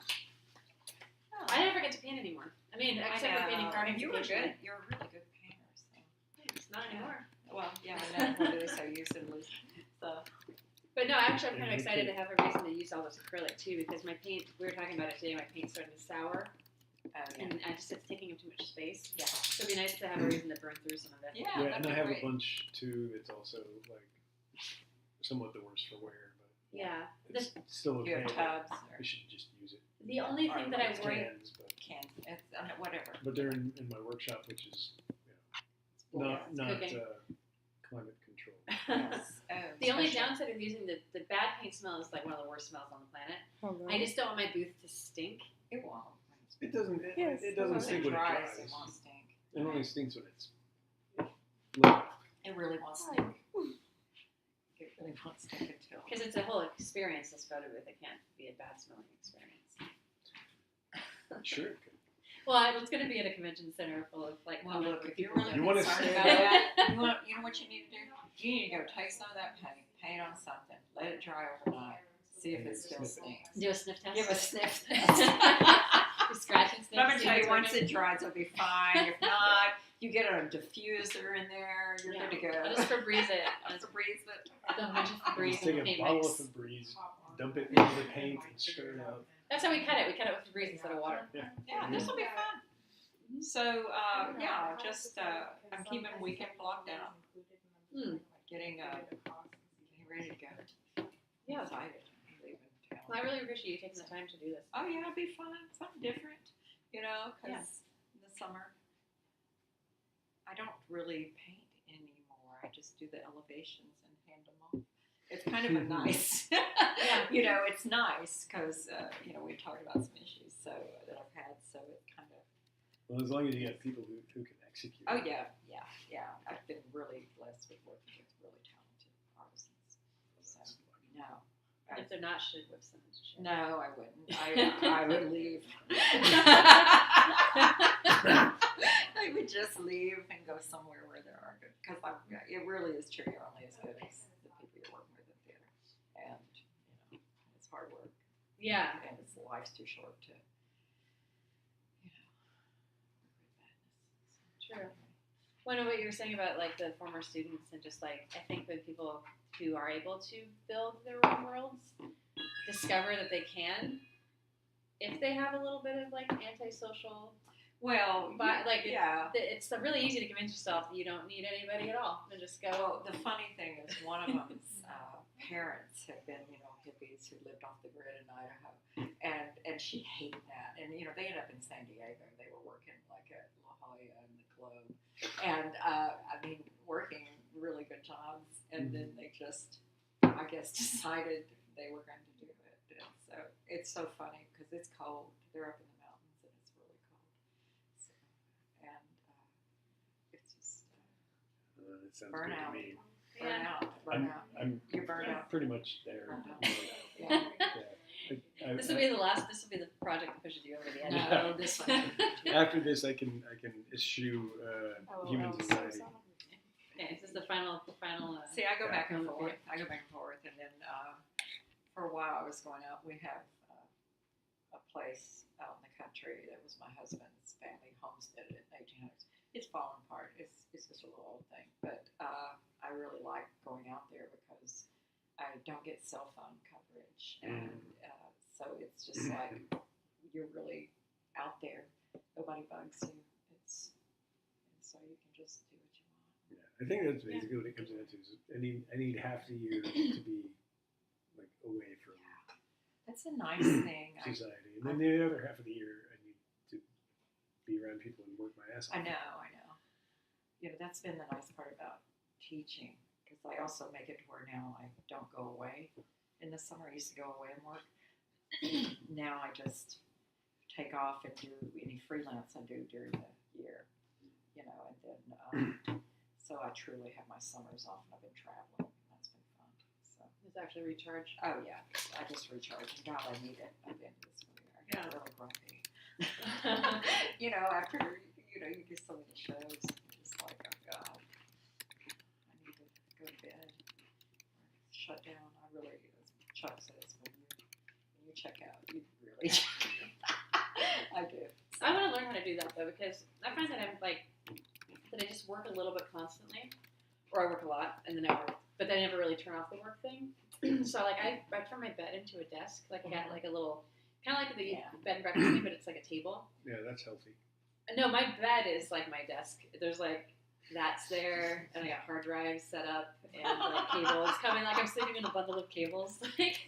I never get to paint anymore. I mean, except for painting carvings. And you were occasionally. good. You're a really good painter. So. It's not anymore. Well, yeah, I know. What do they say? Use and lose. So. But no, actually, I'm kind of Yeah, excited to okay. have a reason to use all this acrylic too, because my paint. We were talking about it today. My paint's starting to sour, and it's taking up too much space. Yeah. So it'd be nice to have a reason to burn through some of it. Yeah, Yeah, that'd and be I have great. a bunch too that's also like somewhat the worse for wear, but Yeah. it's still okay. You have but tubs We or should just use it. The only thing that I It's worry. cans, cans, whatever. but they're in my workshop, which is Yeah, not it's not cooking. climate controlled. Yes. Oh, The only special. downside of using the bad paint smell is like one of the worst smells on the planet. Oh, I just don't want my booth to stink. It won't. It doesn't. Yes, It doesn't Once stink it when it dries, dries. it won't stink. It only stinks when it's low. It really won't stink. It really won't stink until. Because it's a whole experience, this photo booth. It can't be a bad smelling experience. Sure. It could. Well, it's going to be at a convention center full of like. Well, look, if you're people really You wanna concerned stay about there? that, you know what you need to do? You need to go take some of that paint on something, let it dry overnight, see if it still stinks. do a sniff test. Give a sniff You test. scratch and sniff. I'm gonna see tell if you, it's once working. it dries, it'll be fine. If not, you get a diffuser in there, you're Yeah. good to go. I'll just Febreze it. I'll just Febreze it. dump a bunch of Febreze Just in take the a paint bottle mix. of Febreze, dump it into the paint, and stir it out. That's how we cut it. We cut it with Febreze instead of water. Yeah, this will be fun. So, yeah, just I'm keeping weekend blocked out, Hmm. getting ready to go. Yeah. Excited. I'm leaving town. Well, I really appreciate you taking the time to do this. Oh yeah, it'll be fun. Something different, because in the summer I don't really paint anymore. I just do the elevations and hand them off. It's kind of a nice, it's nice because we talked about some issues that I've had, so it kind of. Well, as long as you have people who can execute. Oh yeah. I've been really blessed with working with really talented artisans. So no. If they're not, should whip them into shape. No, I wouldn't. I would leave. I would just leave and go somewhere where there are good. Because it really is true. You're only as good as the people you're working with in theater, and it's hard work. Yeah. And it's life's too short to. True. Well, I know what you were saying about like the former students and just like I think when people who are able to build their own worlds discover that they can, if they have a little bit of like antisocial, Well, but like yeah. it's really easy to convince yourself that you don't need anybody at all and just go. Well, the funny thing is, one of them's parents have been, hippies who lived off the grid in Idaho, and she hated that. And they ended up in San Diego. They were working like at La Jolla and the Globe, and working really good jobs. And then they just, I guess, decided they were going to do it. And so it's so funny because it's cold. They're up in the mountains and it's really cold. So, and it's just It sounds burn good out. to me. Burn out. I'm You're burned out. pretty much there. Burned out. Yeah. Yeah. This will be the last. This will be the project that pushes you over the edge. No, this one. After this, I can eschew human society. Okay, this is the final. See, I go Yeah. back and forth. And then for a while I was going out. We have a place out in the country that was my husband's family homesteaded in the 1800s. It's fallen apart. It's just a little old thing, but I really like going out there because I don't get cell phone coverage, and so it's just like you're really out there. Nobody bugs you. And so you can just do what you want. Yeah, I think that's basically what it comes down to. Is I need half the year to be like away from That's a nice thing. society, and then the other half of the year I need to be around people and work my ass off. I know. That's been the nice part about teaching, because I also make it to where now I don't go away. In the summer, I used to go away and work. Now I just take off and do any freelance I do during the year, and then so I truly have my summers off, and I've been traveling, and that's been fun. So. It's actually recharged. Oh yeah, I just recharge, and God, I need it at the end of this movie. I get really grumpy. After you do so many shows, you're just like, oh God, I need to go to bed or shut down. I really, as Chuck says, when you check out, you really. I do. I want to learn how to do that though, because I find that I just work a little bit constantly, or I work a lot and then I work, but then I never really turn off the work thing. So like I turned my bed into a desk. Like I got like a little, kind of like the Yeah. bed and breakfast thing, but it's like a table. Yeah, that's healthy. No, my bed is like my desk. There's like that's there, and I got hard drives set up and like cables coming. Like I'm sleeping in a bundle of cables. Like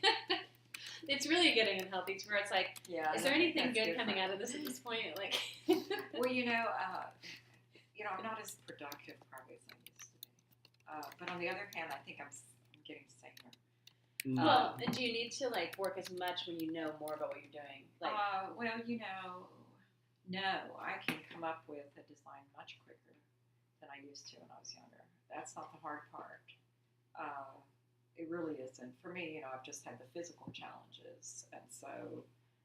it's really getting unhealthy to where it's like, Yeah. is there anything that's good coming different. out of this at this point? Like, Well, I'm not as productive probably as I used to be. But on the other hand, I think I'm getting saner. well, and do you need to like work as much when you know more about what you're doing? Like, No, I can come up with a design much quicker than I used to when I was younger. That's not the hard part. It really isn't. For me, I've just had the physical challenges, and so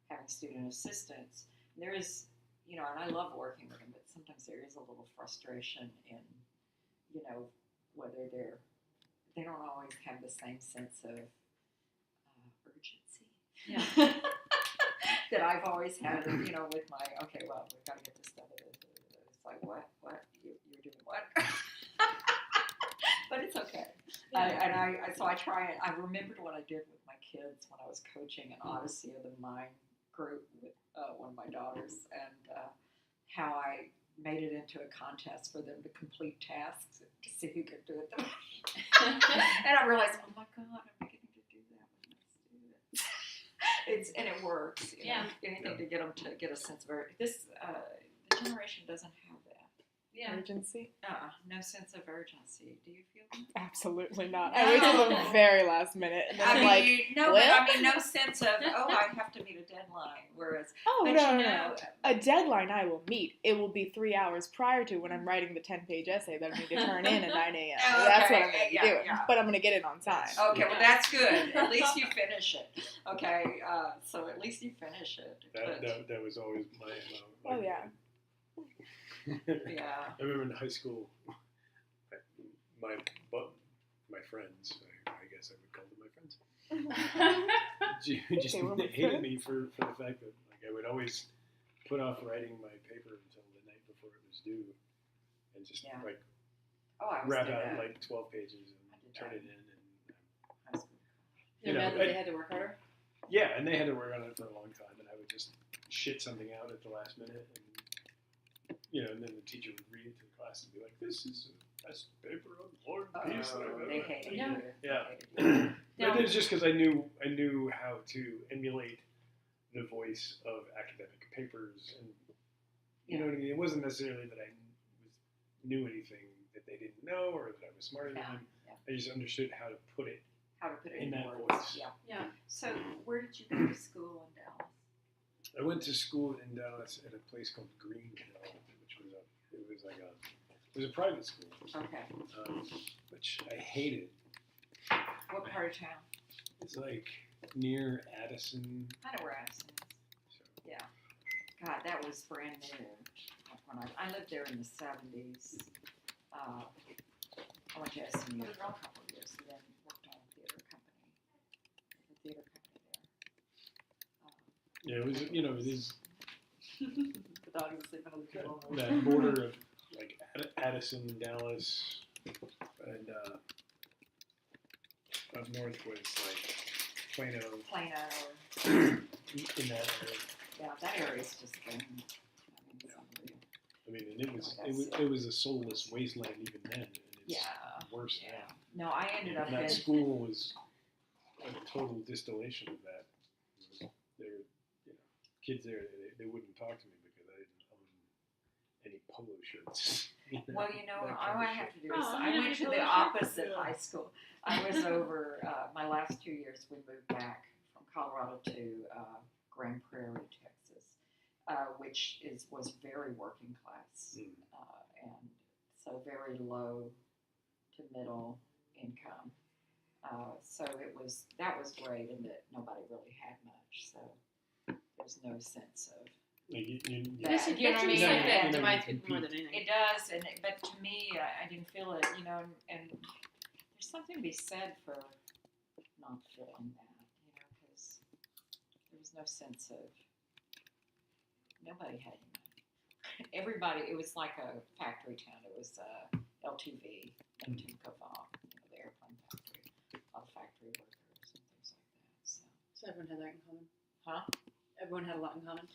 having student assistants, there is, and I love working with them, but sometimes there is a little frustration in, whether they don't always have the same sense of urgency. Yeah. That I've always had, with my, okay, well, we've got to get this done. It's like, what? You're doing what? But it's okay. So I try it. I remembered what I did with my kids when I was coaching an Odyssey of the Mind group with one of my daughters, and how I made it into a contest for them to complete tasks to see who could do it the most. And I realized, oh my God, I'm beginning to do that with my students. And it works. Yeah. Anything to get them to get a sense of this. The generation doesn't have that. yeah. Urgency? No sense of urgency. Do you feel that? Absolutely not. I wait till the very last minute, and then I'm like, no sense of, I have to meet a deadline. Whereas, oh, but no. A deadline I will meet. It will be 3 hours prior to when I'm writing the 10-page essay that I need to turn in at 9 a.m. Oh, That's okay. what I'm going to be doing. Yeah. But I'm going to get it on time. Okay, well that's good. At least you finish it. Okay, so at least you finish it. That was always my Oh, yeah. Yeah. I remember in high school, my friends, I guess I would call them my friends, just They were my hated friends. me for the fact that like I would always put off writing my paper until the night before it was due, and just Yeah. like Oh, I was wrap doing out that. like 12 pages I and did turn that. it in. And High school. You're mad that they had to work harder? yeah, and they had to work on it for a long time, and I would just shit something out at the last minute, and and then the teacher would read it to the class and be like, "This is the best paper on War and Peace that I've ever." They hated Yeah. you. Yeah. They hated you. But it was just because I knew how to emulate the voice of academic papers, and you know what I mean. It wasn't necessarily that I knew anything that they didn't know or that I was smarter than them. Yeah. I just understood how to put it How to put it in that words. voice. Yeah. Yeah. So where did you go to school in Dallas? I went to school in Dallas at a place called Green Hill, which was a private school, Okay. which I hated. What part of town? It's like near Addison. I know where Addison is. So. Yeah. God, that was brand new. When I lived there in the 70s. I went to SMU for a couple of years and then worked on a theater company. The theater company there. Yeah, it is The dog is sleeping on the table. that border of like Addison, Dallas, and up north was like Plano. In that area. Yeah, that area's just been. I mean, and it was a soulless wasteland even then, and it's worse Yeah. now. No, I ended up And that in. school was a total distillation of that. Kids there, they wouldn't talk to me because I didn't own any polo shirts. Well, that all kind I of have shit. to do is Oh, I yeah, went to you the told us. opposite high school. I was over my last 2 years. We moved back from Colorado to Grand Prairie, Texas, which was very working class, and so very low to middle income. So that was great, in that nobody really had much. So there's no sense of. Like This is You know what I mean? like that And divides people more than anything. it does, but to me, I didn't feel it, and there's something to be said for not feeling that, because there was no sense of, nobody had any money. Everybody, it was like a factory town. It was LTV and Timcova, the airplane factory, a lot of factory workers. Everyone had that in common. Huh? Everyone had a lot in common.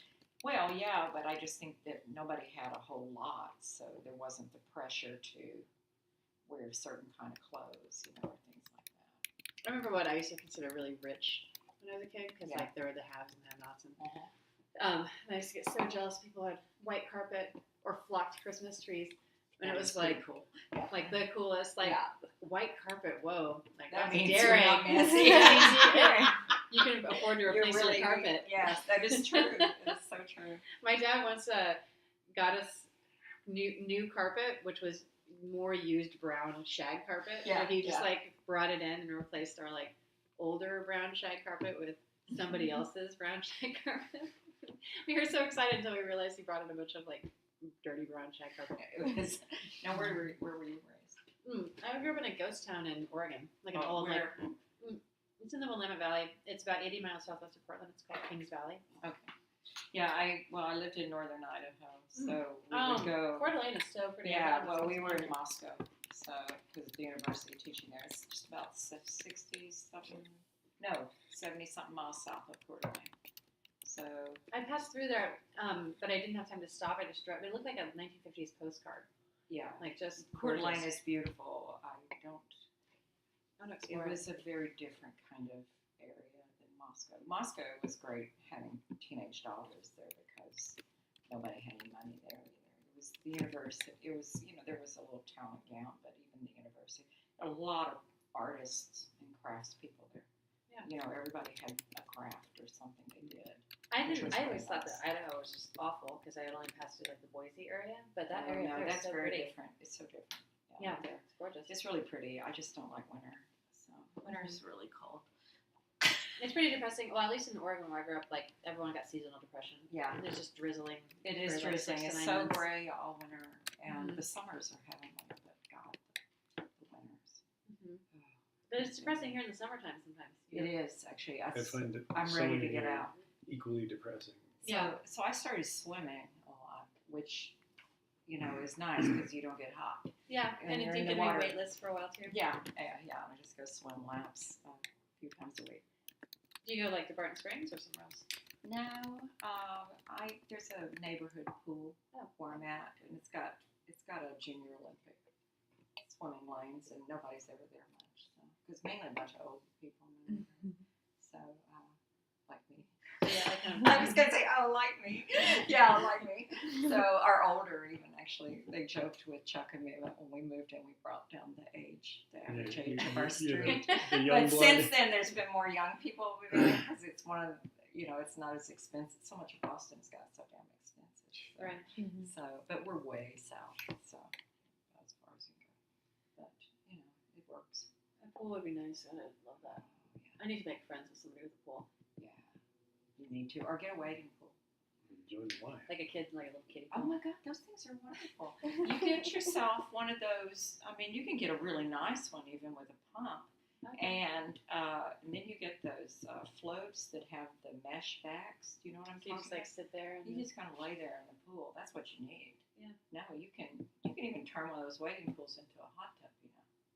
Well, yeah, but I just think that nobody had a whole lot, so there wasn't the pressure to wear certain kind of clothes, or things like that. I remember what I used to consider really rich when I was a kid, because Yeah. like there were the haves and the have-nots, and I used to get so jealous. People had white carpet or flocked Christmas trees, and That it was is pretty like cool. the coolest. Like Yeah. white carpet, whoa! Like That that's means daring. you're not messy. Yeah. You can afford to You're replace really your carpet. Yes, that is true. It's so true. My dad once got us new carpet, which was more used brown shag carpet. Yeah, So he just yeah. like brought it in and replaced our like older brown shag carpet with somebody else's brown shag carpet. We were so excited until we realized he brought in a bunch of like dirty brown shag carpet. It was. Now, where were you raised? I grew up in a ghost town in Oregon, like an old like. where? It's in the Willamette Valley. It's about 80 miles southwest of Portland. It's called Kings Valley. Okay. Yeah, I lived in northern Idaho, so we Oh, would go. Coeur d'Alene is so pretty. Yeah, I've well, been we to were in Portland. Moscow, so because the university teaching there is just about 60 something, no, 70 something miles south of Coeur d'Alene. So I passed through there, but I didn't have time to stop. I just drove. It looked like a 1950s postcard. yeah, Like just Coeur d'Alene gorgeous. is beautiful. I don't. I don't It explore was a very different kind of area than Moscow. Moscow was great having teenage daughters there because nobody had any money there either. It was the university. It was, there was a little talent gown, but even the university, a lot of artists and craftspeople there. Yeah. Everybody had a craft or something they did. I which didn't. was I really always thought nice. that Idaho was just awful because I had only passed through like the Boise area, but that Oh, area no, there is that's so very pretty. different. It's so different. Yeah, there. it's gorgeous. It's really pretty. I just don't like winter. So winter is really cold. It's pretty depressing. Well, at least in Oregon where I grew up, like everyone got seasonal depression. Yeah. It's just drizzling. It is for, like, drizzling. 6 to It's 9 so months. gray all winter, and Mhm. the summers are heavenly, but God, the winters. Hmm But it's depressing here in the summertime sometimes. It is actually. I find it I'm ready to get out. equally depressing. Yeah. So I started swimming a lot, which is nice because you don't get hot. Yeah, And and you're you in did the my water. wait list for a while too. Yeah. I just go swim laps a few times a week. Do you go like to Barton Springs or somewhere else? No, there's a neighborhood pool where I'm at, and it's got a junior Olympic swimming lanes, and nobody's ever there much. Because mainly a bunch of old people, so like me. Yeah, I kind of. I was gonna say, oh, like me. Yeah, like me. So our older even actually, they joked with Chuck and me about when we moved in, we brought down the average age of our street. The young But blood. since then, there's been more young people moving in because it's one of it's not as expensive. So much of Boston's got so damn expensive. So, Right. So, but we're way south, so as far as you go. But it works. A pool would be nice. I love that. I need to make friends with somebody with a pool, Yeah, you need to, or get a wading pool. Enjoy the wine. like a kid, like a little kiddie Oh pool. my God, those things are wonderful. You get yourself one of those. I mean, you can get a really nice one even with a pump, and then you get those floats that have the mesh backs. Do you know what I'm So you talking just like about? sit there and You just kind of lay there in the pool. That's what you need. Yeah. No, you can even turn one of those wading pools into a hot tub.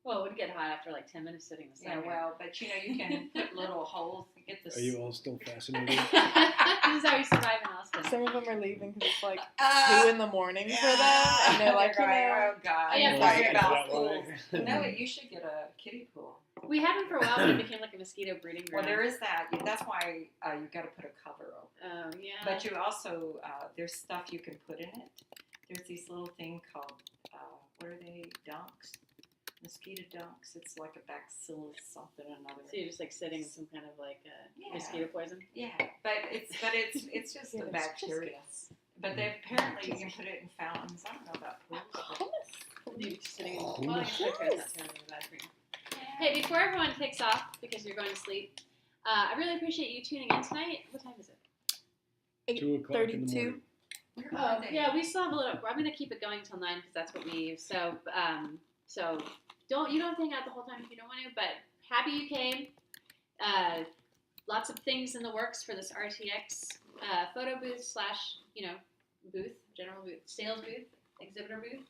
well, it would get hot after like 10 minutes sitting in the sun. Yeah, well, but you can put little holes to get the. Are you all still fascinated? This is how you survive in Austin. Some of them are leaving because it's like Uh, 2 in the morning for them, and they're like, oh God, Yeah, I'm but- talking about That pools. way. No, you should get a kiddie pool. We had one for a while, but it became like a mosquito breeding Well, ground. there is that. That's why you've got to put a cover over. Oh, yeah. But you also there's stuff you can put in it. There's these little thing called what are they? Dunks, mosquito dunks. It's like a bacillus something or another. So you're just like sitting in some kind of like Yeah. mosquito poison. Yeah, but it's just Yeah, a it's bacteria. But they apparently you can put it in fountains. I don't know about pools. But You're just sitting in. Well, I guess my parents not terribly bad for you. Hey, before everyone takes off because you're going to sleep, I really appreciate you tuning in tonight. What time is it? 2 o'clock in the 32. morning. Where are they? Yeah, we still have a little. I'm gonna keep it going till 9 because that's what we use. So, you don't hang out the whole time if you don't want to. But happy you came. Lots of things in the works for this RTX photo booth / booth, general booth, sales booth, exhibitor booth.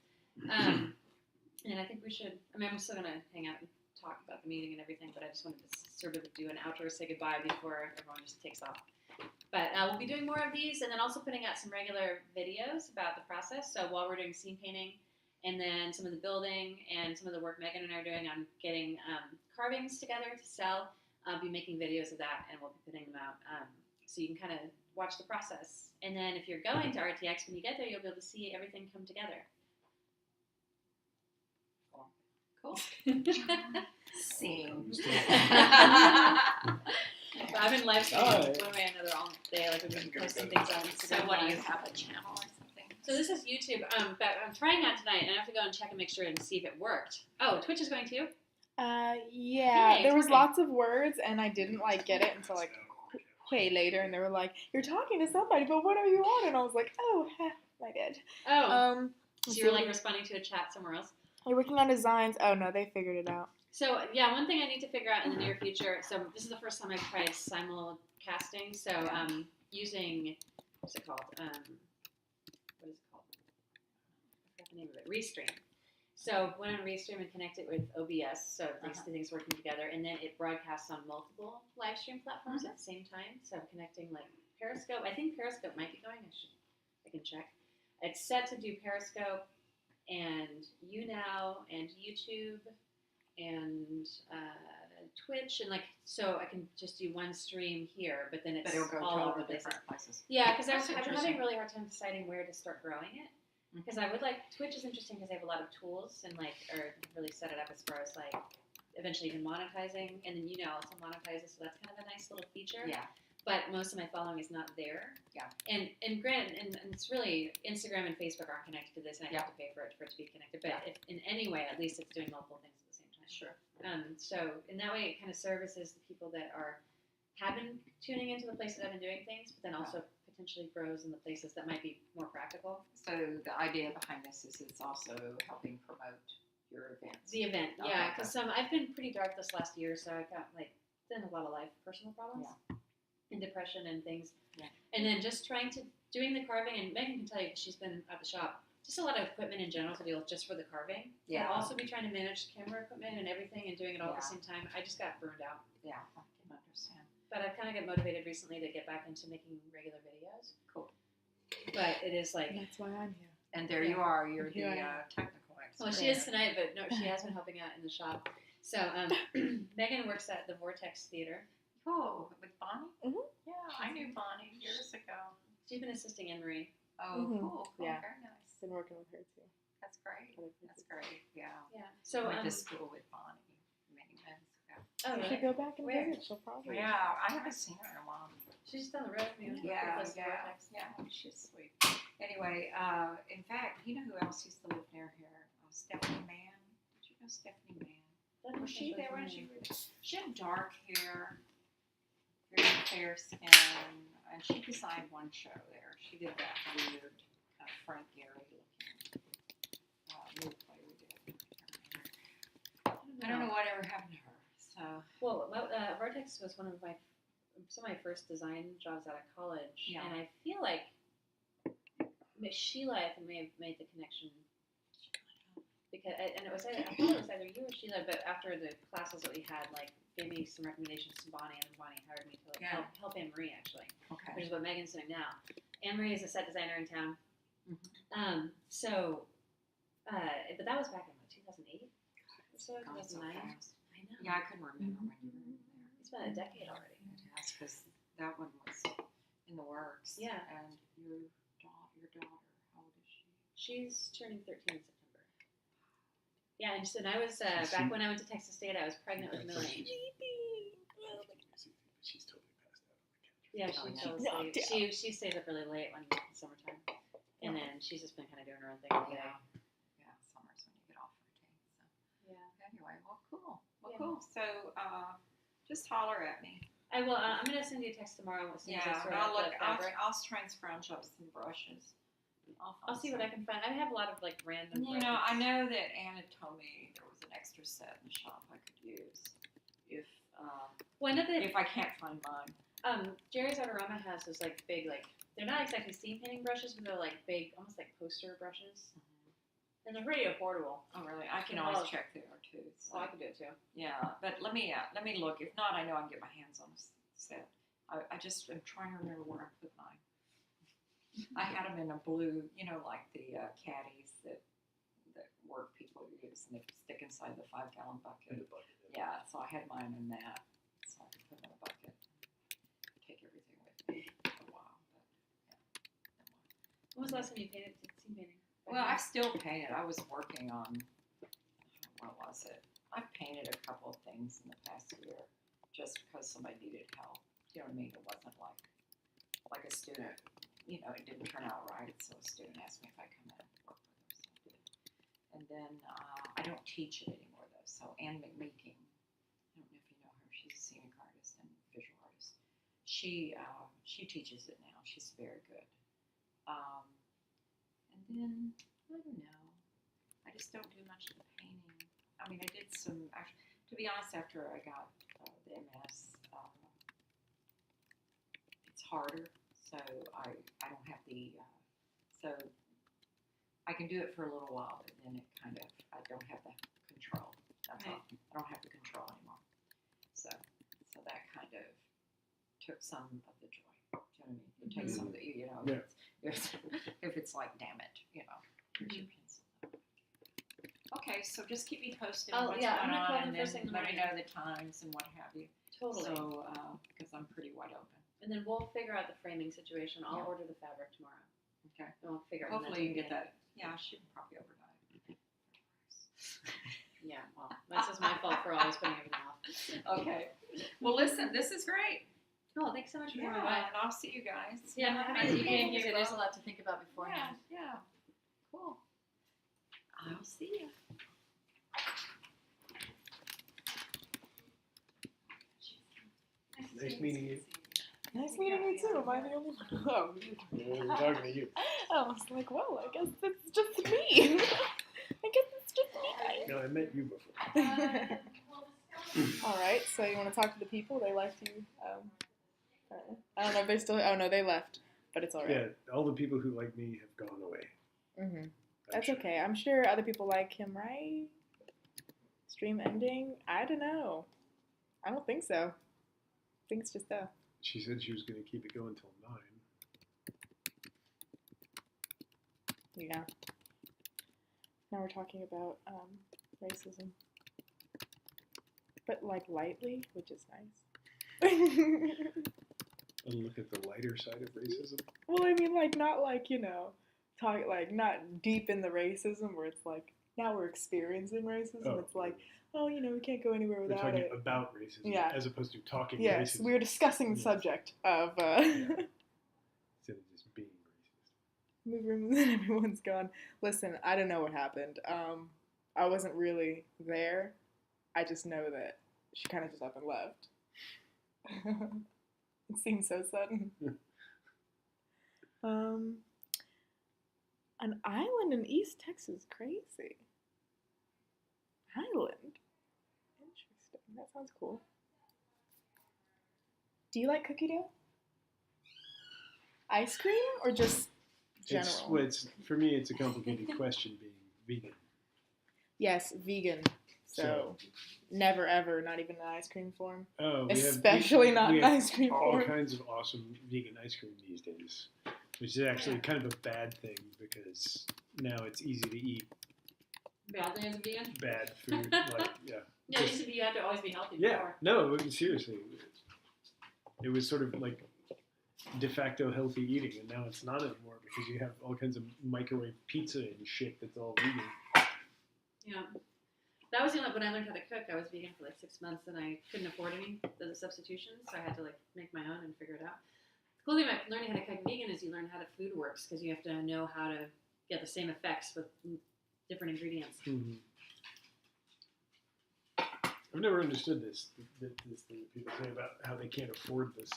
And I think we should. I mean, I'm still gonna hang out and talk about the meeting and everything, but I just wanted to sort of do an outdoor say goodbye before everyone just takes off. But we'll be doing more of these, and then also putting out some regular videos about the process. So while we're doing scene painting, and then some of the building, and some of the work Megan and I are doing on getting carvings together to sell, I'll be making videos of that, and we'll be putting them out. So you can kind of watch the process. And then if you're going to RTX, when you get there, you'll be able to see everything come together. Cool. Sing. I've been live streaming one way or another all day. Like we've been posting things on Instagram. So what do you Live. have, a channel or something? So this is YouTube. But I'm trying out tonight, and I have to go and check and make sure and see if it worked. Oh, Twitch is going too. Yeah, Hey, there was it's working. lots of words, and I didn't like get it until like way later, and they were like, "You're talking to somebody, but what are you on?" And I was like, "Oh, I did." Oh, so you're so like responding to a chat somewhere else. you're working on designs. Oh no, they figured it out. So yeah, one thing I need to figure out in the near future. So this is the first time I've tried simulcasting. So using what's it called? What is it called? I forgot the name of it. Restream. So when on Restream and connect it with OBS, so these two things working together, and then it broadcasts on multiple live stream platforms at the same time. So I'm connecting like Periscope. I think Periscope might be going. I can check. It's set to do Periscope and YouNow and YouTube and Twitch, and like so I can just do one stream here, but then it's But it'll go to all all over the the place. different places. Yeah, because That's I've been interesting. having a really hard time deciding where to start growing it. Because I would like Twitch is interesting because they have a lot of tools and like or really set it up as far as like eventually even monetizing, and then also monetizes, so that's kind of a nice little feature. Yeah. But most of my following is not there. Yeah. And granted, and it's really Instagram and Facebook aren't connected to this, and I have to pay for it to be connected. But if in any way, at least it's doing multiple things at the same time. Sure. So in that way, it kind of services the people that have been tuning into the places I've been doing things, but then also potentially grows in the places that might be more practical. So the idea behind this is it's also helping promote your events. The event, Okay, yeah, because I've been pretty dark this last year, so I've got like done a lot of personal problems, and depression and things, and then just doing the carving. And Megan can tell you, 'cause she's been at the shop. Just a lot of equipment in general to deal with just for the carving. Yeah. But also be trying to manage camera equipment and everything and doing it all at the same time. I just got burned out. Yeah, I can understand. But I've kind of got motivated recently to get back into making regular videos. Cool. But it is like, And that's why I'm here. And there you are. You're Here I the am. technical expert. well, she is tonight, but no, she has been helping out in the shop. So Megan works at the Vortex Theater. Cool. With Bonnie? Mhm. Yeah, I knew Bonnie years ago. She's been assisting Anne Marie. Oh, Mhm. cool. Yeah. Very nice. Been working with her too. That's great. That's great. Yeah. Yeah. So So I went to school with Bonnie many months ago. oh, You really? should go back and Where? visit. She'll probably. Yeah, I haven't seen her in a while. She's just down the road from you. Yeah, Close to yeah, Vortex. yeah. She's sweet. Anyway, in fact, you know who else used to live near here? Stephanie Mann. Did you know Stephanie Mann? Doesn't Was she sound there when familiar. she had dark hair, very fair skin, and she designed one show there. She did that weird Frank Gehry looking new play we did. I don't know whatever happened to her. So Well, Vortex was one of some of my first design jobs out of college, Yeah. and I feel like Miss Sheila, I think, may have made the connection because, and it was I thought it was either you or Sheila, but after the classes that we had, like, gave me some recommendations to Bonnie, and then Bonnie hired me to help Anne Marie actually, which okay. is what Megan's doing now. Anne Marie is a set designer in town, but that was back in 2008 or so, Gone so 2009. fast. I know. Yeah, I couldn't remember when you were in there. It's been a decade already. Yes, because that one was in the works. Yeah. And your daughter, how old is she? She's turning 13 in September. Yeah, and so I was back when I went to Texas State. I was pregnant with Millie. She's totally passed out on the couch. Yeah, Oh, she yeah. fell Knocked asleep. She stays up really late when it's summertime, and then she's just been kind of doing her own thing all day. Yeah, summer's when you get off routine. So Yeah. anyway, well, cool. Well, Yeah. cool. So just holler at me. I will. I'm gonna send you a text tomorrow as soon as I Yeah, sort I'll out look. the fabric. I'll try and scrounge up some brushes. I'll see what I can find. I have a lot of like random. You know, I know that Anna told me there was an extra set in the shop I could use if One of the if I can't find mine. Jerry's Artarama has those like big they're not exactly steam painting brushes, but they're like big, almost like poster brushes. And they're pretty affordable. Oh, really? I can Yeah. always check there too. So. Well, I could do it too. Yeah, but let me look. If not, I know I can get my hands on a set. I just am trying to remember where I put mine. I had them in a blue, like the caddies that work people use, and they stick inside the 5-gallon bucket. In the bucket. Yeah, so I had mine in that, so I could put them in a bucket. Take everything with me for a while, but yeah. When was the last time you painted? Scene painting? Well, I still painted. I was working on, what was it? I painted a couple of things in the past year just because somebody needed help. You know what I mean? It wasn't like a student, it didn't turn out right, so a student asked me if I'd come in and work with them, so I did. And then I don't teach it anymore, though, so Ann McMeeking, I don't know if you know her, she's a scenic artist and visual artist. She teaches it now. She's very good. And then, I don't know, I just don't do much of the painting. I mean, I did some, actually, to be honest, after I got the MS, it's harder, so I don't have so I can do it for a little while, but then I don't have the control. That's all. I don't have the control anymore. So that kind of took some of the joy. Do you know what I mean? It takes some of the, Yeah. if it's like, damn it, here's your pencil. Okay, so just keep me posted on what's I'm going gonna call on, them and first thing then in the let me morning. know the times and what have you. Totally. So, because I'm pretty wide open. And then we'll figure out the framing situation. I'll Yeah. order the fabric tomorrow. Okay. And we'll figure out. Hopefully you can get that. Yeah, she can probably overnight. Yeah, well, that's just my fault for always putting everything off. Okay. Well, listen, this is great. Oh, thanks so much for Yeah, coming by. and I'll see you guys. Yeah, Have a have nice a nice evening. evening. There's a lot to think about beforehand. Yeah. Cool. I'll see you. Nice meeting you. Nice meeting you too. Am I the only one? Oh, We're talking to you. I was like, well, I guess it's just me. I guess it's just me. No, I met you before. All right. So you want to talk to the people? They left you. I don't know if they still. Oh no, they left. But it's all right. Yeah, all the people who like me have gone away. Mm-hmm. I'm That's sure. okay. I'm sure other people like him, right? Stream ending? I don't know. I don't think so. I think it's just a. She said she was going to keep it going till 9. Yeah. Now we're talking about racism. But like lightly, which is nice. A look at the lighter side of racism. Well, I mean, like, not like, talk, like, not deep in the racism where it's like, now we're experiencing racism. Oh. It's like, oh, we can't go anywhere We're without talking it. about racism Yeah. as opposed to talking Yes, racism. we were discussing the Yes. subject of Instead of just being racist. move room, and then everyone's gone. Listen, I don't know what happened. I wasn't really there. I just know that she kind of just up and left. It seemed so sudden. An island in East Texas, crazy. Island. Interesting. That sounds cool. Do you like cookie dough? Ice cream or just general? For me, it's a complicated question being vegan. Yes, vegan. So, never ever, not even in ice cream form. Oh, Especially not in ice cream all form. kinds of awesome vegan ice cream these days, which is actually kind of a bad thing because now it's easy to eat Badly as a vegan? bad food. Like, yeah. Yeah, it used to be you had to always be healthy Yeah, before. no, seriously. It was sort of like de facto healthy eating, and now it's not anymore because you have all kinds of microwave pizza and shit that's all vegan. Yeah. That was the only, when I learned how to cook, I was vegan for like 6 months and I couldn't afford any of the substitutions, so I had to like make my own and figure it out. The cool thing about learning how to cook vegan is you learn how food works because you have to know how to get the same effects with different ingredients. Mm-hmm. I've never understood this thing that people say about how they can't afford this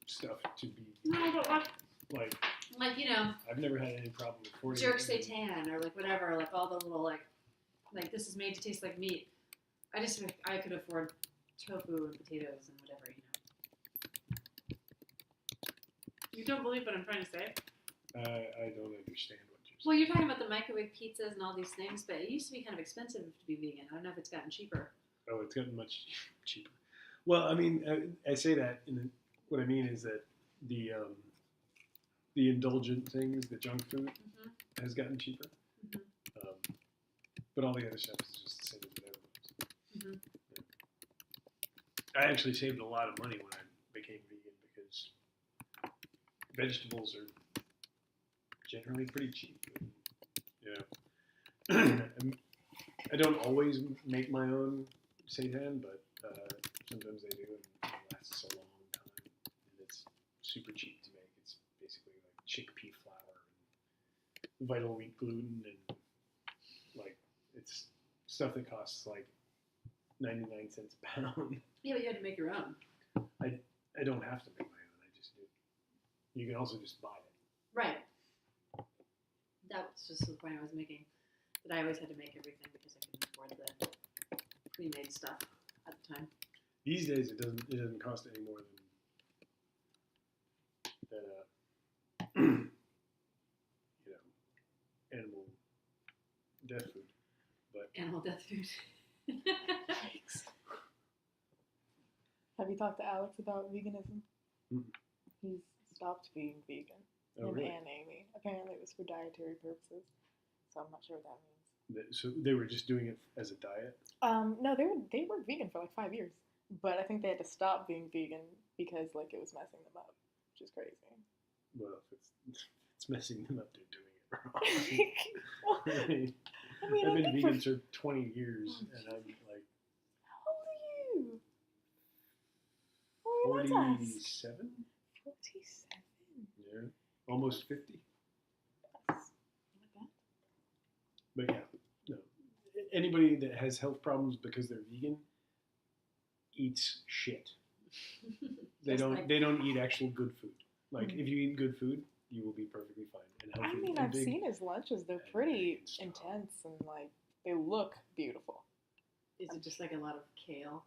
stuff to be No, but like. like, I've never had any problem affording jerk it. seitan or like whatever, like all the little like this is made to taste like meat. I could afford tofu and potatoes and whatever, You don't believe what I'm trying to say? I don't understand what you're Well, you're talking about the microwave pizzas and all these things, but it used to be kind of expensive to be vegan. I don't know if it's gotten cheaper. Oh, it's gotten much cheaper. Well, I mean, I say that, and what I mean is that the indulgent things, the junk food, Mm-hmm. has gotten cheaper. Mhm. But all the other stuff is just the same as it ever was. Mhm. I actually saved a lot of money when I became vegan because vegetables are generally pretty cheap. I don't always make my own seitan, but sometimes I do, and it lasts a long time. And it's super cheap to make. It's basically like chickpea flour and vital wheat gluten, and like it's stuff that costs like 99 cents a pound. Yeah, but you had to make your own. I don't have to make my own. I just do. You can also just buy it. Right. That was just the point I was making. That I always had to make everything because I couldn't afford the pre-made stuff at the time. These days, it doesn't cost any more than animal death food. But Animal death food. Yikes. Have you talked to Alex about veganism? Mm. He's stopped being vegan. Oh, Him really? and Amy. Apparently, it was for dietary purposes. So I'm not sure what that means. So they were just doing it as a diet. No, they were vegan for like 5 years, but I think they had to stop being vegan because like it was messing them up, which is crazy. Well, if it's messing them up, they're doing it wrong. Well, I mean, I mean, I've been I'm good vegan for- for 20 years, and I'm like How old are you? Oh, let's ask. 47. 47. Yeah, almost 50. That's not But yeah, no. Anybody that has health problems because they're vegan eats shit. They Just don't. like- They don't eat actual good food. Like Mm. if you eat good food, you will be perfectly fine and bad. healthy. I mean, and I've big. seen his lunches. They're and pretty big and strong. intense and like they look beautiful. Is it just like a lot of kale?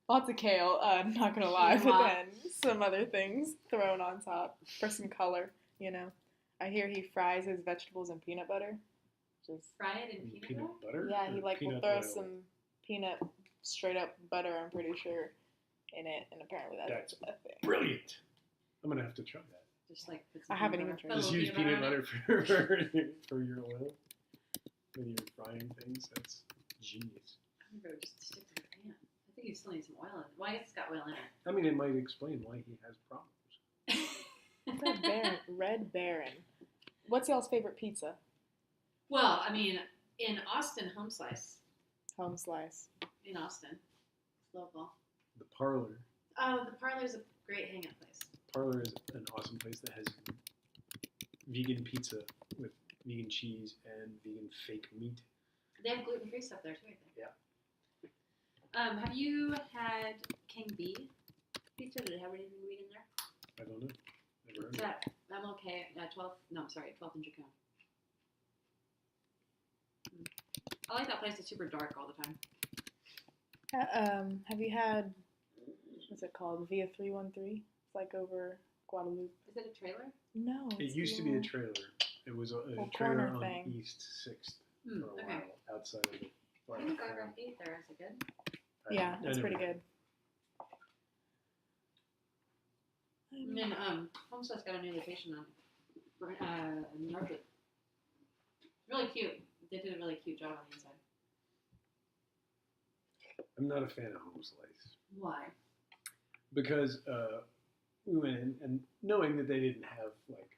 Lots of kale, not gonna lie, but Quinoa. then some other things thrown on top for some color, you know. I hear he fries his vegetables in peanut butter. Just Fry it in And peanut, peanut butter? butter. yeah, he or like will peanut throw oil? some peanut straight up butter, I'm pretty sure, in it, and apparently that's a thing. Brilliant. I'm gonna have to try that. Just like put some I haven't peanut even butter- tried Just put a use little peanut on it. butter for your oil when you're frying things. That's genius. I think it would just stick to the pan. I think you still need some oil in it. Well, I guess it's got oil in it. I mean, it might explain why he has problems. Red Baron. What's y'all's favorite pizza? Well, I mean, in Austin, Home Slice. Home slice. In Austin. It's local. The Parlor. Oh, the Parlor's a great hang-out place. Parlor is an awesome place that has vegan pizza with vegan cheese and vegan fake meat. They have gluten-free stuff there, too, I think. Yeah. Have you had King B pizza? Did it have anything vegan there? I don't know. Never heard It's of it. at MLK, 12th and Jacome. I like that place. It's super dark all the time. Have you had, what's it called? Via 313? It's like over Guadalupe. Is it a trailer? No. It it's used to the, be a trailer. It was a Little trailer corner on thing. East 6th Hmm, for a okay. while, outside of it. I think I ever ate there. Is it good? Yeah, it's pretty good. And then Homestead's got a new location on Northwood. Really cute. They did a really cute job on the inside. I'm not a fan of Home Slice Why? because we went in and knowing that they didn't have like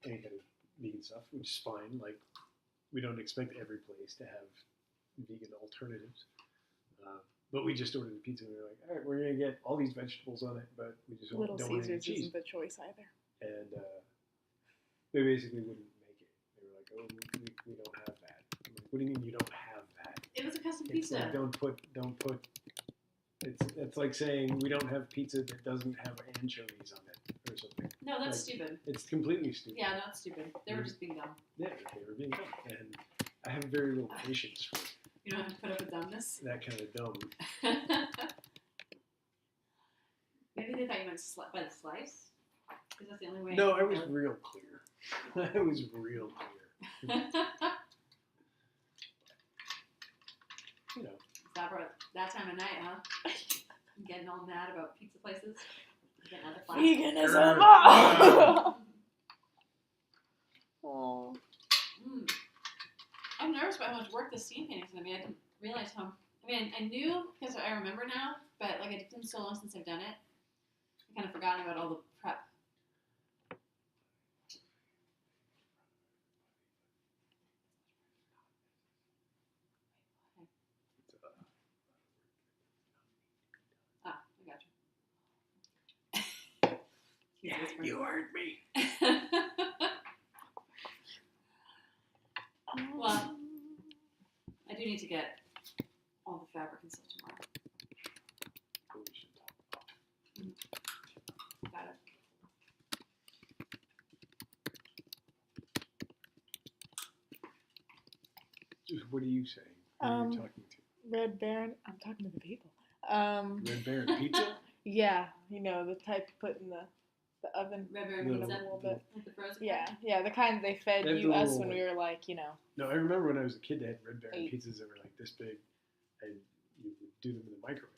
any kind of vegan stuff, which is fine. Like we don't expect every place to have vegan alternatives. But we just ordered the pizza and we were like, all right, we're gonna get all these vegetables on it, but we just Little don't want any Caesars cheese. isn't the choice either. And they basically wouldn't make it. They were like, oh, we don't have that. I'm like, what do you mean you don't have that? It was a custom It's pizza. like, don't put. It's like saying we don't have pizza that doesn't have anchovies on it or something. No, that's like- stupid. It's completely stupid. Yeah, that's stupid. They were just being dumb. Yeah, they were being dumb, and I have very little patience for You don't have to put up with dumbness. that kind of dumb. Maybe they thought you meant by the slice. Because that's the only way. No, I was real clear. I was real clear. You know, that time of night, huh? Getting all mad about pizza places. Getting out of class. Veganism. Oh. I'm nervous about how much work the steam painting's gonna be. I didn't realize how. I mean, I knew because I remember now, but like it's been so long since I've done it, I kind of forgotten about all the prep. Ah, I got you. you heard me. Well, I do need to get all the fabric and stuff tomorrow. Got it. What are you saying? Who are you talking to? Red Baron. I'm talking to the people. Red Baron pizza? Yeah, you know, the type you put in the oven. Red Baron Little- pizza. A little bit. Like the frozen Yeah, yeah, the kind they fed They have you the us little, when we were like, you know. No, I remember when I was a kid, they had Red Baron 8. pizzas that were like this big, and you would do them in the microwave.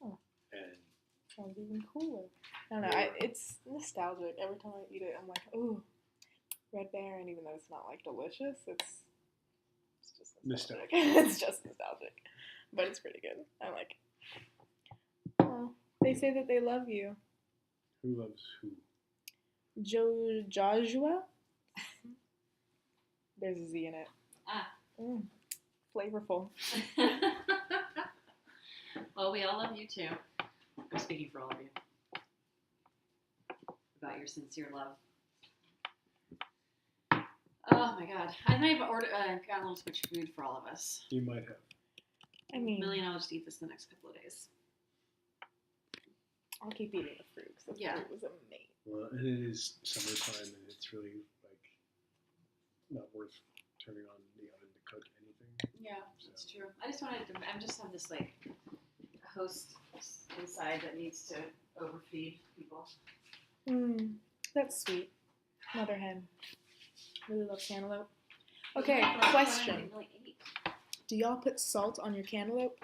Oh. And Sounds even cooler. I don't know. It's nostalgic. Every time I eat it, I'm like, ooh, Red Baron. Even though it's not like delicious, it's just nostalgic. It's just nostalgic, but it's pretty good. I like it. Oh, they say that they love you, who loves who? Joshua. There's a Z in it. Ah. Flavorful. Well, we all love you too. I'm speaking for all of you about your sincere love. Oh my God! I might have ordered, gotten a little too much food for all of us. You might have. I mean, Millie and I'll just eat this the next couple of days. I'll keep eating the fruit because the Yeah. fruit was amazing. Well, and it is summertime, and it's really like not worth turning on the oven to cook anything. Yeah, that's true. I just wanted to. I just have this like host inside that needs to overfeed people. That's sweet. Mother hen. Really love cantaloupe. Okay, Yeah, but I question. didn't really eat. Do y'all put salt on your cantaloupe?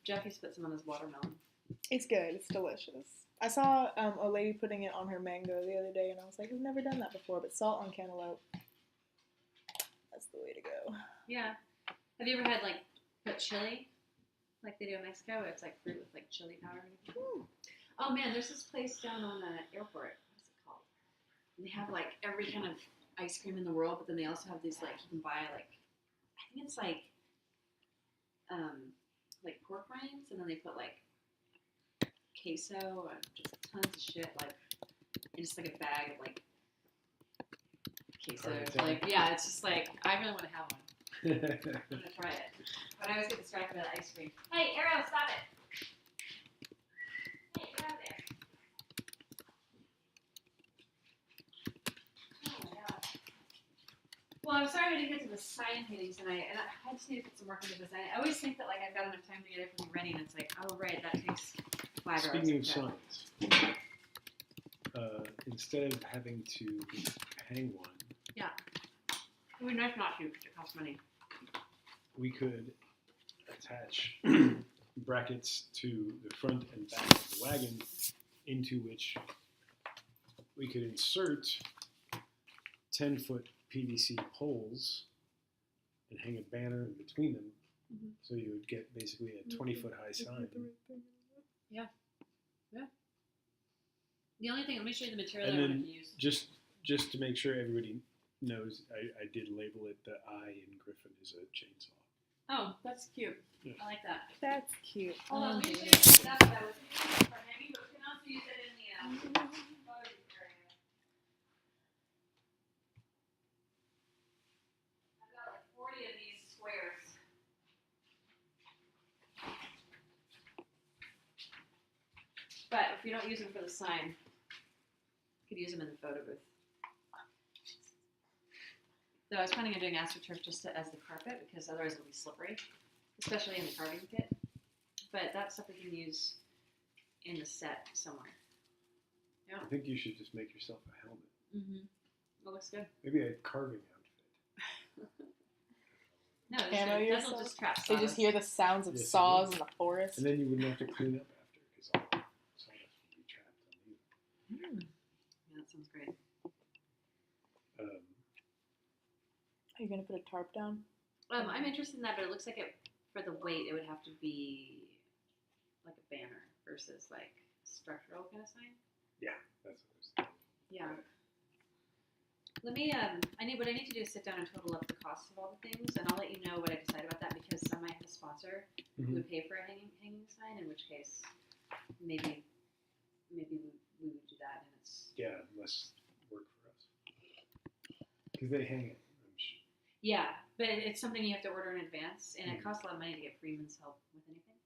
Jeff used to put some on his watermelon. It's good. It's delicious. I saw a lady putting it on her mango the other day, and I was like, I've never done that before, but salt on cantaloupe, that's the way to go. Yeah. Have you ever had like put chili, like they do in Mexico? It's like fruit with like chili powder. Oh man, there's this place down on the airport. What's it called? And they have like every kind of ice cream in the world, but then they also have these like you can buy like I think it's like pork rinds, and then they put like queso and just tons of shit like in just like a bag of like queso. Like yeah, it's just like I really want to have one. I'm gonna try it. But I always get distracted by the ice cream. Hey, Arrow, stop it! Hey, get out of there! Oh my god. Well, I'm sorry I didn't get to the sign painting tonight, and I just need to put some work into design. I always think that like I've got enough time to get everything ready, and it's like, oh right, that takes 5 hours. Speaking of Okay. signs, instead of having to hang one, It would be nice not to, because it costs money. we could attach brackets to the front and back of the wagon, into which we could insert 10-foot PVC poles and hang a banner in between them, so you would get basically a 20-foot high sign. The only thing, let me show you the material And I then wanted to use. just to make sure everybody knows, I did label it the I in Griffin is a chainsaw. Oh, that's cute. Yeah. I like that. That's cute. Hold on, let me show you Oh, that was used for hanging, but we can also use it in the photo area. I've got like 40 of these squares. But if you don't use them for the sign, you could use them in the photo booth. Though I was planning on doing AstroTurf just as the carpet, because otherwise it'll be slippery, especially in the carving kit. But that's stuff we can use in the set somewhere. I think you should just make yourself a helmet. That looks good. Maybe a carving outfit. No, Ammo that'll yourself? just trap They just sawdust. hear the sounds of Yes, it saws would. in the forest. And then you wouldn't have to clean up after because all the sawdust would be trapped on you. Yeah, that sounds great. Are you gonna put a tarp down? I'm interested in that, but it looks like for the weight, it would have to be like a banner versus like structural kind of sign. That's what I was thinking. Yeah. Let me. What I need to do is sit down and total up the costs of all the things, and I'll let you know what I decide about that because I might have a sponsor who would pay for a hanging sign. In which case, maybe we would do that, and it's. Yeah, less work for us. Because they hang it, I'm sure. Yeah, but it's something you have to order in advance, and it costs a lot of money to get Freeman's help with anything.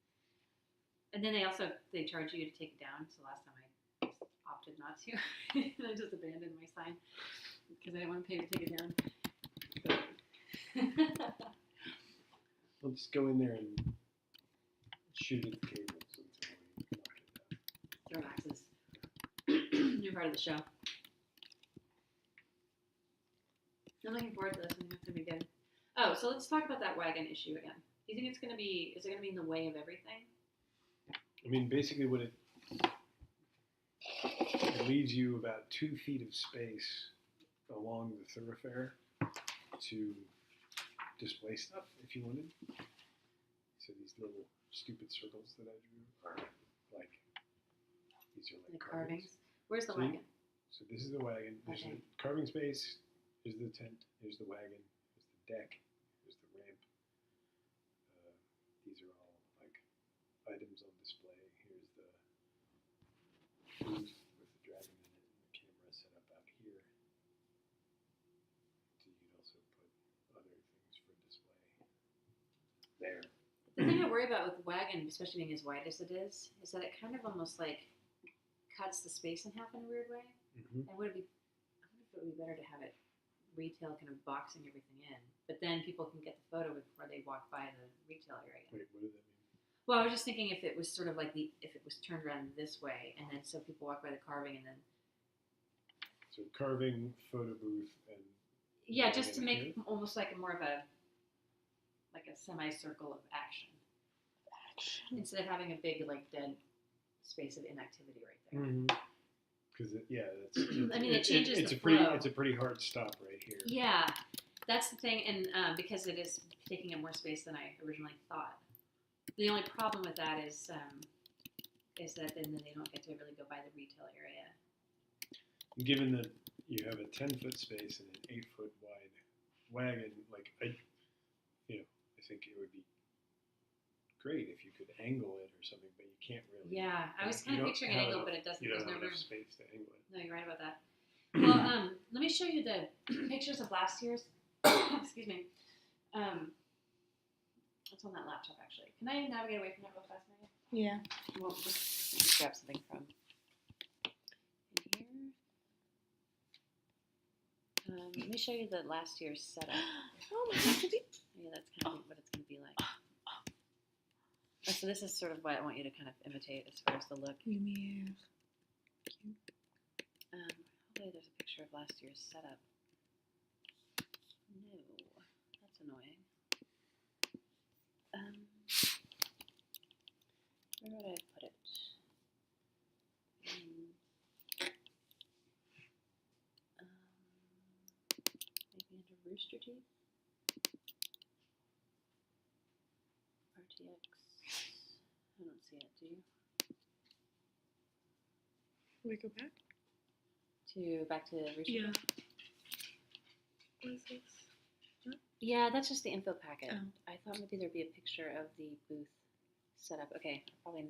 And then they charge you to take it down. So last time I opted not to, and I just abandoned my sign because I didn't want to pay to take it down. We'll just go in there and shoot at the cables until we knock it down. Throw axes. New part of the show. I'm looking forward to this. I think it's gonna be good. Oh, so let's talk about that wagon issue again. Do you think is it gonna be in the way of everything? I mean, basically what it leaves you about 2 feet of space along the thoroughfare to display stuff if you wanted. So these little stupid circles that I drew are like, these are like carvings. Where's the See? wagon? So this is the wagon, there's Okay. the carving space, here's the tent, here's the wagon, here's the deck, here's the ramp. These are all like items on display. Here's the booth with the dragon in it and the camera set up out here. So you could also put other things for display there. The thing I worry about with the wagon, especially being as wide as it is that it kind of almost like cuts the space in half in a weird way. Mm-hmm. And I wonder if it would be better to have it retail kind of boxing everything in, but then people can get the photo before they walk by the retail area. Wait, what did that mean? Well, I was just thinking if it was sort of like if it was turned around this way, and then so people walk by the carving, and then So carving, photo booth, and yeah, just to wagon make almost like more of a semicircle of action instead of having a big like dead space of inactivity right there. Because that's. I mean, it changes it's the a pretty. flow. It's a pretty hard stop right here. Yeah, that's the thing, and because it is taking up more space than I originally thought. The only problem with that is that then they don't get to really go by the retail area. Given that you have a 10-foot space and an 8-foot wide wagon, like I think it would be great if you could angle it or something, but you can't really. Yeah, I was You kind of don't picturing an have angle, enough- but it doesn't. You There's don't no have room. enough space to angle it. No, you're right about that. Well, let me show you the pictures of last year's. Excuse me. It's on that laptop actually. Can I navigate away from that real fast, Megan? Yeah. Well, just grab something from in here. Let me show you the last year's setup. Oh my gosh. Yeah, that's kind of what it's going to be like. So this is sort of what I want you to kind of imitate as far as the look. Lumiere. Hopefully there's a picture of last year's setup. No, that's annoying. Where would I put it? Maybe into Rooster Teeth? RTX. I don't see it, do you? We go back? Back to Rooster Yeah. Teeth? What is this? Yeah, that's just the info packet. Oh. I thought maybe there'd be a picture of the booth setup. Okay, probably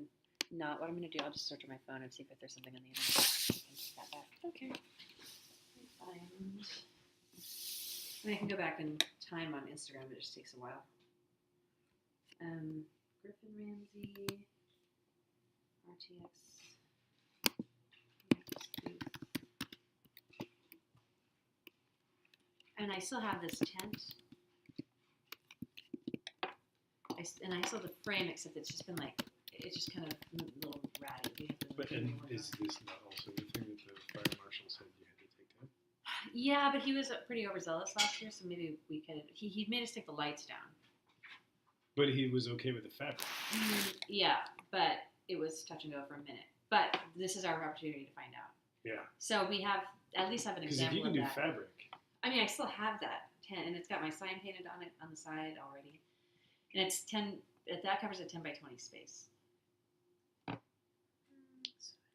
not. What I'm going to do, I'll just search on my phone and see if there's something on the internet. I can take that back. Okay. Find. I mean, I can go back in time on Instagram, but it just takes a while. Griffin Ramsey, RTX. And I still have this tent. I still have the frame, except it's just been like, it's just kind of a little ratty. But and is this not also the thing that the fire marshal said you had to take down? Yeah, but he was pretty overzealous last year, so maybe we could. He made us take the lights down. But he was okay with the fabric. Yeah, but it was touch and go for a minute. But this is our opportunity to find out. Yeah. So we have an Because if example you can of do that. fabric, I mean, I still have that 10, and it's got my sign painted on it on the side already, and it's 10. That covers a 10 by 20 space, and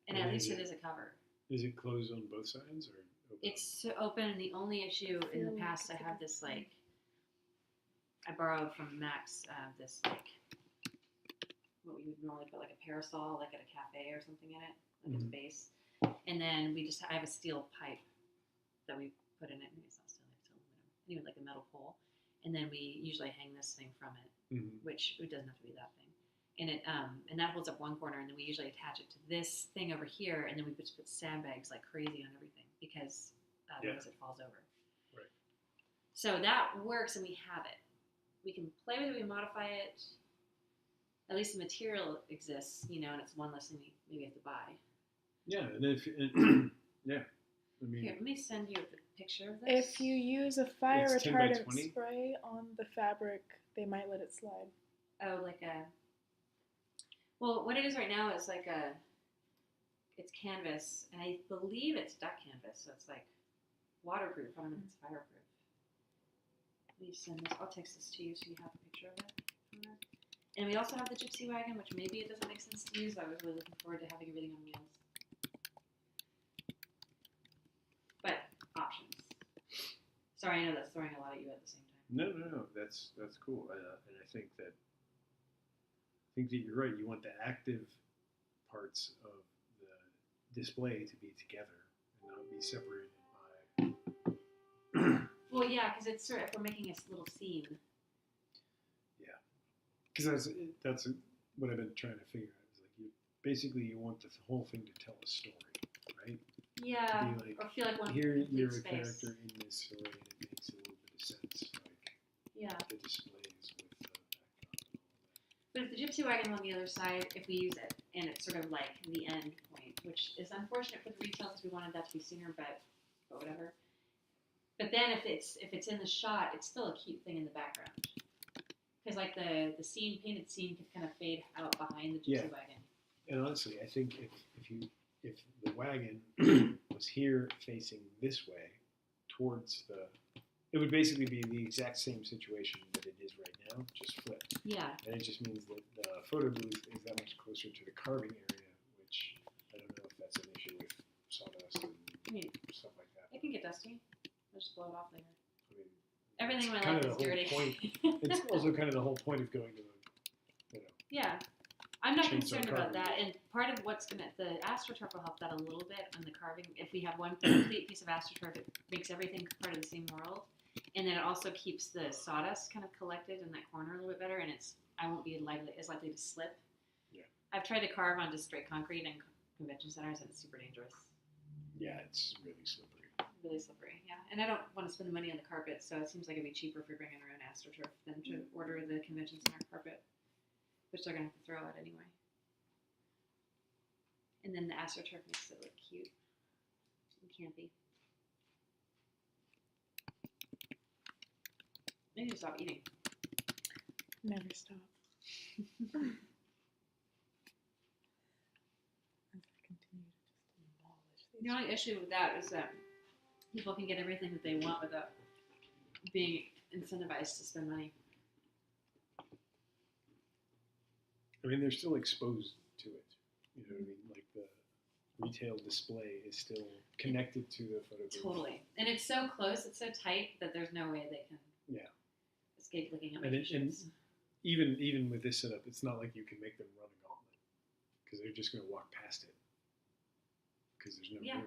And at is least it it- is a cover. is it closed on both sides or open? It's open, and the only issue in the feel like past, I it's a have good this like. I borrowed from Max this like what we would normally put like a parasol, like at a cafe or something in it, like its Mhm. base, and then I have a steel pipe that we put in it. Maybe it's not steel, it's aluminum. Anyway, like a metal pole, and then we usually hang this thing from it, Mhm. which it doesn't have to be that thing, and it and that holds up one corner, and then we usually attach it to this thing over here, and then we just put sandbags like crazy on everything because otherwise it falls over. Right. So that works, and we have it. We can play with it, we modify it. At least the material exists, and it's one less thing we maybe have to buy. Yeah, and if yeah, I mean, Here, let me send you a picture of this. If you use a fire It's 10 by retardant 20? spray on the fabric, they might let it slide. Oh, well, what it is right now is it's canvas, and I believe it's duck canvas, so it's like waterproof. I don't know if it's fireproof. Let me send this. I'll text this to you so you have a picture of it. And we also have the gypsy wagon, which maybe it doesn't make sense to use. I was really looking forward to having everything on wheels. But options. Sorry, I know that's throwing a lot at you at the same time. no, that's cool, and I think that you're right. You want the active parts of the display to be together and not be separated by. Well, yeah, because it's sort of, if we're making a little scene. Because that's what I've been trying to figure out. Is like you want the whole thing to tell a story, right? Yeah, Be like, or feel like one here complete you're a space. character in this story, and it makes a little bit of sense, like Yeah. the displays with the background. But if the gypsy wagon on the other side, if we use it, and it's sort of like the end point, which is unfortunate for the retail because we wanted that to be sooner, but whatever. But then if it's in the shot, it's still a cute thing in the background. Because like the painted scene can kind of fade out behind the gypsy wagon. And honestly, I think if the wagon was here facing this way towards it would basically be the exact same situation that it is right now, just flipped. Yeah. And it just means that the photo booth is that much closer to the carving area, which I don't know if that's an issue with sawdust and I mean, stuff like that. it can get dusty. I'll just blow it off later. I mean, Everything in my it's kind life of is the whole dirty. point. It's also kind of the whole point of going to Yeah. I'm not Chainsaw concerned about carving. that. And part of the AstroTurf will help that a little bit on the carving. If we have one complete piece of AstroTurf, it makes everything part of the same world. And then it also keeps the sawdust kind of collected in that corner a little bit better, and I won't be as likely to slip. Yeah. I've tried to carve on just straight concrete in convention centers, and it's super dangerous. Yeah, it's really slippery. Really slippery, yeah. And I don't want to spend the money on the carpet, so it seems like it'd be cheaper if we bring in our own AstroTurf than to order the convention center carpet, which they're going to have to throw out anyway. And then the AstroTurf makes it look cute and campy. I need to stop eating. Never stop. As I continue to just demolish these. The only issue with that is that people can get everything that they want without being incentivized to spend money. I mean, they're still exposed to it. You know what I mean? Like the retail display is still connected to the photo booth. Totally. And it's so close, it's so tight that there's no way they can escape looking at my And shoes. even with this setup, it's not like you can make them run a gauntlet because they're just going to walk past it because there's no room.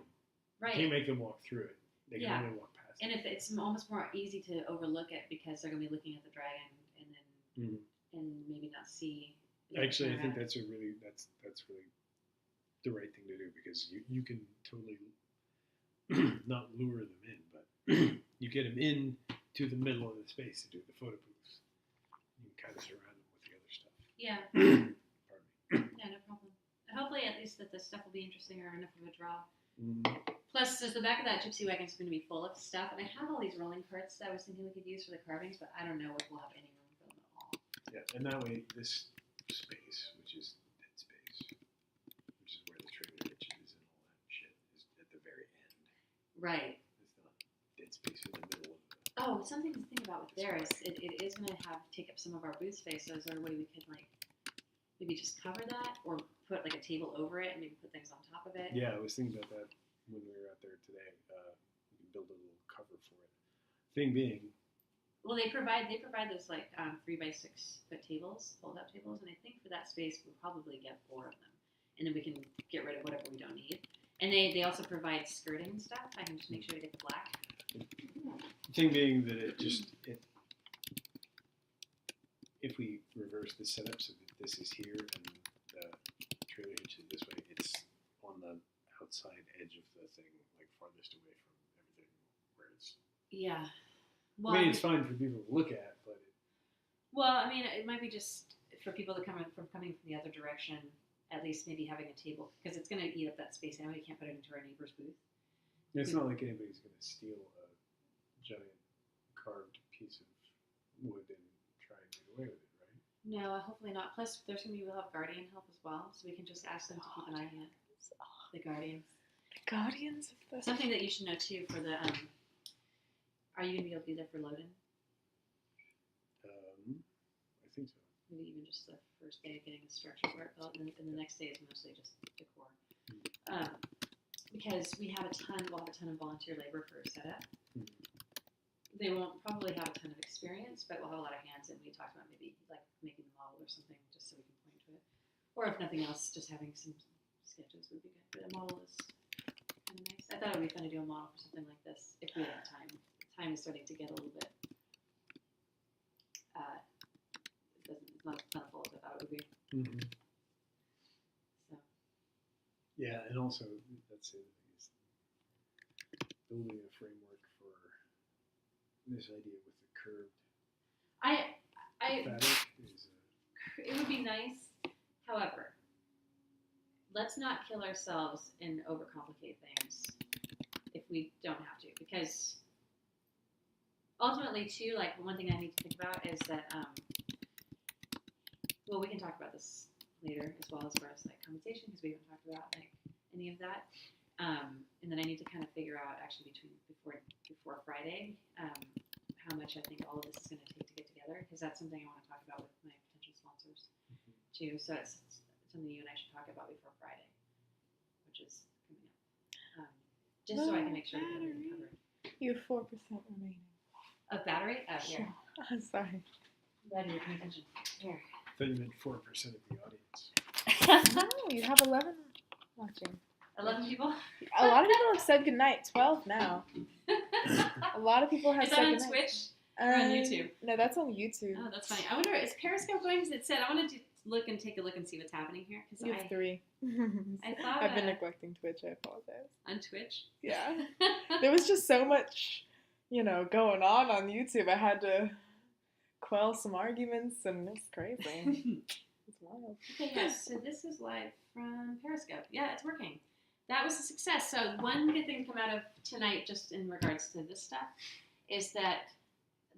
Right. You can't make them walk through it. They can only walk past And it. if it's almost more easy to overlook it because they're going to be looking at the dragon and then and maybe not see. Actually, I think that's really the right thing to do because you can totally not lure them in, but you get them in to the middle of the space to do the photo booths. You can kind of surround them with the other stuff. Yeah. Pardon me. Yeah, no problem. And hopefully, at least that the stuff will be interesting or enough of a draw. Plus, there's the back of that gypsy wagon is going to be full of stuff, and I have all these rolling carts that I was thinking we could use for the carvings, but I don't know if we'll have any room for them at all. Yeah, and that way, this space, which is dead space, which is where the trailer hitches and all that shit, is at the very end. Right. It's not dead space in the middle of the. Oh, something to think about with there is it is going to take up some of our booth space. So is there a way we could maybe just cover that, or put like a table over it and maybe put things on top of it? Yeah, I was thinking about that when we were out there today. We can build a little cover for it. Thing being, Well, they provide those like 3x6 foot tables, fold out tables, and I think for that space we'll probably get 4 of them, and then we can get rid of whatever we don't need. And they also provide skirting stuff. I can just make sure to get the black. the thing being that if we reverse the setup so that this is here and the trailer hitches this way, it's on the outside edge of the thing, like farthest away from everything, where it's. Yeah. Well, I mean, it's fine for people to look at, but. I mean, it might be just for people to coming from the other direction. At least maybe having a table, because it's going to eat up that space anyway. You can't put it into our neighbor's booth. It's not like anybody's going to steal a giant carved piece of wood and try and get away with it, right? No, hopefully not. Plus, we'll have guardian help as well, so we can just ask them to keep an eye on it. The guardians. The guardians of the. Something that you should know too for the. Are you going to be able to be there for load-in? I think so. Maybe even just the first day of getting the structure work built, and the next day is mostly just decor. Because we'll have a ton of volunteer labor for setup. They won't probably have a ton of experience, but we'll have a lot of hands, and we talked about maybe like making the model or something, just so we can point to it. Or if nothing else, just having some sketches would be good. But a model is kind of nice. I thought it would be fun to do a model for something like this if we had time. Time is starting to get a little bit. It's not as plentiful as I thought it would be. Mm-hmm. So. Yeah, and also that's the other thing is building a framework for this idea with the curved fabric is. It would be nice. However, let's not kill ourselves and overcomplicate things if we don't have to, because ultimately, too, like one thing I need to think about is that. Well, we can talk about this later as well as far as like compensation, because we haven't talked about like any of that. And then I need to kind of figure out actually before Friday how much I think all of this is going to take to get together, because that's something I want to talk about with my potential sponsors too. So it's something you and I should talk about before Friday, which is coming up. Just so I can make sure we have everything covered. You have 4% remaining. Of battery? Oh, here. I'm sorry. Glad you're paying attention. Here. I thought you meant 4% of the audience. No, you have 11 watching. 11 people? A lot of people have said goodnight. 12 now. A lot of people have Is said that on goodnight. Twitch? Or on YouTube? No, that's on YouTube. Oh, that's funny. I wonder, is Periscope going? Because it said, I wanted to take a look and see what's happening here. Because You have 3. I thought I've been neglecting Twitch. I apologize. on Twitch. Yeah. There was just so much, going on YouTube. I had to quell some arguments, and it's crazy. It's wild. Okay, yes. So this is live from Periscope. Yeah, it's working. That was a success. So one good thing to come out of tonight, just in regards to this stuff, is that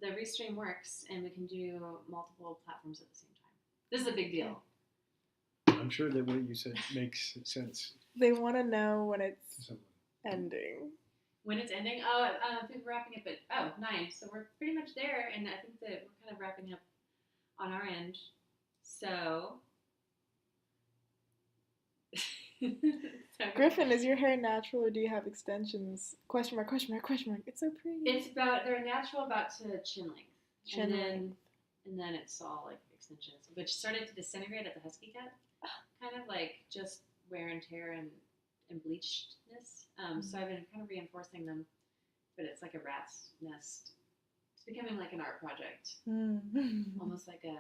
the restream works, and we can do multiple platforms at the same time. This is a big deal. I'm sure that what you said makes sense They want to know when it's to someone. ending. When it's ending? Oh, I think we're wrapping up at 9. So we're pretty much there, and I think that we're kind of wrapping up on our end. So. Griffin, is your hair natural or do you have extensions? Question mark, question mark, question mark. It's so pretty. They're natural about to chin length. Chin length. And then it's all like extensions, which started to disintegrate at the husky cut. Kind of like just wear and tear and bleachedness. So I've been kind of reinforcing them, but it's like a rat's nest. It's becoming like an art project. Almost like I don't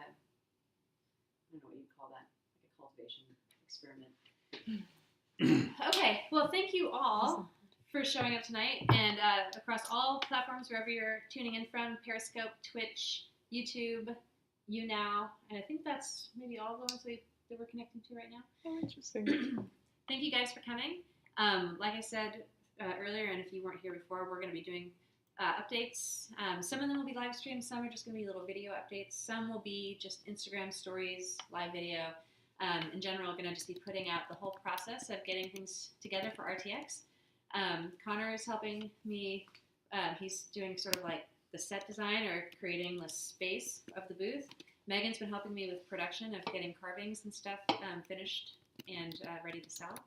know what you'd call that, like a cultivation experiment. Okay, well, thank you all for showing up tonight, and across all platforms, wherever you're tuning in from, Periscope, Twitch, YouTube, YouNow, and I think that's maybe all the ones that we're connecting to right now. Oh, interesting. Thank you guys for coming, Like I said earlier, and if you weren't here before, we're going to be doing updates. Some of them will be live streams. Some are just going to be little video updates. Some will be just Instagram stories, live video. In general, going to just be putting out the whole process of getting things together for RTX. Connor is helping me. He's doing sort of like the set design or creating the space of the booth. Megan's been helping me with production of getting carvings and stuff finished and ready to sell.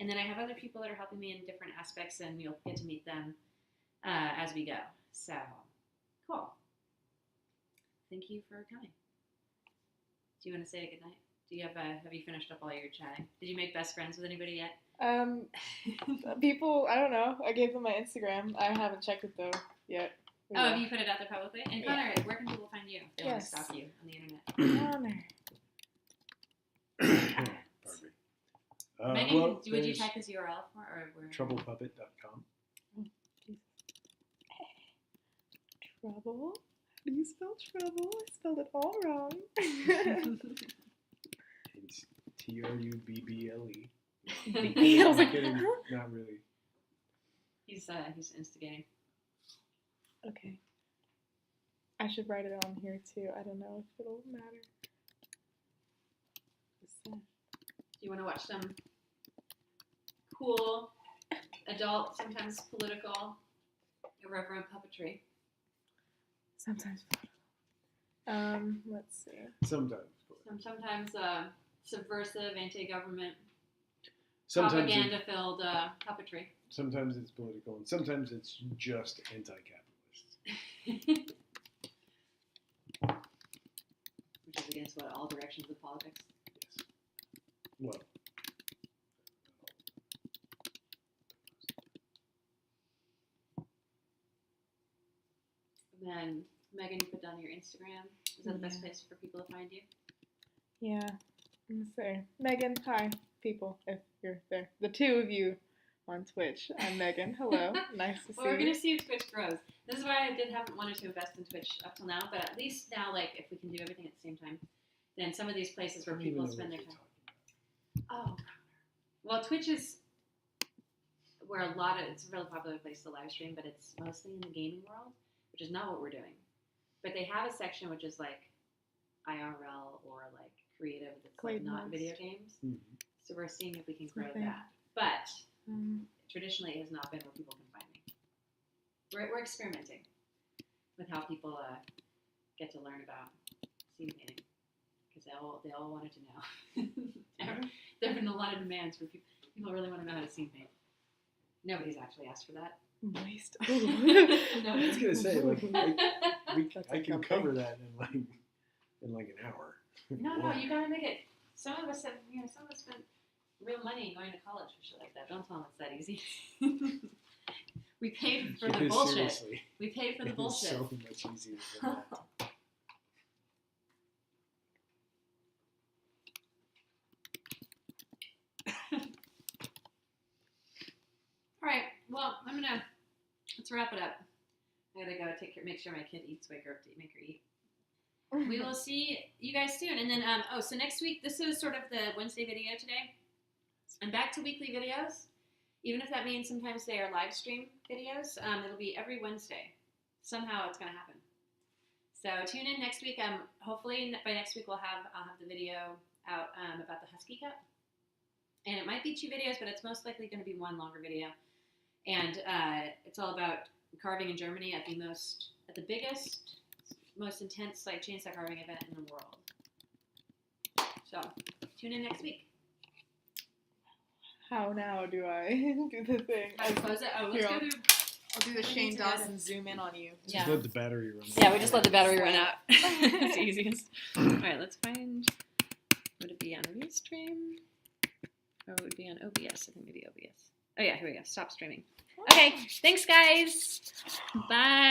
And then I have other people that are helping me in different aspects, and you'll get to meet them as we go. So, cool. Thank you for coming. Do you want to say a good night? Do you have you finished up all your chatting? Did you make best friends with anybody yet? People, I don't know. I gave them my Instagram. I haven't checked it though yet. Oh, have you put it out there publicly? And Connor, where can people find you if they want to stalk you on the internet? Connor. Pardon me. Megan, Well, would you type his URL for, or where? Troublepuppet.com. Trouble? How do you spell trouble? I spelled it all wrong. It's TRUBBLE. I was like, Kidding, huh? not really. He's instigating. Okay. I should write it on here too. I don't know if it'll matter. Do you want to watch some cool, adult, sometimes political, irreverent puppetry? Sometimes. Let's see. Sometimes. Sometimes subversive, anti-government, Sometimes propaganda-filled puppetry. sometimes it's political, and sometimes it's just anti-capitalist. Which is against all directions of politics. Yes. Well. And then, Megan, you put down your Instagram. Is that the best place for people to find you? Yeah. Let's see. Megan, hi, people, if you're there. The two of you on Twitch. I'm Megan. Hello. Nice to see Well, we're you. going to see if Twitch grows. This is why I haven't wanted to invest in Twitch up till now, but at least now, like, if we can do everything at the same time, then some of these places where people spend their time. Oh, well, Twitch is where it's a really popular place to live stream, but it's mostly in the gaming world, which is not what we're doing. But they have a section which is like IRL or like creative that's like not video games. Mm-hmm. So we're seeing if we can grow Okay. that. But traditionally, it has not been where people can find me. We're experimenting with how people get to learn about scene painting because they all wanted to know. There have been a lot of demands for people. People really want to know how to scene paint. Nobody's actually asked for that. Moist. I was gonna say, like, I can cover that in like an hour. No, you gotta make it. Some of us spent real money going to college for shit like that. Don't tell them it's that easy. We paid for the bullshit. Seriously, We paid for the it is bullshit. so much easier than that. All right. Well, let's wrap it up. I gotta go make sure my kid eats, make her eat. We will see you guys soon. And then, so next week, this is sort of the Wednesday video today. I'm back to weekly videos, even if that means sometimes they are live stream videos. It'll be every Wednesday. Somehow it's going to happen. So tune in next week. Hopefully by next week I'll have the video out about the Husky Cup. And it might be 2 videos, but it's most likely going to be one longer video. And it's all about carving in Germany at the biggest, most intense like chainsaw carving event in the world. So tune in next week. How now do I do the thing? I close it. Oh, let's Here, go do. I'll do the Shane Dawson zoom in on you. Just let the battery run. Yeah, we just let the battery run out. It's the easiest. All right, let's find. Would it be on Restream? Or would it be on OBS? I think maybe OBS. Oh yeah, here we go. Stop streaming. Okay, thanks guys. Bye.